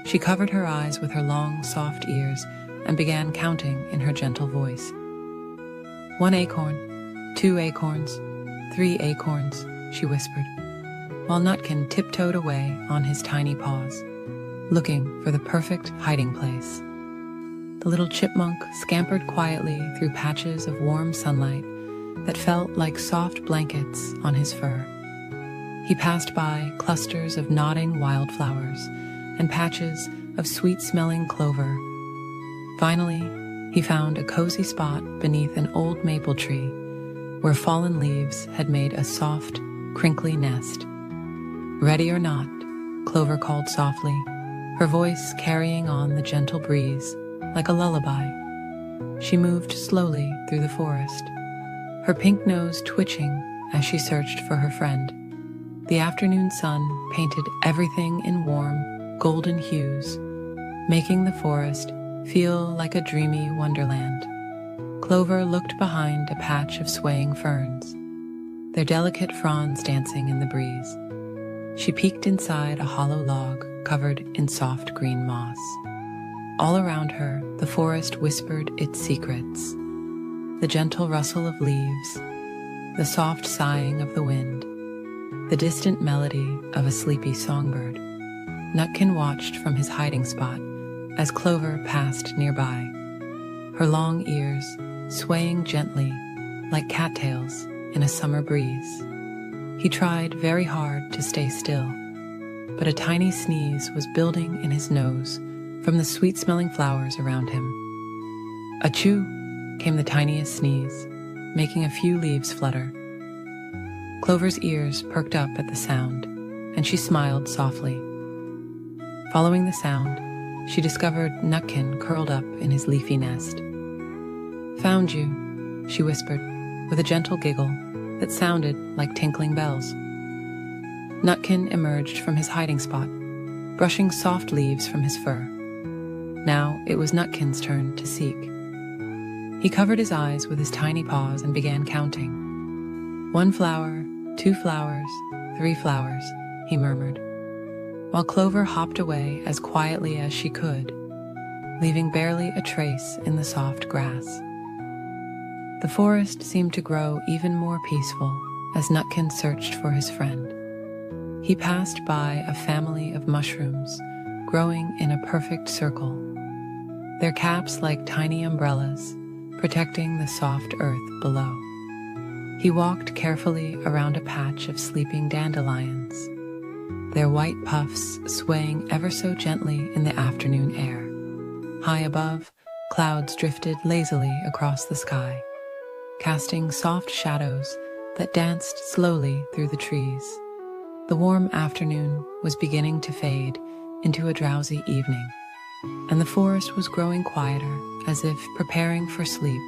She covered her eyes with her long, soft ears and began counting in her gentle voice. 1 acorn, 2 acorns, 3 acorns, she whispered, while Nutkin tiptoed away on his tiny paws, looking for the perfect hiding place. The little chipmunk scampered quietly through patches of warm sunlight that felt like soft blankets on his fur. He passed by clusters of nodding wildflowers and patches of sweet-smelling clover. Finally, he found a cozy spot beneath an old maple tree where fallen leaves had made a soft, crinkly nest. Ready or not, Clover called softly, her voice carrying on the gentle breeze like a lullaby. She moved slowly through the forest, her pink nose twitching as she searched for her friend. The afternoon sun painted everything in warm, golden hues, making the forest feel like a dreamy wonderland. Clover looked behind a patch of swaying ferns, their delicate fronds dancing in the breeze. She peeked inside a hollow log covered in soft green moss. All around her, the forest whispered its secrets. The gentle rustle of leaves, the soft sighing of the wind, the distant melody of a sleepy songbird. Nutkin watched from his hiding spot as Clover passed nearby, her long ears swaying gently like cattails in a summer breeze. He tried very hard to stay still, but a tiny sneeze was building in his nose from the sweet-smelling flowers around him. Achoo! Came the tiniest sneeze, making a few leaves flutter. Clover's ears perked up at the sound, and she smiled softly. Following the sound, she discovered Nutkin curled up in his leafy nest. "Found you," she whispered, with a gentle giggle that sounded like tinkling bells. Nutkin emerged from his hiding spot, brushing soft leaves from his fur. Now it was Nutkin's turn to seek. He covered his eyes with his tiny paws and began counting. 1 flower, 2 flowers, 3 flowers, he murmured, while Clover hopped away as quietly as she could, leaving barely a trace in the soft grass. The forest seemed to grow even more peaceful as Nutkin searched for his friend. He passed by a family of mushrooms growing in a perfect circle, their caps like tiny umbrellas, protecting the soft earth below. He walked carefully around a patch of sleeping dandelions, their white puffs swaying ever so gently in the afternoon air. High above, clouds drifted lazily across the sky, casting soft shadows that danced slowly through the trees. The warm afternoon was beginning to fade into a drowsy evening, and the forest was growing quieter, as if preparing for sleep.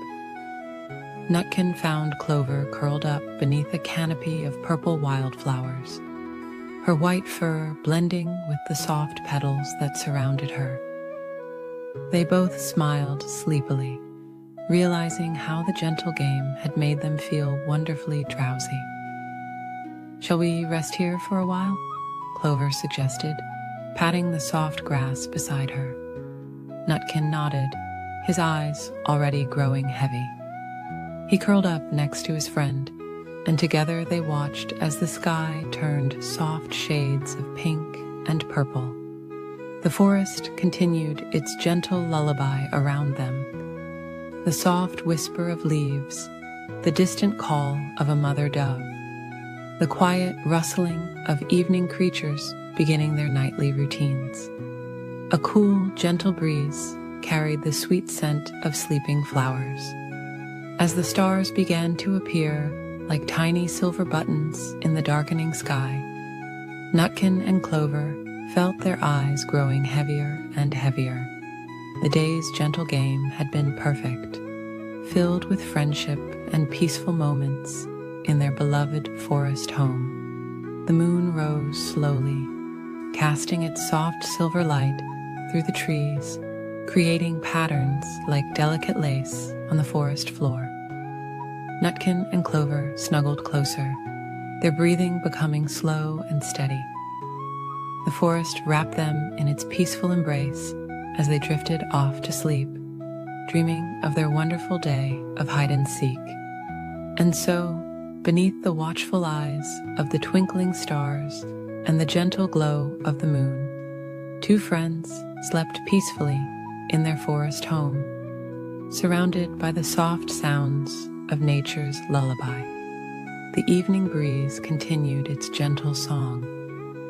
Nutkin found Clover curled up beneath a canopy of purple wildflowers, her white fur blending with the soft petals that surrounded her. They both smiled sleepily, realizing how the gentle game had made them feel wonderfully drowsy. "Shall we rest here for a while?" Clover suggested, patting the soft grass beside her. Nutkin nodded, his eyes already growing heavy. He curled up next to his friend, and together they watched as the sky turned soft shades of pink and purple. The forest continued its gentle lullaby around them, the soft whisper of leaves, the distant call of a mother dove, the quiet rustling of evening creatures beginning their nightly routines. A cool, gentle breeze carried the sweet scent of sleeping flowers. As the stars began to appear like tiny silver buttons in the darkening sky, Nutkin and Clover felt their eyes growing heavier and heavier. The day's gentle game had been perfect, filled with friendship and peaceful moments in their beloved forest home. The moon rose slowly, casting its soft silver light through the trees, creating patterns like delicate lace on the forest floor. Nutkin and Clover snuggled closer, their breathing becoming slow and steady. The forest wrapped them in its peaceful embrace as they drifted off to sleep, dreaming of their wonderful day of hide-and-seek. And so, beneath the watchful eyes of the twinkling stars and the gentle glow of the moon, 2 friends slept peacefully in their forest home, surrounded by the soft sounds of nature's lullaby. The evening breeze continued its gentle song,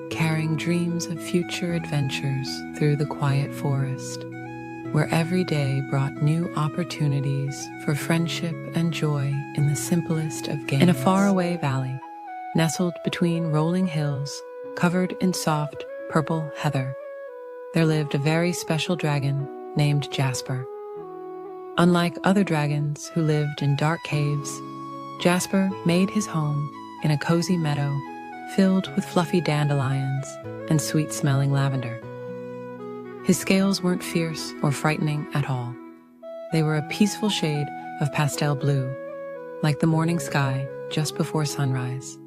carrying dreams of future adventures through the quiet forest, where every day brought new opportunities for friendship and joy in the simplest of games. In a faraway valley, nestled between rolling hills covered in soft purple heather, there lived a very special dragon named Jasper. Unlike other dragons who lived in dark caves, Jasper made his home in a cozy meadow filled with fluffy dandelions and sweet-smelling lavender. His scales weren't fierce or frightening at all. They were a peaceful shade of pastel blue, like the morning sky just before sunrise.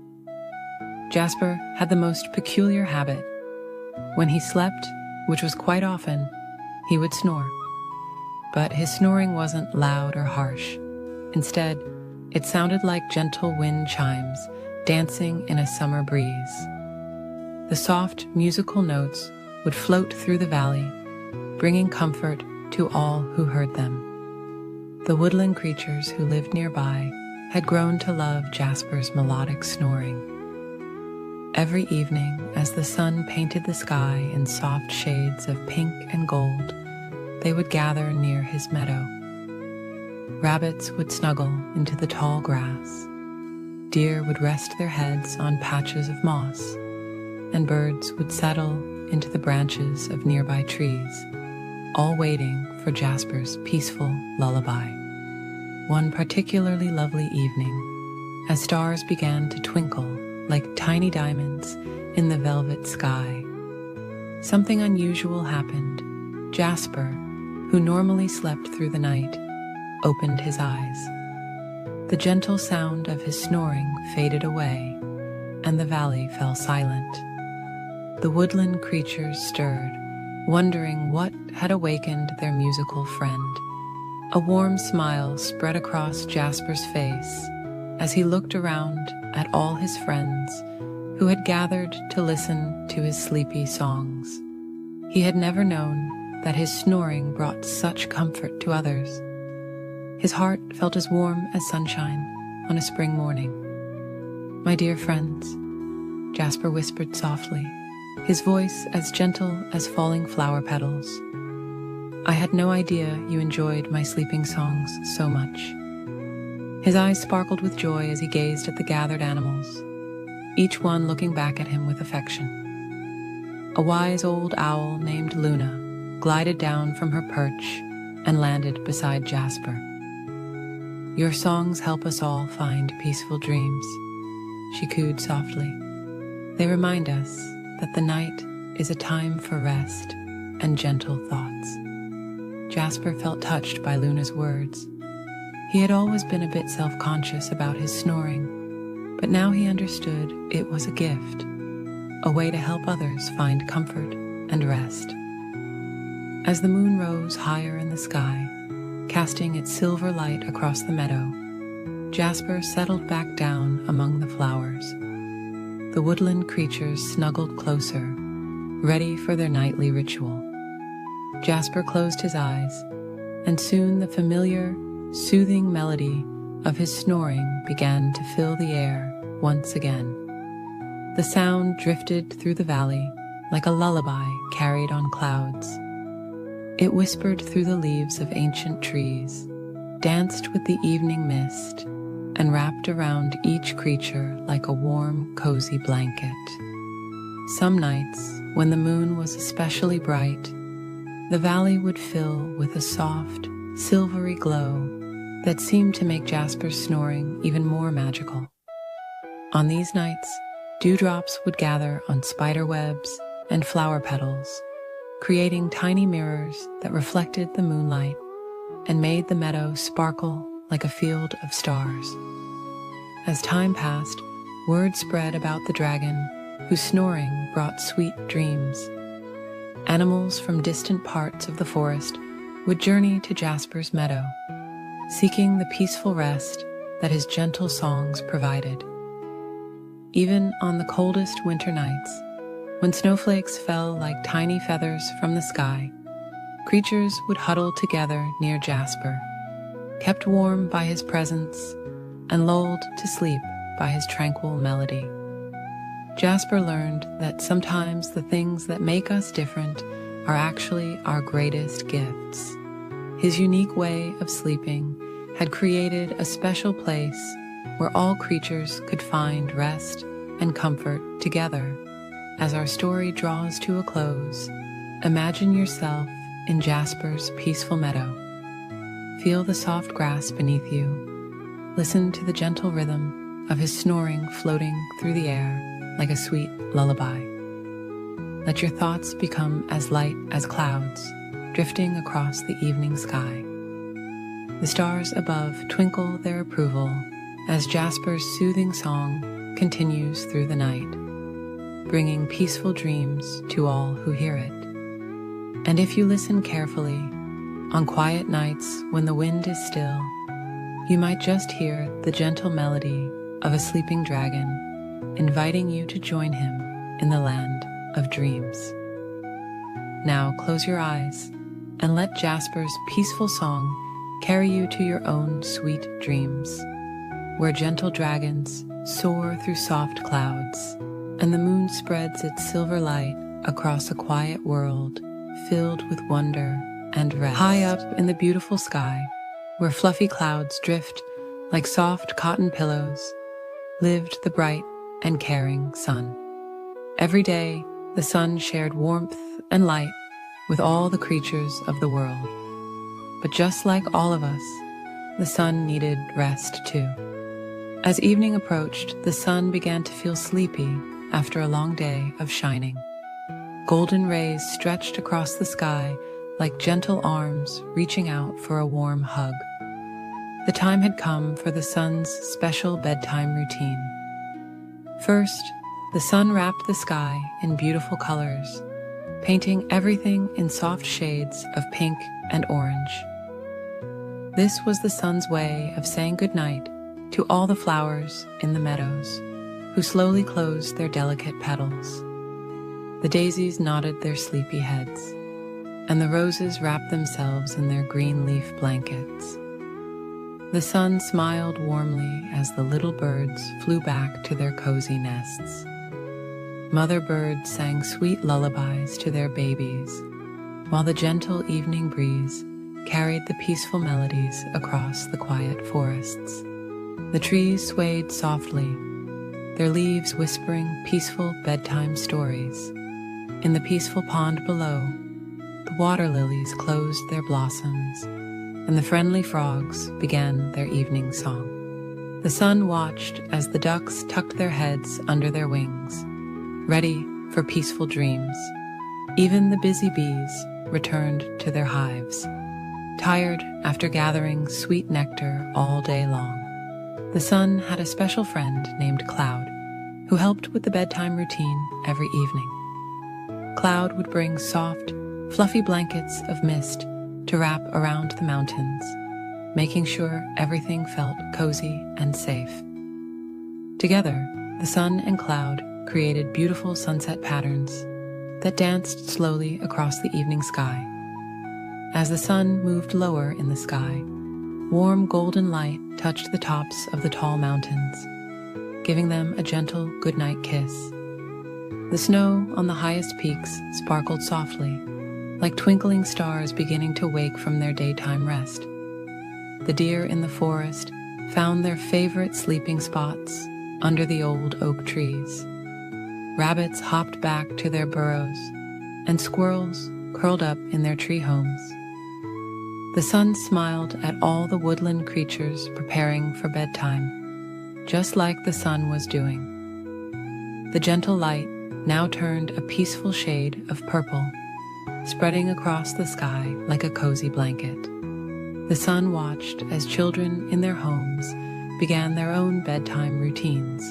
Jasper had the most peculiar habit. When he slept, which was quite often, he would snore. But his snoring wasn't loud or harsh. Instead, it sounded like gentle wind chimes dancing in a summer breeze. The soft musical notes would float through the valley, bringing comfort to all who heard them. The woodland creatures who lived nearby had grown to love Jasper's melodic snoring. Every evening, as the sun painted the sky in soft shades of pink and gold, they would gather near his meadow. Rabbits would snuggle into the tall grass. Deer would rest their heads on patches of moss, and birds would settle into the branches of nearby trees. all waiting for Jasper's peaceful lullaby. One particularly lovely evening, as stars began to twinkle like tiny diamonds in the velvet sky, something unusual happened. Jasper, who normally slept through the night, opened his eyes. The gentle sound of his snoring faded away, and the valley fell silent. The woodland creatures stirred, wondering what had awakened their musical friend. A warm smile spread across Jasper's face as he looked around at all his friends who had gathered to listen to his sleepy songs. He had never known that his snoring brought such comfort to others. His heart felt as warm as sunshine on a spring morning. "My dear friends," Jasper whispered softly, his voice as gentle as falling flower petals. "I had no idea you enjoyed my sleeping songs so much." His eyes sparkled with joy as he gazed at the gathered animals, each one looking back at him with affection. A wise old owl named Luna glided down from her perch and landed beside Jasper. "Your songs help us all find peaceful dreams," she cooed softly. "They remind us that the night is a time for rest and gentle thoughts." Jasper felt touched by Luna's words. He had always been a bit self-conscious about his snoring, but now he understood it was a gift, a way to help others find comfort and rest. As the moon rose higher in the sky, casting its silver light across the meadow, Jasper settled back down among the flowers. The woodland creatures snuggled closer, ready for their nightly ritual. Jasper closed his eyes, and soon the familiar, soothing melody of his snoring began to fill the air once again. The sound drifted through the valley like a lullaby carried on clouds. It whispered through the leaves of ancient trees, danced with the evening mist, and wrapped around each creature like a warm, cozy blanket. Some nights, when the moon was especially bright, the valley would fill with a soft, silvery glow that seemed to make Jasper's snoring even more magical. On these nights, dewdrops would gather on spider webs and flower petals, creating tiny mirrors that reflected the moonlight and made the meadow sparkle like a field of stars. As time passed, word spread about the dragon, whose snoring brought sweet dreams. Animals from distant parts of the forest would journey to Jasper's meadow, seeking the peaceful rest that his gentle songs provided. Even on the coldest winter nights, when snowflakes fell like tiny feathers from the sky, creatures would huddle together near Jasper, kept warm by his presence and lulled to sleep by his tranquil melody. Jasper learned that sometimes the things that make us different are actually our greatest gifts. His unique way of sleeping had created a special place where all creatures could find rest and comfort together. As our story draws to a close, imagine yourself in Jasper's peaceful meadow. Feel the soft grass beneath you. Listen to the gentle rhythm of his snoring floating through the air like a sweet lullaby. Let your thoughts become as light as clouds, drifting across the evening sky. The stars above twinkle their approval as Jasper's soothing song continues through the night, bringing peaceful dreams to all who hear it. And if you listen carefully, on quiet nights when the wind is still, you might just hear the gentle melody of a sleeping dragon, inviting you to join him in the land of dreams. Now close your eyes and let Jasper's peaceful song carry you to your own sweet dreams, where gentle dragons soar through soft clouds, and the moon spreads its silver light across a quiet world filled with wonder and rest. High up in the beautiful sky, where fluffy clouds drift like soft cotton pillows, lived the bright and caring sun. Every day, the sun shared warmth and light, with all the creatures of the world. But just like all of us, the sun needed rest too. As evening approached, the sun began to feel sleepy after a long day of shining. Golden rays stretched across the sky like gentle arms reaching out for a warm hug. The time had come for the sun's special bedtime routine. First, the sun wrapped the sky in beautiful colors, painting everything in soft shades of pink and orange. This was the sun's way of saying goodnight to all the flowers in the meadows, who slowly closed their delicate petals. The daisies nodded their sleepy heads, and the roses wrapped themselves in their green leaf blankets. The sun smiled warmly as the little birds flew back to their cozy nests. Mother birds sang sweet lullabies to their babies, while the gentle evening breeze carried the peaceful melodies across the quiet forests. The trees swayed softly, their leaves whispering peaceful bedtime stories. In the peaceful pond below, the water lilies closed their blossoms, and the friendly frogs began their evening song. The sun watched as the ducks tucked their heads under their wings, ready for peaceful dreams. Even the busy bees returned to their hives, tired after gathering sweet nectar all day long. The sun had a special friend named Cloud, who helped with the bedtime routine every evening. Cloud would bring soft, fluffy blankets of mist to wrap around the mountains, making sure everything felt cozy and safe. Together, the sun and Cloud created beautiful sunset patterns that danced slowly across the evening sky. As the sun moved lower in the sky, warm golden light touched the tops of the tall mountains, giving them a gentle goodnight kiss. The snow on the highest peaks sparkled softly, like twinkling stars beginning to wake from their daytime rest. The deer in the forest found their favorite sleeping spots under the old oak trees. Rabbits hopped back to their burrows, and squirrels curled up in their tree homes. The sun smiled at all the woodland creatures preparing for bedtime, just like the sun was doing. The gentle light now turned a peaceful shade of purple, spreading across the sky like a cozy blanket. The sun watched as children in their homes began their own bedtime routines,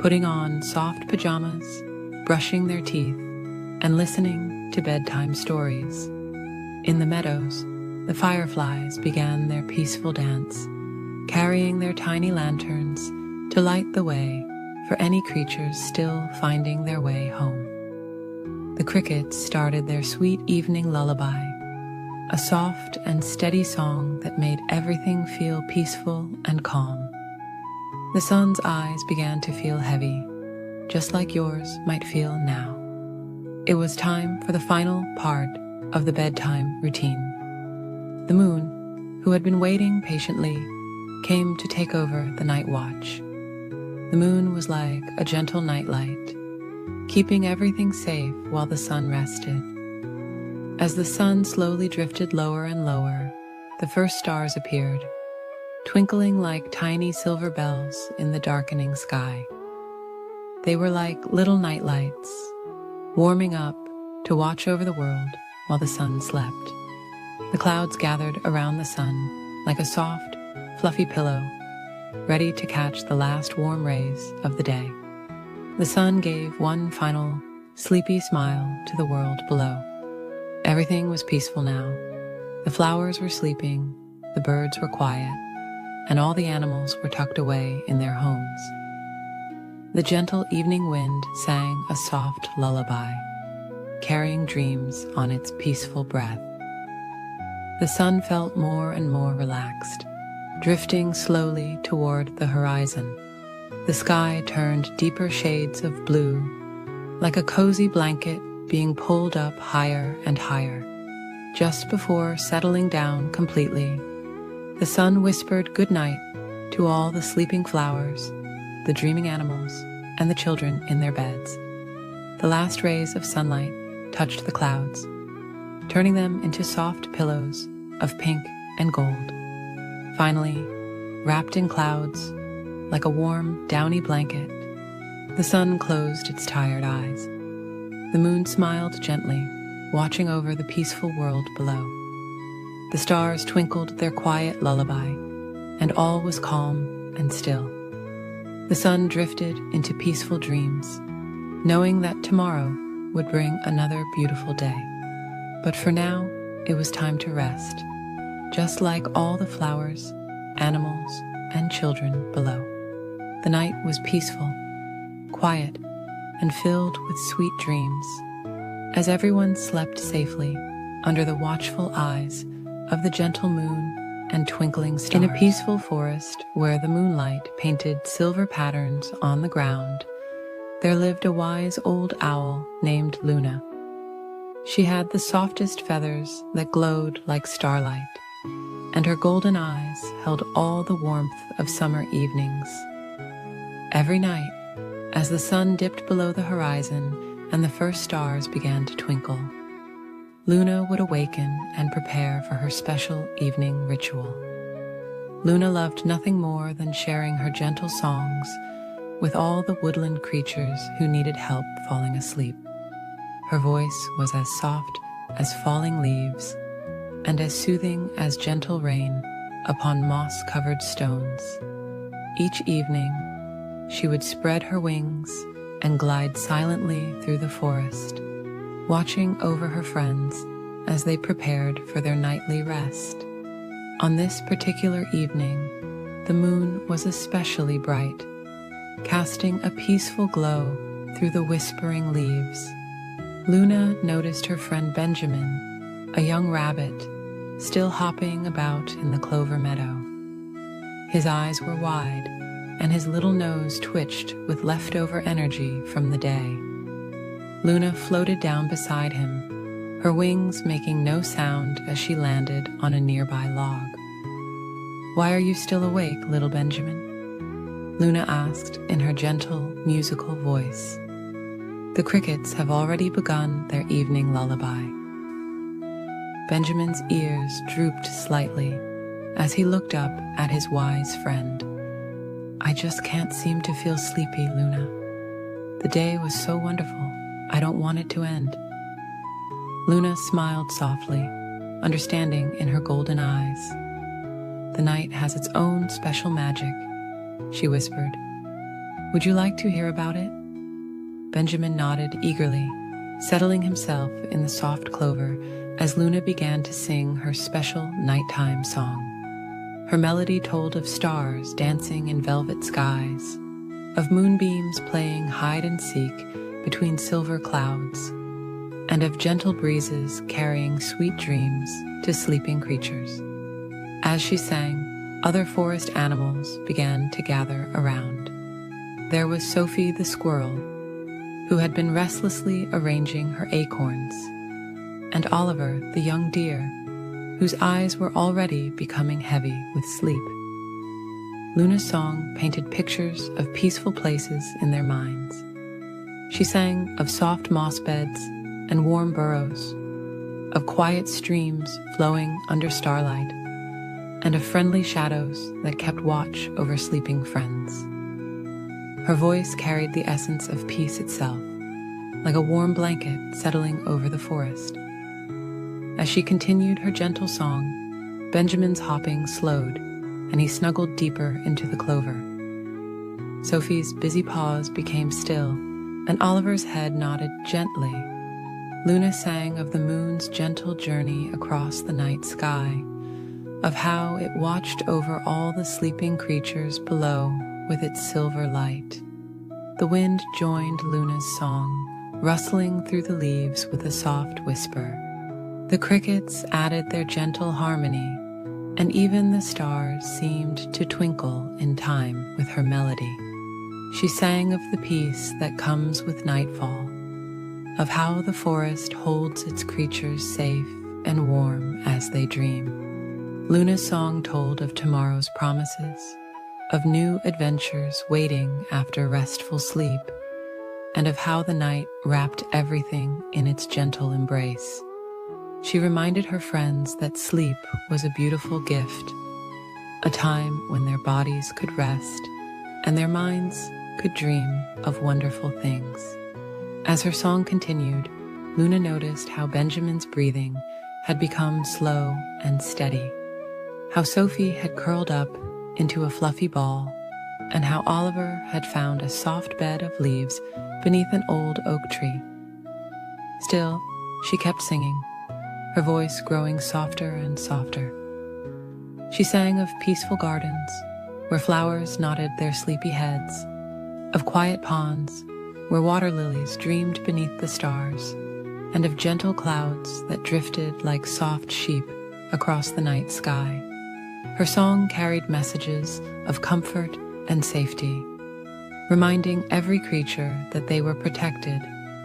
putting on soft pajamas, brushing their teeth, and listening to bedtime stories. In the meadows, the fireflies began their peaceful dance, carrying their tiny lanterns to light the way for any creatures still finding their way home. The crickets started their sweet evening lullaby, a soft and steady song that made everything feel peaceful and calm. The sun's eyes began to feel heavy, just like yours might feel now. It was time for the final part of the bedtime routine. The moon, who had been waiting patiently, came to take over the night watch. The moon was like a gentle nightlight, keeping everything safe while the sun rested. As the sun slowly drifted lower and lower, the first stars appeared, twinkling like tiny silver bells in the darkening sky. They were like little nightlights, warming up to watch over the world while the sun slept. The clouds gathered around the sun like a soft, fluffy pillow, ready to catch the last warm rays of the day. The sun gave one final, sleepy smile to the world below. Everything was peaceful now. The flowers were sleeping, the birds were quiet, and all the animals were tucked away in their homes. The gentle evening wind sang a soft lullaby, carrying dreams on its peaceful breath. The sun felt more and more relaxed, drifting slowly toward the horizon. The sky turned deeper shades of blue, like a cozy blanket being pulled up higher and higher. Just before settling down completely, the sun whispered goodnight to all the sleeping flowers, the dreaming animals, and the children in their beds. The last rays of sunlight touched the clouds, turning them into soft pillows of pink and gold. Finally, wrapped in clouds, like a warm, downy blanket, the sun closed its tired eyes. The moon smiled gently, watching over the peaceful world below. The stars twinkled their quiet lullaby, and all was calm and still. The sun drifted into peaceful dreams, knowing that tomorrow would bring another beautiful day. But for now, it was time to rest, just like all the flowers, animals, and children below. The night was peaceful, quiet, and filled with sweet dreams, as everyone slept safely under the watchful eyes of the gentle moon and twinkling stars. In a peaceful forest where the moonlight painted silver patterns on the ground, there lived a wise old owl named Luna. She had the softest feathers that glowed like starlight, and her golden eyes held all the warmth of summer evenings. Every night, as the sun dipped below the horizon and the first stars began to twinkle, Luna would awaken and prepare for her special evening ritual. Luna loved nothing more than sharing her gentle songs with all the woodland creatures who needed help falling asleep. Her voice was as soft as falling leaves and as soothing as gentle rain upon moss-covered stones. Each evening, she would spread her wings and glide silently through the forest, watching over her friends as they prepared for their nightly rest. On this particular evening, the moon was especially bright, casting a peaceful glow through the whispering leaves. Luna noticed her friend Benjamin, a young rabbit, still hopping about in the clover meadow. His eyes were wide, and his little nose twitched with leftover energy from the day. Luna floated down beside him, her wings making no sound as she landed on a nearby log. "Why are you still awake, little Benjamin?" Luna asked in her gentle, musical voice. "The crickets have already begun their evening lullaby." Benjamin's ears drooped slightly as he looked up at his wise friend. "I just can't seem to feel sleepy, Luna. The day was so wonderful. I don't want it to end." Luna smiled softly, understanding in her golden eyes. "The night has its own special magic," she whispered. "Would you like to hear about it?" Benjamin nodded eagerly, settling himself in the soft clover as Luna began to sing her special nighttime song. Her melody told of stars dancing in velvet skies, of moonbeams playing hide and seek between silver clouds, and of gentle breezes carrying sweet dreams to sleeping creatures. As she sang, other forest animals began to gather around. There was Sophie the squirrel, who had been restlessly arranging her acorns, and Oliver the young deer, whose eyes were already becoming heavy with sleep. Luna's song painted pictures of peaceful places in their minds. She sang of soft moss beds and warm burrows, of quiet streams flowing under starlight, and of friendly shadows that kept watch over sleeping friends. Her voice carried the essence of peace itself, like a warm blanket settling over the forest. As she continued her gentle song, Benjamin's hopping slowed, and he snuggled deeper into the clover. Sophie's busy paws became still, and Oliver's head nodded gently. Luna sang of the moon's gentle journey across the night sky, of how it watched over all the sleeping creatures below with its silver light. The wind joined Luna's song, rustling through the leaves with a soft whisper. The crickets added their gentle harmony, and even the stars seemed to twinkle in time with her melody. She sang of the peace that comes with nightfall, of how the forest holds its creatures safe and warm as they dream. Luna's song told of tomorrow's promises, of new adventures waiting after restful sleep, and of how the night wrapped everything in its gentle embrace. she reminded her friends that sleep was a beautiful gift, a time when their bodies could rest and their minds could dream of wonderful things. As her song continued, Luna noticed how Benjamin's breathing had become slow and steady, how Sophie had curled up into a fluffy ball, and how Oliver had found a soft bed of leaves beneath an old oak tree. Still, she kept singing, her voice growing softer and softer. She sang of peaceful gardens, where flowers nodded their sleepy heads, of quiet ponds, where water lilies dreamed beneath the stars, and of gentle clouds that drifted like soft sheep across the night sky. Her song carried messages of comfort and safety, reminding every creature that they were protected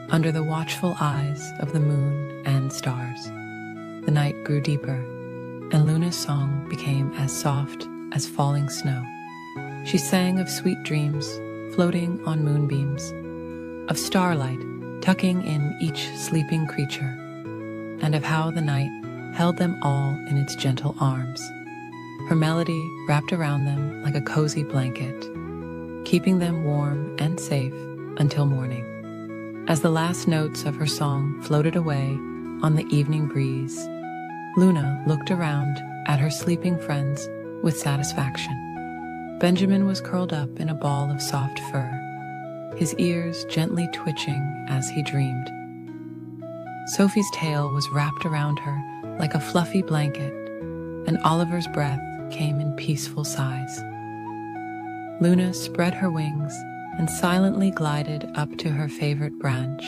under the watchful eyes of the moon and stars. The night grew deeper, and Luna's song became as soft as falling snow. She sang of sweet dreams floating on moonbeams, of starlight tucking in each sleeping creature, and of how the night held them all in its gentle arms. Her melody wrapped around them like a cozy blanket, keeping them warm and safe until morning. As the last notes of her song floated away on the evening breeze, Luna looked around at her sleeping friends with satisfaction. Benjamin was curled up in a ball of soft fur, his ears gently twitching as he dreamed. Sophie's tail was wrapped around her like a fluffy blanket, and Oliver's breath came in peaceful sighs. Luna spread her wings and silently glided up to her favorite branch,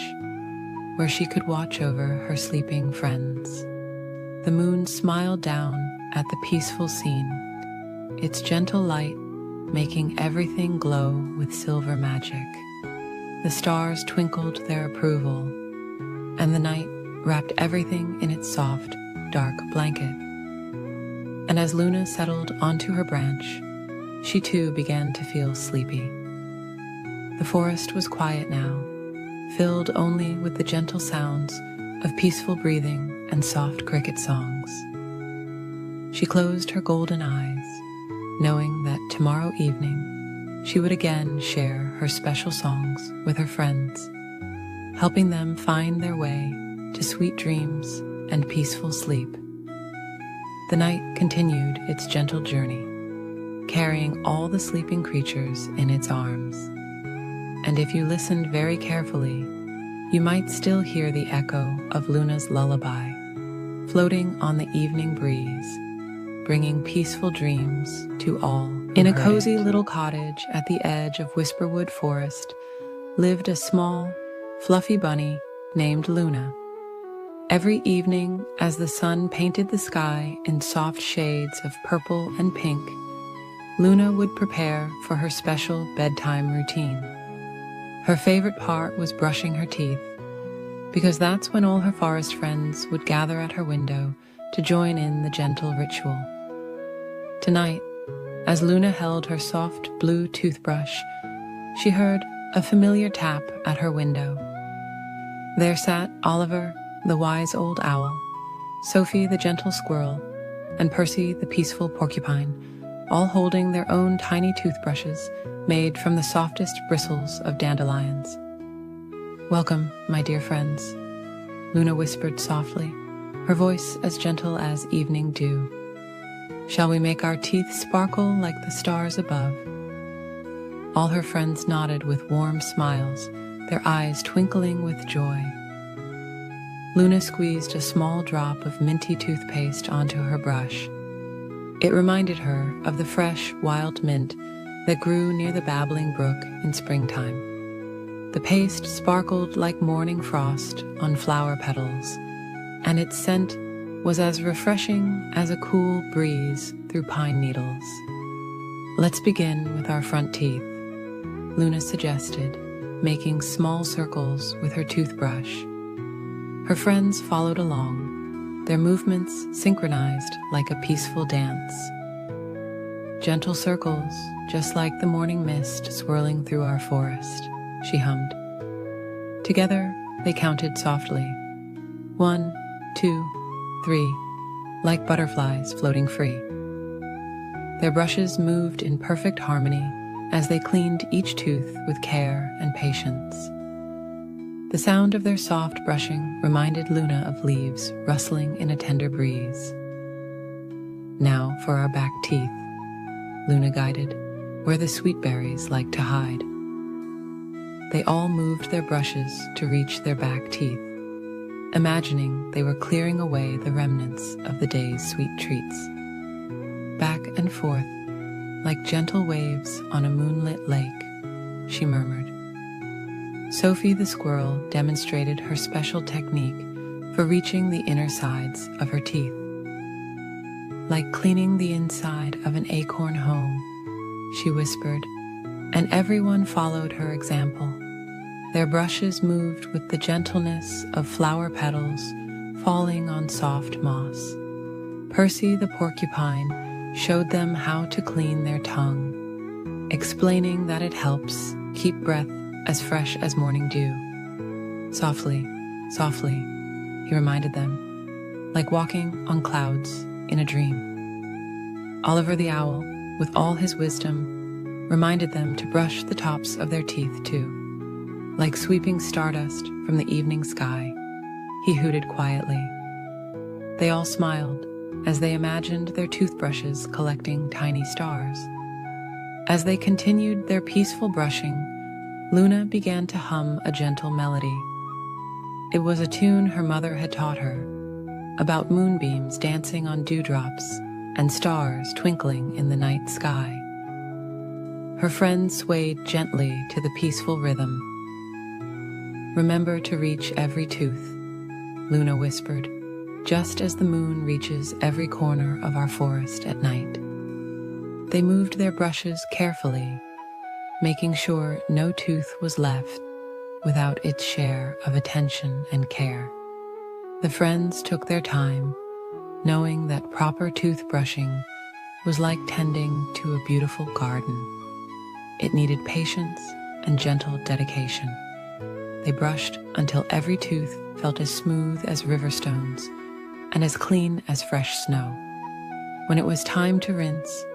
where she could watch over her sleeping friends. The moon smiled down at the peaceful scene, its gentle light making everything glow with silver magic. The stars twinkled their approval, and the night wrapped everything in its soft, dark blanket. And as Luna settled onto her branch, she too began to feel sleepy. The forest was quiet now, filled only with the gentle sounds of peaceful breathing and soft cricket songs. She closed her golden eyes, knowing that tomorrow evening she would again share her special songs with her friends, helping them find their way to sweet dreams and peaceful sleep. The night continued its gentle journey, carrying all the sleeping creatures in its arms. And if you listened very carefully, you might still hear the echo of Luna's lullaby, floating on the evening breeze, bringing peaceful dreams to all. In a cozy little cottage at the edge of Whisperwood Forest lived a small, fluffy bunny named Luna. Every evening, as the sun painted the sky in soft shades of purple and pink, Luna would prepare for her special bedtime routine. Her favorite part was brushing her teeth, because that's when all her forest friends would gather at her window to join in the gentle ritual. Tonight, as Luna held her soft blue toothbrush, she heard a familiar tap at her window. There sat Oliver, the wise old owl, Sophie, the gentle squirrel, and Percy, the peaceful porcupine, all holding their own tiny toothbrushes made from the softest bristles of dandelions. "Welcome, my dear friends," Luna whispered softly, her voice as gentle as evening dew. "Shall we make our teeth sparkle like the stars above?" All her friends nodded with warm smiles, their eyes twinkling with joy. Luna squeezed a small drop of minty toothpaste onto her brush. It reminded her of the fresh, wild mint that grew near the babbling brook in springtime. The paste sparkled like morning frost on flower petals, and its scent was as refreshing as a cool breeze through pine needles. "Let's begin with our front teeth," Luna suggested, making small circles with her toothbrush. Her friends followed along, their movements synchronized like a peaceful dance. "Gentle circles, just like the morning mist swirling through our forest," she hummed. Together, they counted softly. 1, 2, 3. Like butterflies floating free. Their brushes moved in perfect harmony as they cleaned each tooth with care and patience. The sound of their soft brushing reminded Luna of leaves rustling in a tender breeze. Now for our back teeth, Luna guided, where the sweet berries like to hide. They all moved their brushes to reach their back teeth, imagining they were clearing away the remnants of the day's sweet treats. Back and forth, like gentle waves on a moonlit lake, she murmured. Sophie the squirrel demonstrated her special technique for reaching the inner sides of her teeth. Like cleaning the inside of an acorn home, she whispered, and everyone followed her example. Their brushes moved with the gentleness of flower petals falling on soft moss. Percy the porcupine showed them how to clean their tongue, explaining that it helps keep breath as fresh as morning dew. Softly, softly, he reminded them, like walking on clouds in a dream. Oliver the owl, with all his wisdom, reminded them to brush the tops of their teeth too. Like sweeping stardust from the evening sky, he hooted quietly. They all smiled as they imagined their toothbrushes collecting tiny stars. As they continued their peaceful brushing, Luna began to hum a gentle melody. It was a tune her mother had taught her, about moonbeams dancing on dewdrops and stars twinkling in the night sky. Her friends swayed gently to the peaceful rhythm. Remember to reach every tooth, Luna whispered, just as the moon reaches every corner of our forest at night. They moved their brushes carefully, making sure no tooth was left without its share of attention and care. The friends took their time, knowing that proper toothbrushing was like tending to a beautiful garden. It needed patience and gentle dedication. They brushed until every tooth felt as smooth as river stones and as clean as fresh snow. When it was time to rinse,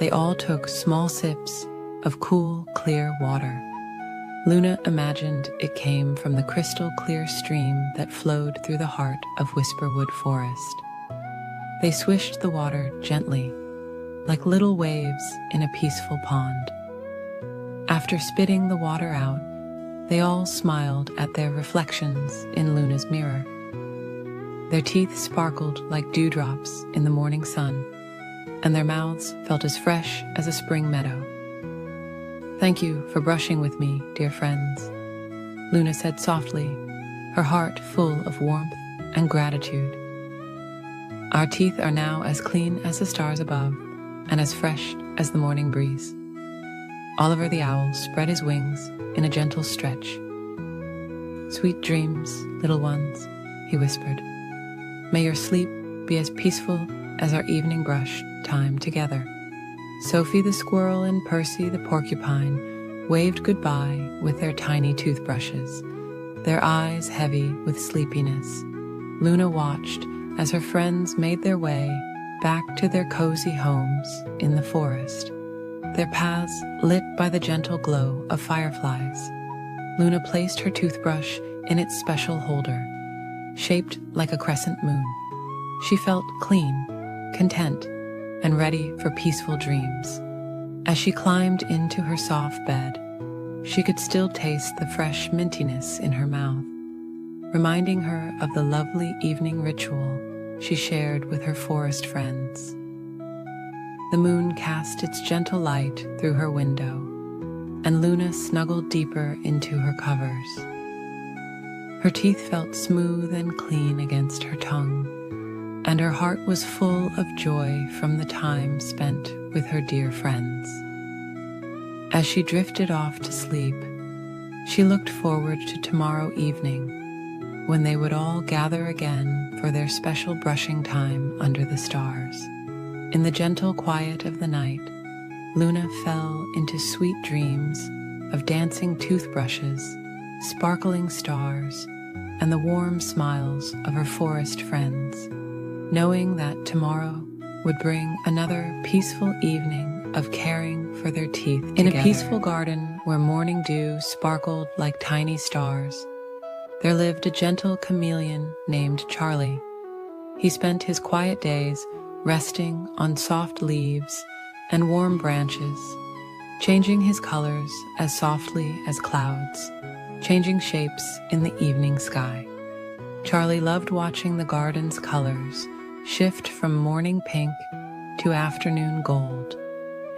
they all took small sips of cool, clear water. Luna imagined it came from the crystal clear stream that flowed through the heart of Whisperwood Forest. They swished the water gently, like little waves in a peaceful pond. After spitting the water out, they all smiled at their reflections in Luna's mirror. Their teeth sparkled like dewdrops in the morning sun, and their mouths felt as fresh as a spring meadow. "Thank you for brushing with me, dear friends," Luna said softly, her heart full of warmth and gratitude. "Our teeth are now as clean as the stars above and as fresh as the morning breeze." Oliver the owl spread his wings in a gentle stretch. "Sweet dreams, little ones," he whispered. "May your sleep be as peaceful as our evening brush time together." Sophie the squirrel and Percy the porcupine waved goodbye with their tiny toothbrushes, their eyes heavy with sleepiness. Luna watched as her friends made their way back to their cozy homes in the forest, their paths lit by the gentle glow of fireflies. Luna placed her toothbrush in its special holder, shaped like a crescent moon. She felt clean, content, and ready for peaceful dreams. As she climbed into her soft bed, she could still taste the fresh mintiness in her mouth, reminding her of the lovely evening ritual she shared with her forest friends. The moon cast its gentle light through her window, and Luna snuggled deeper into her covers. Her teeth felt smooth and clean against her tongue, and her heart was full of joy from the time spent with her dear friends. As she drifted off to sleep, she looked forward to tomorrow evening, when they would all gather again for their special brushing time under the stars. In the gentle quiet of the night, Luna fell into sweet dreams of dancing toothbrushes, sparkling stars, and the warm smiles of her forest friends. knowing that tomorrow would bring another peaceful evening of caring for their teeth together. In a peaceful garden where morning dew sparkled like tiny stars, there lived a gentle chameleon named Charlie. He spent his quiet days resting on soft leaves and warm branches, changing his colors as softly as clouds, changing shapes in the evening sky. Charlie loved watching the garden's colors shift from morning pink to afternoon gold,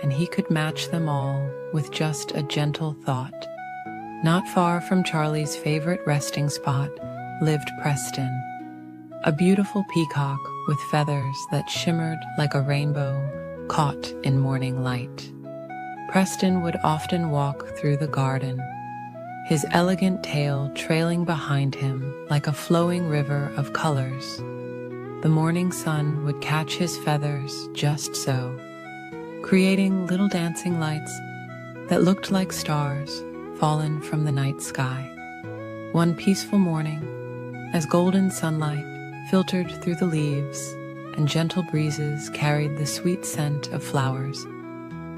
and he could match them all with just a gentle thought. Not far from Charlie's favorite resting spot lived Preston, a beautiful peacock with feathers that shimmered like a rainbow caught in morning light. Preston would often walk through the garden, his elegant tail trailing behind him like a flowing river of colors. The morning sun would catch his feathers just so, creating little dancing lights that looked like stars fallen from the night sky. One peaceful morning, as golden sunlight filtered through the leaves and gentle breezes carried the sweet scent of flowers,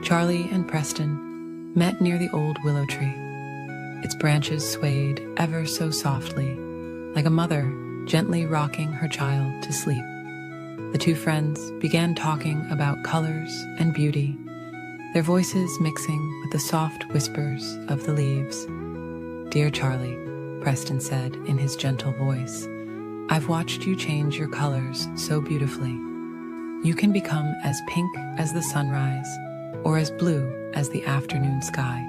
Charlie and Preston met near the old willow tree. Its branches swayed ever so softly, like a mother gently rocking her child to sleep. The two friends began talking about colors and beauty, their voices mixing with the soft whispers of the leaves. "Dear Charlie," Preston said in his gentle voice, "I've watched you change your colors so beautifully. You can become as pink as the sunrise or as blue as the afternoon sky.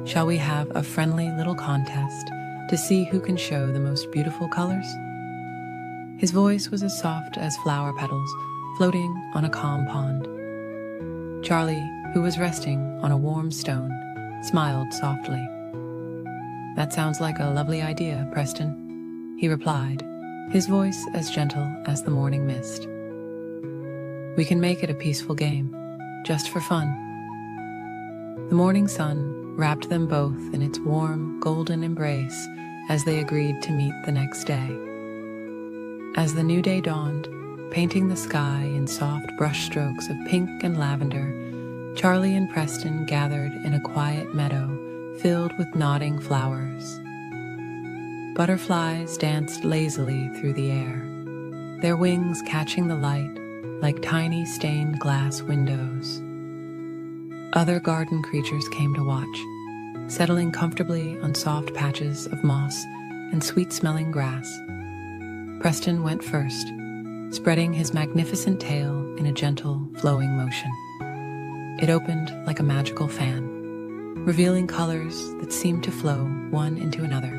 Shall we have a friendly little contest to see who can show the most beautiful colors?" His voice was as soft as flower petals floating on a calm pond. Charlie, who was resting on a warm stone, smiled softly. "That sounds like a lovely idea, Preston," he replied, his voice as gentle as the morning mist. "We can make it a peaceful game, just for fun." The morning sun wrapped them both in its warm, golden embrace as they agreed to meet the next day. As the new day dawned, painting the sky in soft brush strokes of pink and lavender, Charlie and Preston gathered in a quiet meadow filled with nodding flowers. Butterflies danced lazily through the air, their wings catching the light like tiny stained glass windows. Other garden creatures came to watch, settling comfortably on soft patches of moss and sweet-smelling grass. Preston went first, spreading his magnificent tail in a gentle, flowing motion. It opened like a magical fan, revealing colors that seemed to flow one into another.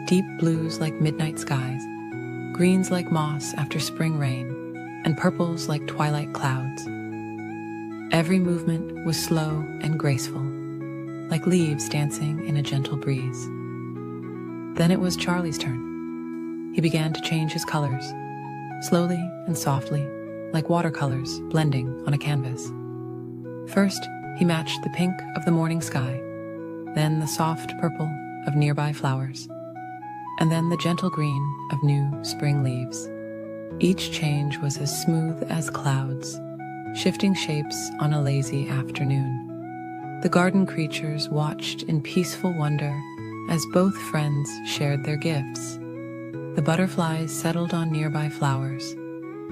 Deep blues like midnight skies, greens like moss after spring rain, and purples like twilight clouds. Every movement was slow and graceful, like leaves dancing in a gentle breeze. Then it was Charlie's turn. He began to change his colors, slowly and softly, like watercolors blending on a canvas. First, he matched the pink of the morning sky, then the soft purple of nearby flowers, and then the gentle green of new spring leaves. Each change was as smooth as clouds, shifting shapes on a lazy afternoon. The garden creatures watched in peaceful wonder as both friends shared their gifts. The butterflies settled on nearby flowers,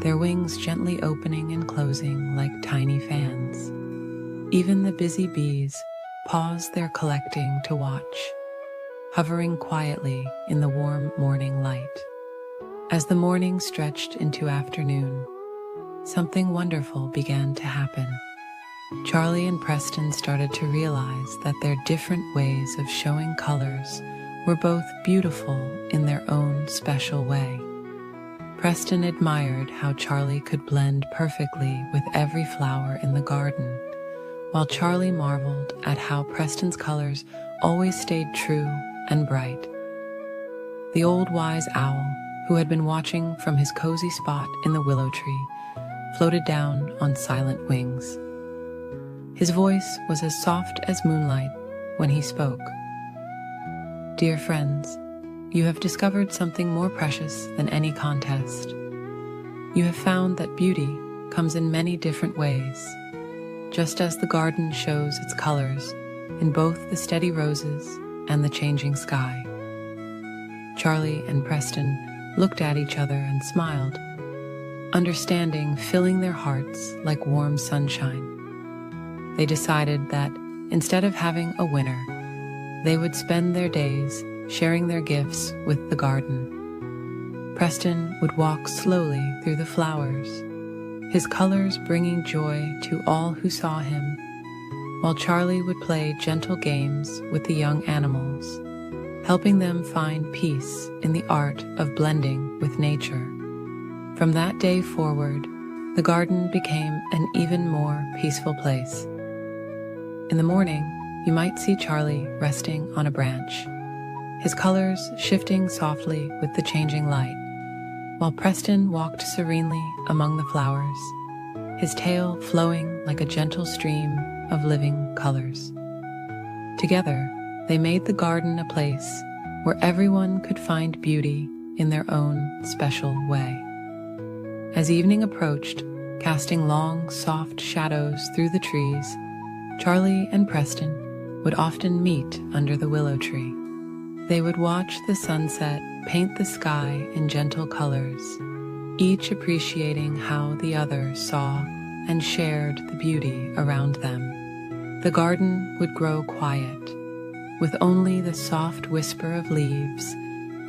their wings gently opening and closing like tiny fans. Even the busy bees paused their collecting to watch, hovering quietly in the warm morning light. As the morning stretched into afternoon, something wonderful began to happen. Charlie and Preston started to realize that their different ways of showing colors were both beautiful in their own special way. Preston admired how Charlie could blend perfectly with every flower in the garden, while Charlie marveled at how Preston's colors always stayed true and bright. The old wise owl, who had been watching from his cozy spot in the willow tree, floated down on silent wings. His voice was as soft as moonlight when he spoke. "Dear friends, you have discovered something more precious than any contest. You have found that beauty comes in many different ways, just as the garden shows its colors in both the steady roses and the changing sky. Charlie and Preston looked at each other and smiled, understanding filling their hearts like warm sunshine. They decided that instead of having a winner, they would spend their days sharing their gifts with the garden. Preston would walk slowly through the flowers, his colors bringing joy to all who saw him, while Charlie would play gentle games with the young animals, helping them find peace in the art of blending with nature. From that day forward, the garden became an even more peaceful place. In the morning, you might see Charlie resting on a branch, his colors shifting softly with the changing light, while Preston walked serenely among the flowers, his tail flowing like a gentle stream of living colors. Together, they made the garden a place where everyone could find beauty in their own special way. As evening approached, casting long, soft shadows through the trees, Charlie and Preston would often meet under the willow tree. They would watch the sunset paint the sky in gentle colors, each appreciating how the other saw and shared the beauty around them. The garden would grow quiet, with only the soft whisper of leaves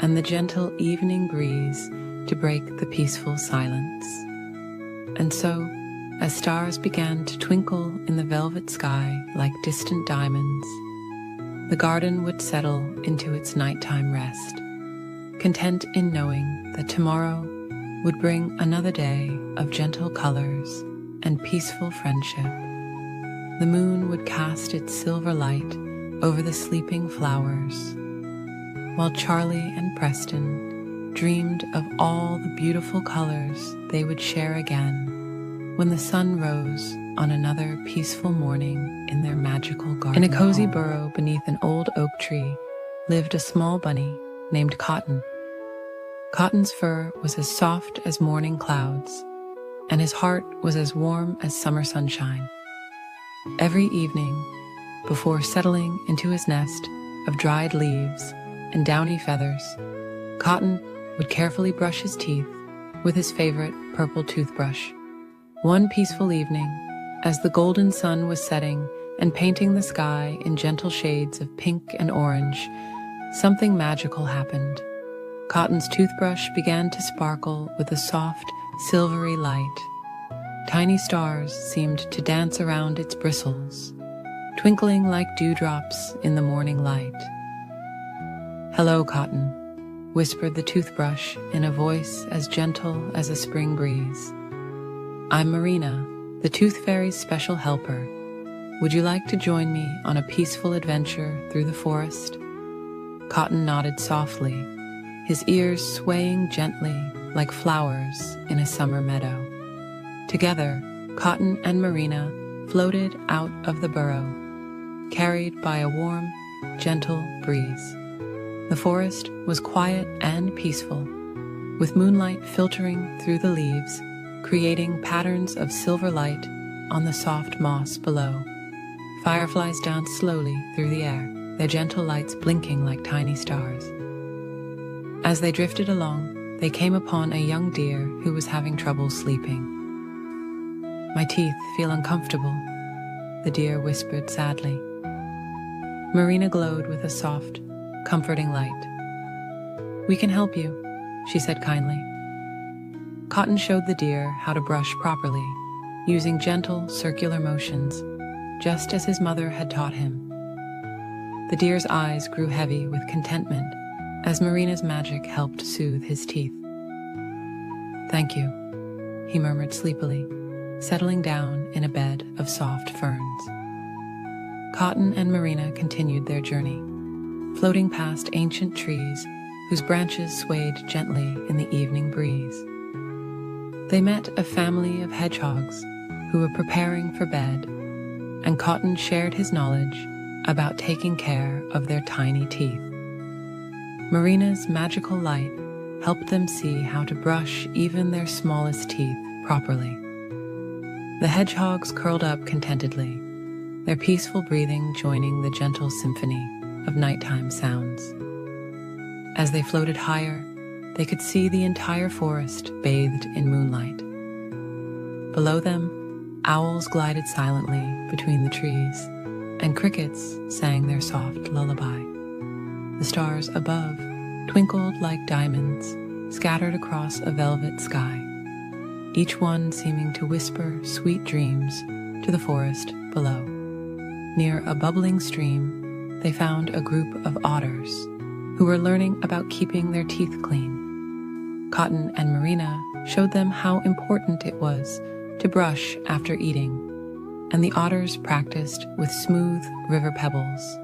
and the gentle evening breeze to break the peaceful silence. And so, as stars began to twinkle in the velvet sky like distant diamonds, the garden would settle into its nighttime rest, content in knowing that tomorrow would bring another day of gentle colors and peaceful friendship. The moon would cast its silver light over the sleeping flowers, while Charlie and Preston dreamed of all the beautiful colors they would share again when the sun rose on another peaceful morning in their magical garden. In a cozy burrow beneath an old oak tree lived a small bunny named Cotton. Cotton's fur was as soft as morning clouds, and his heart was as warm as summer sunshine. Every evening, before settling into his nest of dried leaves and downy feathers, Cotton would carefully brush his teeth with his favorite purple toothbrush. One peaceful evening, as the golden sun was setting and painting the sky in gentle shades of pink and orange, something magical happened. Cotton's toothbrush began to sparkle with a soft, silvery light. Tiny stars seemed to dance around its bristles, twinkling like dewdrops in the morning light. "Hello, Cotton," whispered the toothbrush in a voice as gentle as a spring breeze. "I'm Marina, the Tooth Fairy's special helper. Would you like to join me on a peaceful adventure through the forest?" Cotton nodded softly, his ears swaying gently like flowers in a summer meadow. Together, Cotton and Marina floated out of the burrow, carried by a warm, gentle breeze. The forest was quiet and peaceful, with moonlight filtering through the leaves, creating patterns of silver light on the soft moss below. Fireflies danced slowly through the air, their gentle lights blinking like tiny stars. As they drifted along, they came upon a young deer who was having trouble sleeping. "My teeth feel uncomfortable," the deer whispered sadly. Marina glowed with a soft, comforting light. "We can help you," she said kindly. Cotton showed the deer how to brush properly, using gentle, circular motions, just as his mother had taught him. The deer's eyes grew heavy with contentment as Marina's magic helped soothe his teeth. "Thank you," he murmured sleepily, settling down in a bed of soft ferns. Cotton and Marina continued their journey, floating past ancient trees whose branches swayed gently in the evening breeze. They met a family of hedgehogs who were preparing for bed, and Cotton shared his knowledge about taking care of their tiny teeth. Marina's magical light helped them see how to brush even their smallest teeth properly. The hedgehogs curled up contentedly, their peaceful breathing joining the gentle symphony of nighttime sounds. As they floated higher, they could see the entire forest bathed in moonlight. Below them, owls glided silently between the trees, and crickets sang their soft lullaby. The stars above twinkled like diamonds scattered across a velvet sky, each one seeming to whisper sweet dreams to the forest below. Near a bubbling stream, they found a group of otters who were learning about keeping their teeth clean. Cotton and Marina showed them how important it was to brush after eating, and the otters practiced with smooth river pebbles,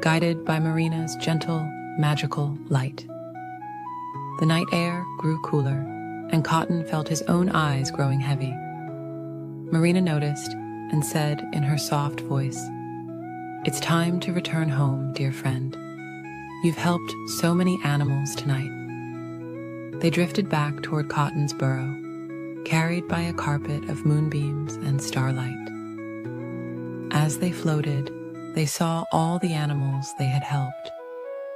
guided by Marina's gentle, magical light. The night air grew cooler, and Cotton felt his own eyes growing heavy. Marina noticed and said in her soft voice, "It's time to return home, dear friend. You've helped so many animals tonight." They drifted back toward Cotton's burrow, carried by a carpet of moonbeams and starlight. As they floated, they saw all the animals they had helped,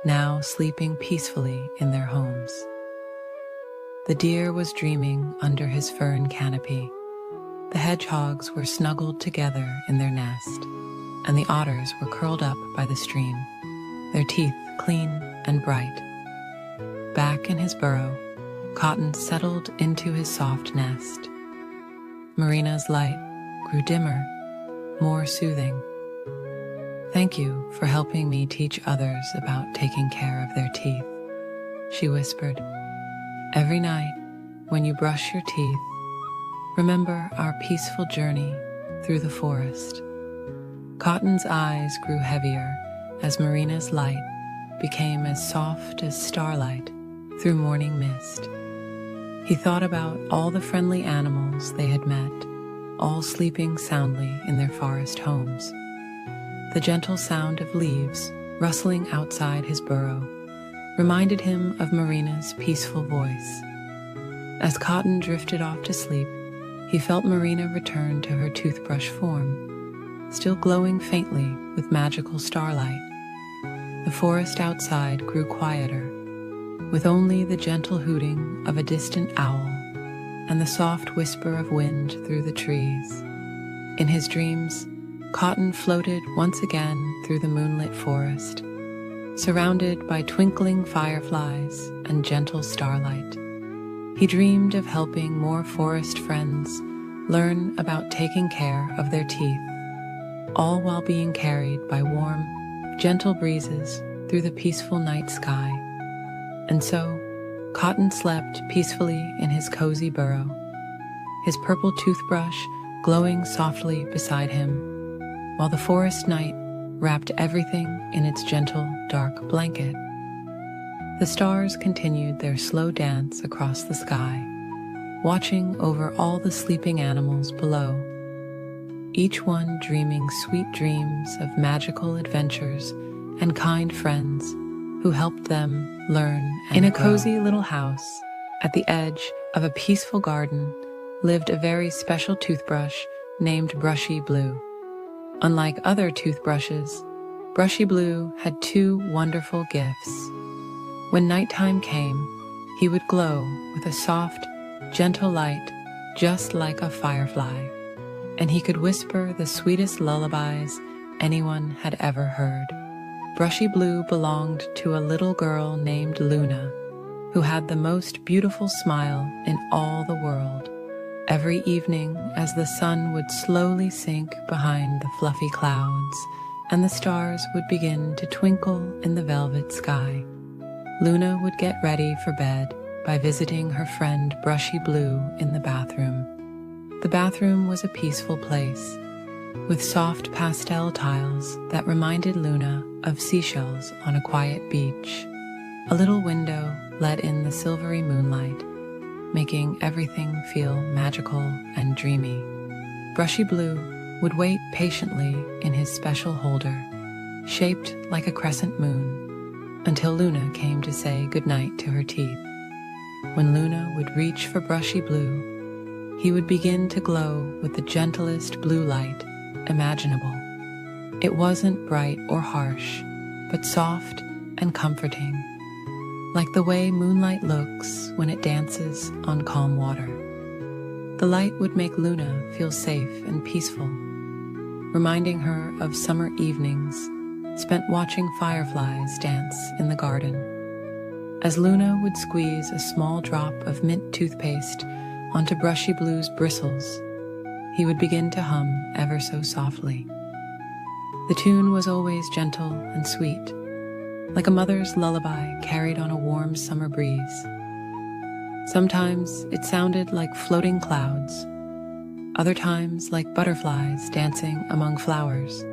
now sleeping peacefully in their homes. The deer was dreaming under his fern canopy. The hedgehogs were snuggled together in their nest, and the otters were curled up by the stream, their teeth clean and bright. Back in his burrow, Cotton settled into his soft nest. Marina's light grew dimmer, more soothing. "Thank you for helping me teach others about taking care of their teeth," she whispered. "Every night, when you brush your teeth, remember our peaceful journey through the forest." Cotton's eyes grew heavier as Marina's light became as soft as starlight through morning mist. He thought about all the friendly animals they had met, all sleeping soundly in their forest homes. The gentle sound of leaves rustling outside his burrow reminded him of Marina's peaceful voice. As Cotton drifted off to sleep, he felt Marina return to her toothbrush form, still glowing faintly with magical starlight. The forest outside grew quieter, with only the gentle hooting of a distant owl and the soft whisper of wind through the trees. In his dreams, Cotton floated once again through the moonlit forest, surrounded by twinkling fireflies and gentle starlight. He dreamed of helping more forest friends learn about taking care of their teeth, all while being carried by warm, gentle breezes through the peaceful night sky. And so, Cotton slept peacefully in his cozy burrow, his purple toothbrush glowing softly beside him, while the forest night wrapped everything in its gentle, dark blanket. The stars continued their slow dance across the sky, watching over all the sleeping animals below, each one dreaming sweet dreams of magical adventures and kind friends who helped them learn and In a cozy little house at the edge of a peaceful garden lived a very special toothbrush named Brushy Blue. Unlike other toothbrushes, Brushy Blue had two wonderful gifts. When nighttime came, he would glow with a soft, gentle light just like a firefly, and he could whisper the sweetest lullabies anyone had ever heard. Brushy Blue belonged to a little girl named Luna, who had the most beautiful smile in all the world. Every evening, as the sun would slowly sink behind the fluffy clouds and the stars would begin to twinkle in the velvet sky, Luna would get ready for bed by visiting her friend Brushy Blue in the bathroom. The bathroom was a peaceful place, with soft pastel tiles that reminded Luna of seashells on a quiet beach. A little window let in the silvery moonlight, making everything feel magical and dreamy. Brushy Blue would wait patiently in his special holder, shaped like a crescent moon, until Luna came to say goodnight to her teeth. when Luna would reach for Brushy Blue, he would begin to glow with the gentlest blue light imaginable. It wasn't bright or harsh, but soft and comforting, like the way moonlight looks when it dances on calm water. The light would make Luna feel safe and peaceful, reminding her of summer evenings spent watching fireflies dance in the garden. As Luna would squeeze a small drop of mint toothpaste onto Brushy Blue's bristles, he would begin to hum ever so softly. The tune was always gentle and sweet, like a mother's lullaby carried on a warm summer breeze. Sometimes it sounded like floating clouds, other times like butterflies dancing among flowers,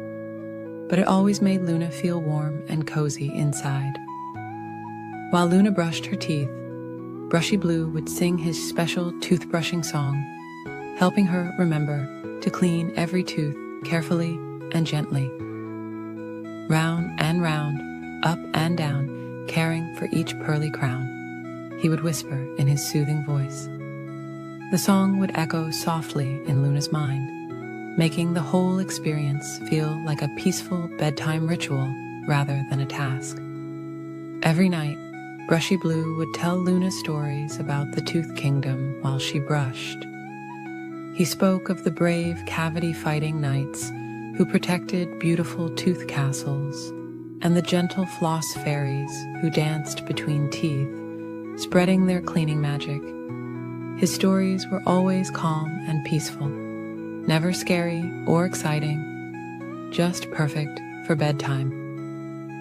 but it always made Luna feel warm and cozy inside. While Luna brushed her teeth, Brushy Blue would sing his special toothbrushing song, helping her remember to clean every tooth carefully and gently. Round and round, up and down, caring for each pearly crown, he would whisper in his soothing voice. The song would echo softly in Luna's mind, making the whole experience feel like a peaceful bedtime ritual rather than a task. Every night, Brushy Blue would tell Luna stories about the Tooth Kingdom while she brushed. He spoke of the brave cavity-fighting knights who protected beautiful tooth castles, and the gentle floss fairies who danced between teeth, spreading their cleaning magic. His stories were always calm and peaceful, never scary or exciting, just perfect for bedtime.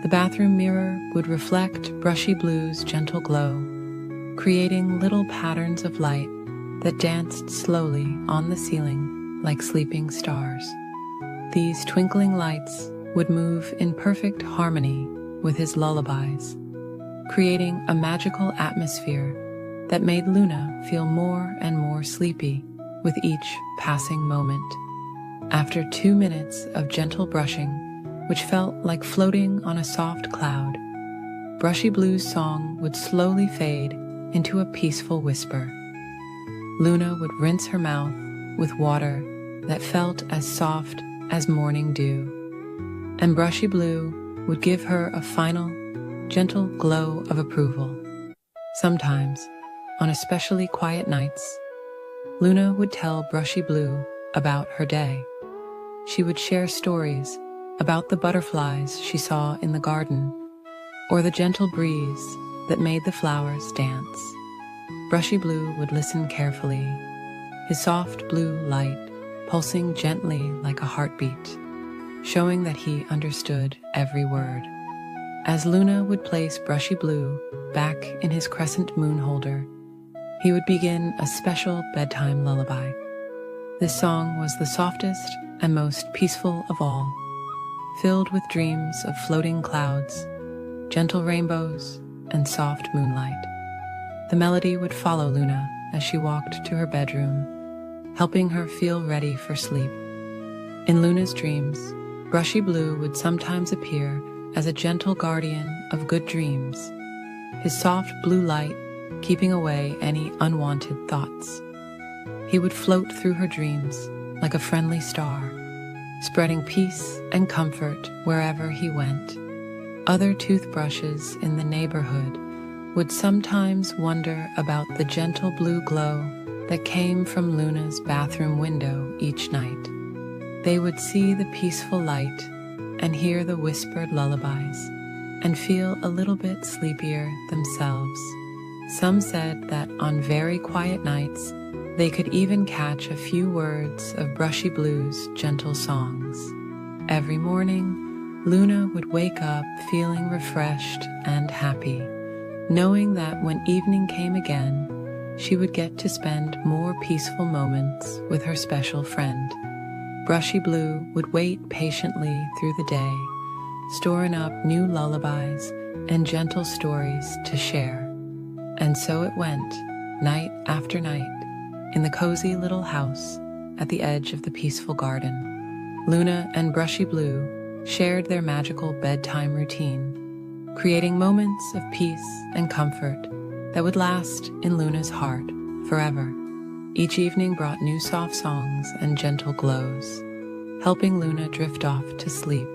The bathroom mirror would reflect Brushy Blue's gentle glow, creating little patterns of light that danced slowly on the ceiling like sleeping stars. These twinkling lights would move in perfect harmony with his lullabies, creating a magical atmosphere that made Luna feel more and more sleepy with each passing moment. After 2 minutes of gentle brushing, which felt like floating on a soft cloud, Brushy Blue's song would slowly fade into a peaceful whisper. Luna would rinse her mouth with water that felt as soft as morning dew, and Brushy Blue would give her a final, gentle glow of approval. Sometimes, on especially quiet nights, Luna would tell Brushy Blue about her day. She would share stories about the butterflies she saw in the garden, or the gentle breeze that made the flowers dance. Brushy Blue would listen carefully, his soft blue light pulsing gently like a heartbeat, showing that he understood every word. As Luna would place Brushy Blue back in his crescent moon holder, he would begin a special bedtime lullaby. This song was the softest and most peaceful of all, filled with dreams of floating clouds, gentle rainbows, and soft moonlight. The melody would follow Luna as she walked to her bedroom, helping her feel ready for sleep. In Luna's dreams, Brushy Blue would sometimes appear as a gentle guardian of good dreams, his soft blue light keeping away any unwanted thoughts. He would float through her dreams like a friendly star, spreading peace and comfort wherever he went. Other toothbrushes in the neighborhood would sometimes wonder about the gentle blue glow that came from Luna's bathroom window each night. They would see the peaceful light and hear the whispered lullabies and feel a little bit sleepier themselves. Some said that on very quiet nights, they could even catch a few words of Brushy Blue's gentle songs. Every morning, Luna would wake up feeling refreshed and happy, knowing that when evening came again, she would get to spend more peaceful moments with her special friend. Brushy Blue would wait patiently through the day, storing up new lullabies and gentle stories to share. And so it went, night after night, in the cozy little house at the edge of the peaceful garden. Luna and Brushy Blue shared their magical bedtime routine, creating moments of peace and comfort that would last in Luna's heart forever. Each evening brought new soft songs and gentle glows, helping Luna drift off to sleep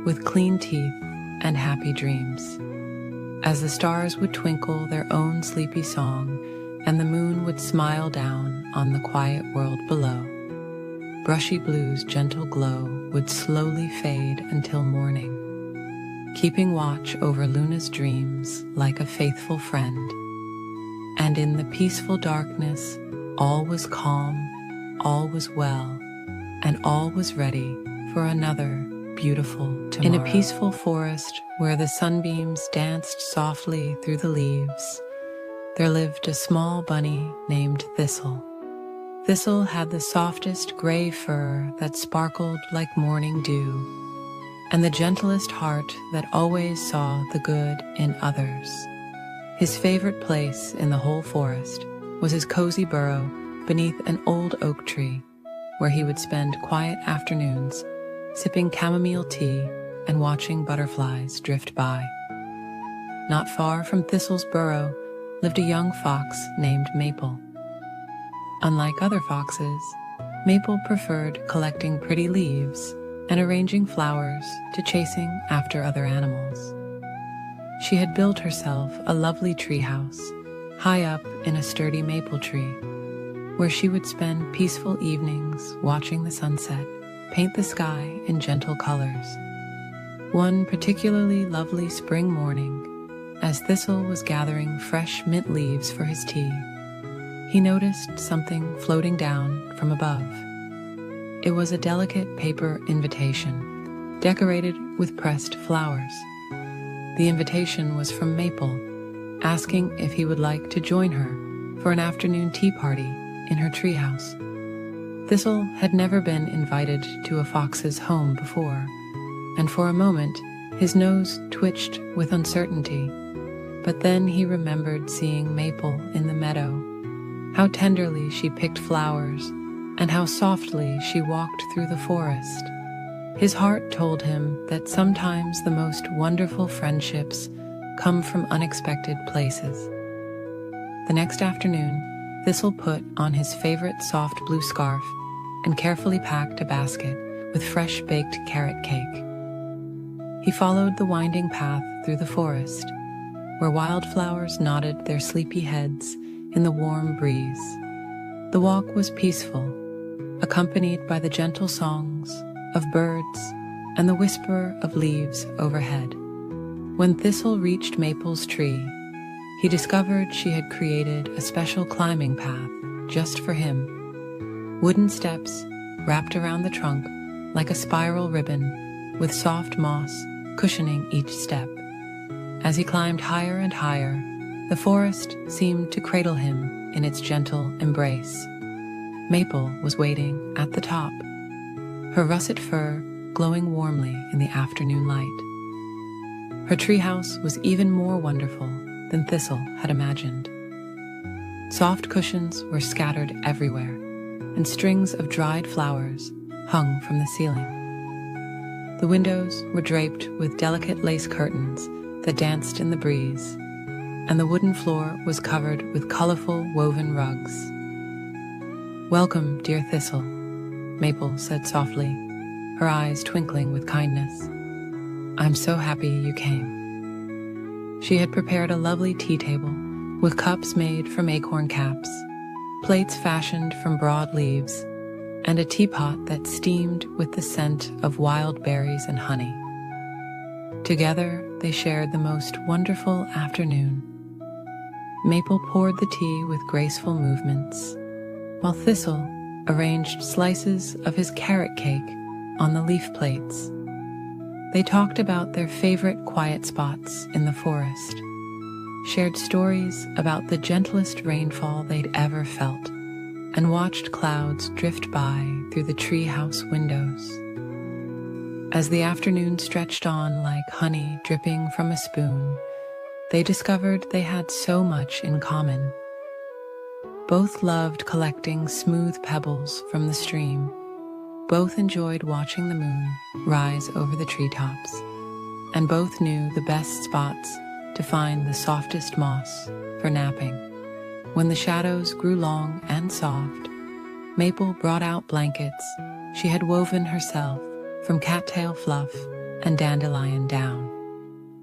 with clean teeth and happy dreams. As the stars would twinkle their own sleepy song and the moon would smile down on the quiet world below, Brushy Blue's gentle glow would slowly fade until morning, keeping watch over Luna's dreams like a faithful friend. And in the peaceful darkness, all was calm, all was well, and all was ready for another beautiful tomorrow. In a peaceful forest where the sunbeams danced softly through the leaves, there lived a small bunny named Thistle. Thistle had the softest gray fur that sparkled like morning dew, and the gentlest heart that always saw the good in others. His favorite place in the whole forest was his cozy burrow beneath an old oak tree, where he would spend quiet afternoons sipping chamomile tea and watching butterflies drift by. Not far from Thistle's burrow lived a young fox named Maple. Unlike other foxes, Maple preferred collecting pretty leaves and arranging flowers to chasing after other animals. She had built herself a lovely treehouse high up in a sturdy maple tree, where she would spend peaceful evenings watching the sunset paint the sky in gentle colors. One particularly lovely spring morning, as Thistle was gathering fresh mint leaves for his tea, he noticed something floating down from above. It was a delicate paper invitation, decorated with pressed flowers. The invitation was from Maple, asking if he would like to join her for an afternoon tea party in her treehouse. Thistle had never been invited to a fox's home before, and for a moment his nose twitched with uncertainty. But then he remembered seeing Maple in the meadow, how tenderly she picked flowers, and how softly she walked through the forest. His heart told him that sometimes the most wonderful friendships come from unexpected places. The next afternoon, Thistle put on his favorite soft blue scarf and carefully packed a basket with fresh baked carrot cake. He followed the winding path through the forest, where wildflowers nodded their sleepy heads in the warm breeze. The walk was peaceful, accompanied by the gentle songs of birds and the whisper of leaves overhead. When Thistle reached Maple's tree, he discovered she had created a special climbing path just for him. Wooden steps wrapped around the trunk like a spiral ribbon, with soft moss cushioning each step. As he climbed higher and higher, the forest seemed to cradle him in its gentle embrace. Maple was waiting at the top, her russet fur glowing warmly in the afternoon light. Her treehouse was even more wonderful than Thistle had imagined. Soft cushions were scattered everywhere, and strings of dried flowers hung from the ceiling. The windows were draped with delicate lace curtains that danced in the breeze, and the wooden floor was covered with colorful woven rugs. "Welcome, dear Thistle," Maple said softly, her eyes twinkling with kindness. "I'm so happy you came." She had prepared a lovely tea table with cups made from acorn caps, plates fashioned from broad leaves, and a teapot that steamed with the scent of wild berries and honey. Together, they shared the most wonderful afternoon. Maple poured the tea with graceful movements, while Thistle arranged slices of his carrot cake on the leaf plates. They talked about their favorite quiet spots in the forest, shared stories about the gentlest rainfall they'd ever felt, and watched clouds drift by through the treehouse windows. As the afternoon stretched on like honey dripping from a spoon, they discovered they had so much in common. Both loved collecting smooth pebbles from the stream. Both enjoyed watching the moon rise over the treetops, and both knew the best spots to find the softest moss for napping. When the shadows grew long and soft, Maple brought out blankets she had woven herself from cattail fluff and dandelion down.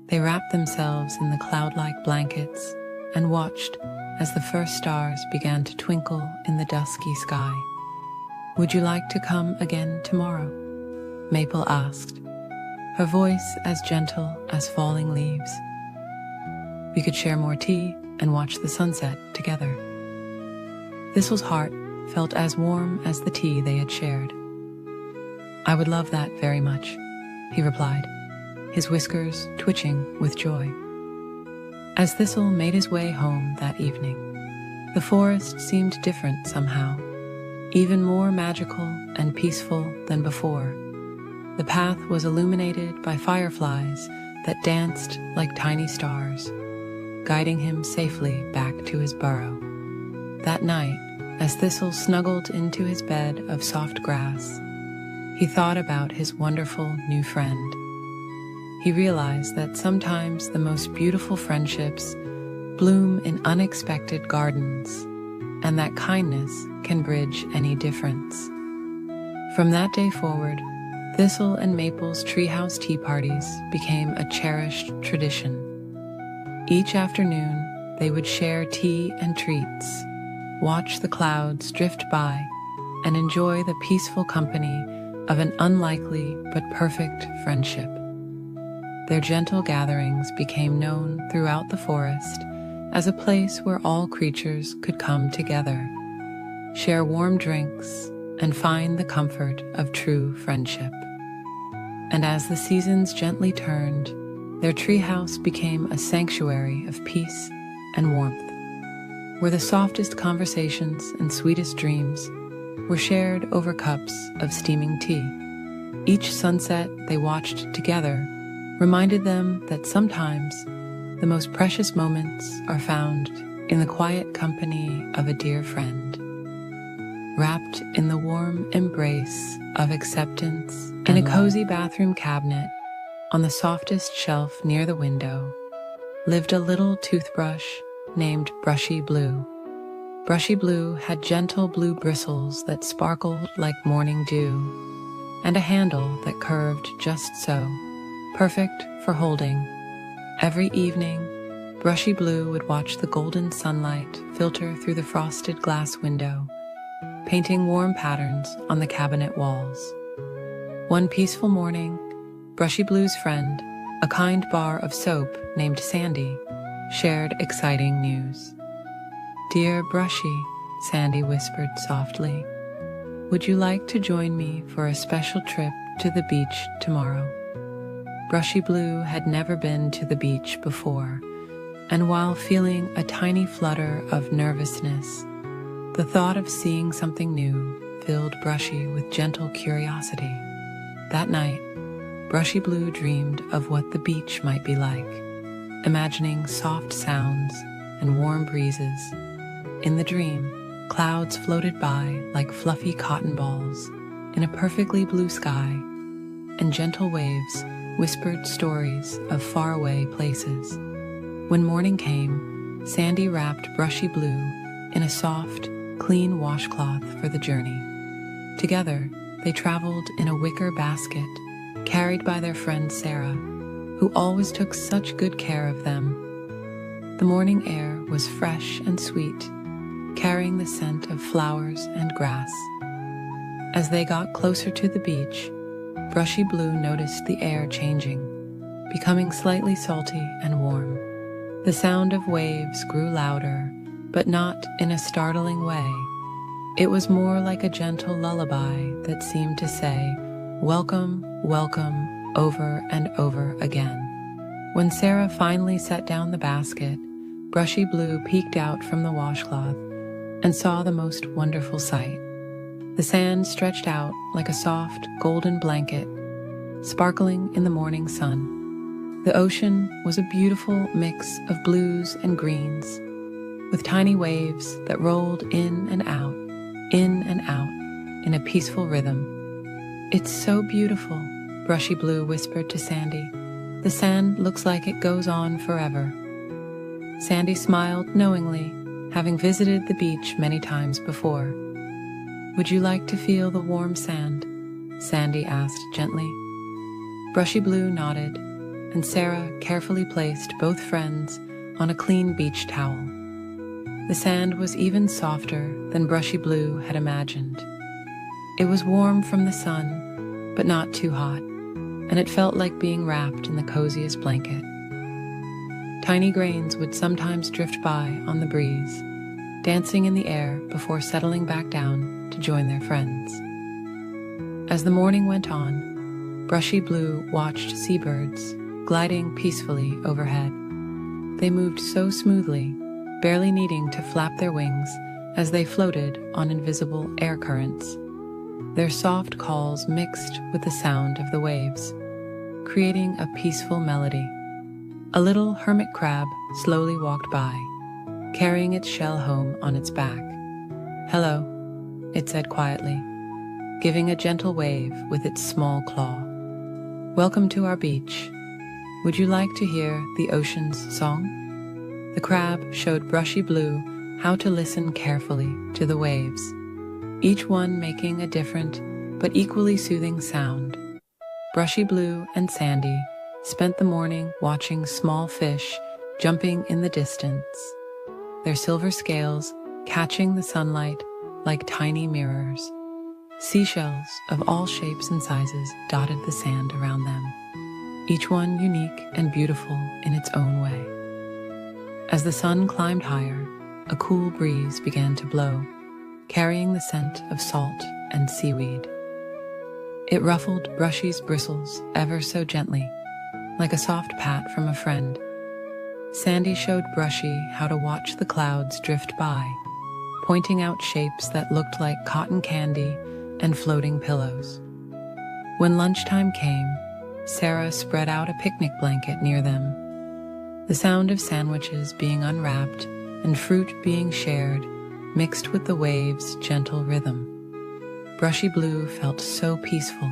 They wrapped themselves in the cloud-like blankets and watched as the first stars began to twinkle in the dusky sky. "Would you like to come again tomorrow?" Maple asked, her voice as gentle as falling leaves. "We could share more tea and watch the sunset together." Thistle's heart felt as warm as the tea they had shared. "I would love that very much," he replied, his whiskers twitching with joy. As Thistle made his way home that evening, the forest seemed different somehow, even more magical and peaceful than before. The path was illuminated by fireflies that danced like tiny stars, guiding him safely back to his burrow. That night, as Thistle snuggled into his bed of soft grass, he thought about his wonderful new friend. He realized that sometimes the most beautiful friendships bloom in unexpected gardens, and that kindness can bridge any difference. From that day forward, Thistle and Maple's treehouse tea parties became a cherished tradition. Each afternoon, they would share tea and treats, watch the clouds drift by, and enjoy the peaceful company of an unlikely but perfect friendship. Their gentle gatherings became known throughout the forest as a place where all creatures could come together, share warm drinks, and find the comfort of true friendship. And as the seasons gently turned, their treehouse became a sanctuary of peace and warmth, where the softest conversations and sweetest dreams were shared over cups of steaming tea. Each sunset they watched together reminded them that sometimes the most precious moments are found in the quiet company of a dear friend, wrapped in the warm embrace of acceptance. In a cozy bathroom cabinet on the softest shelf near the window lived a little toothbrush named Brushy Blue. Brushy Blue had gentle blue bristles that sparkled like morning dew, and a handle that curved just so, perfect for holding. Every evening, Brushy Blue would watch the golden sunlight filter through the frosted glass window, painting warm patterns on the cabinet walls. One peaceful morning, Brushy Blue's friend, a kind bar of soap named Sandy, shared exciting news. "Dear Brushy," Sandy whispered softly, "would you like to join me for a special trip to the beach tomorrow?" Brushy Blue had never been to the beach before, and while feeling a tiny flutter of nervousness, the thought of seeing something new filled Brushy with gentle curiosity. That night, Brushy Blue dreamed of what the beach might be like, imagining soft sounds and warm breezes. In the dream, clouds floated by like fluffy cotton balls in a perfectly blue sky, and gentle waves whispered stories of faraway places. When morning came, Sandy wrapped Brushy Blue in a soft, clean washcloth for the journey. Together, they traveled in a wicker basket carried by their friend Sarah, who always took such good care of them. The morning air was fresh and sweet, carrying the scent of flowers and grass. As they got closer to the beach, Brushy Blue noticed the air changing, becoming slightly salty and warm. The sound of waves grew louder, but not in a startling way. It was more like a gentle lullaby that seemed to say, "Welcome, welcome," over and over again. When Sarah finally set down the basket, Brushy Blue peeked out from the washcloth and saw the most wonderful sight. The sand stretched out like a soft, golden blanket, sparkling in the morning sun. The ocean was a beautiful mix of blues and greens, with tiny waves that rolled in and out in a peaceful rhythm. "It's so beautiful," Brushy Blue whispered to Sandy. "The sand looks like it goes on forever." Sandy smiled knowingly, having visited the beach many times before. "Would you like to feel the warm sand?" Sandy asked gently. Brushy Blue nodded, and Sarah carefully placed both friends on a clean beach towel. The sand was even softer than Brushy Blue had imagined. It was warm from the sun, but not too hot, and it felt like being wrapped in the coziest blanket. Tiny grains would sometimes drift by on the breeze, dancing in the air before settling back down to join their friends. As the morning went on, Brushy Blue watched seabirds gliding peacefully overhead. They moved so smoothly, barely needing to flap their wings as they floated on invisible air currents. Their soft calls mixed with the sound of the waves, creating a peaceful melody. A little hermit crab slowly walked by, carrying its shell home on its back. "Hello," it said quietly, giving a gentle wave with its small claw. "Welcome to our beach. Would you like to hear the ocean's song?" The crab showed Brushy Blue how to listen carefully to the waves, each one making a different but equally soothing sound. Brushy Blue and Sandy spent the morning watching small fish jumping in the distance, their silver scales catching the sunlight like tiny mirrors. Seashells of all shapes and sizes dotted the sand around them, each one unique and beautiful in its own way. As the sun climbed higher, a cool breeze began to blow, carrying the scent of salt and seaweed. It ruffled Brushy's bristles ever so gently, like a soft pat from a friend. Sandy showed Brushy how to watch the clouds drift by, pointing out shapes that looked like cotton candy and floating pillows. When lunchtime came, Sarah spread out a picnic blanket near them. The sound of sandwiches being unwrapped and fruit being shared mixed with the waves' gentle rhythm. Brushy Blue felt so peaceful,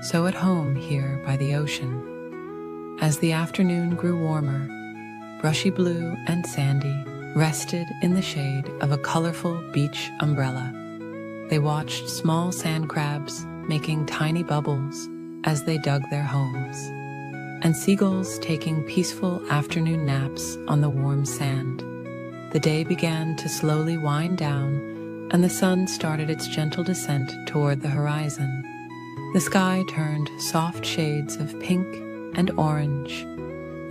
so at home here by the ocean. As the afternoon grew warmer, Brushy Blue and Sandy rested in the shade of a colorful beach umbrella. They watched small sand crabs making tiny bubbles as they dug their homes, and seagulls taking peaceful afternoon naps on the warm sand. The day began to slowly wind down, and the sun started its gentle descent toward the horizon. The sky turned soft shades of pink and orange,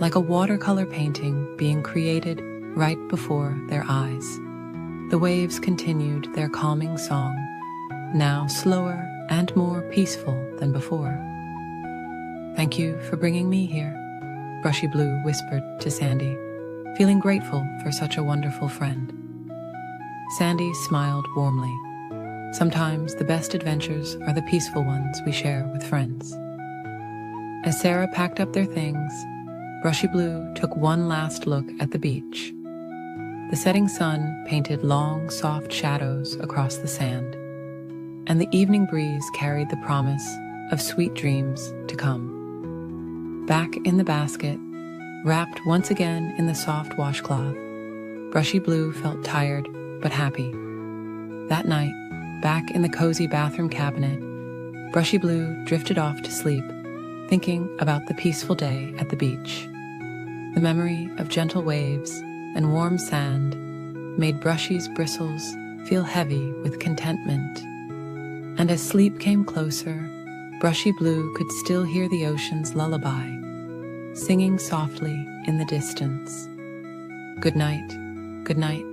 like a watercolor painting being created right before their eyes. The waves continued their calming song, now slower and more peaceful than before. "Thank you for bringing me here," Brushy Blue whispered to Sandy, feeling grateful for such a wonderful friend. Sandy smiled warmly. Sometimes the best adventures are the peaceful ones we share with friends. As Sarah packed up their things, Brushy Blue took one last look at the beach. The setting sun painted long, soft shadows across the sand, and the evening breeze carried the promise of sweet dreams to come. Back in the basket, wrapped once again in the soft washcloth, Brushy Blue felt tired but happy. That night, back in the cozy bathroom cabinet, Brushy Blue drifted off to sleep, thinking about the peaceful day at the beach. The memory of gentle waves and warm sand made Brushy's bristles feel heavy with contentment. And as sleep came closer, Brushy Blue could still hear the ocean's lullaby, singing softly in the distance. Good night, good night.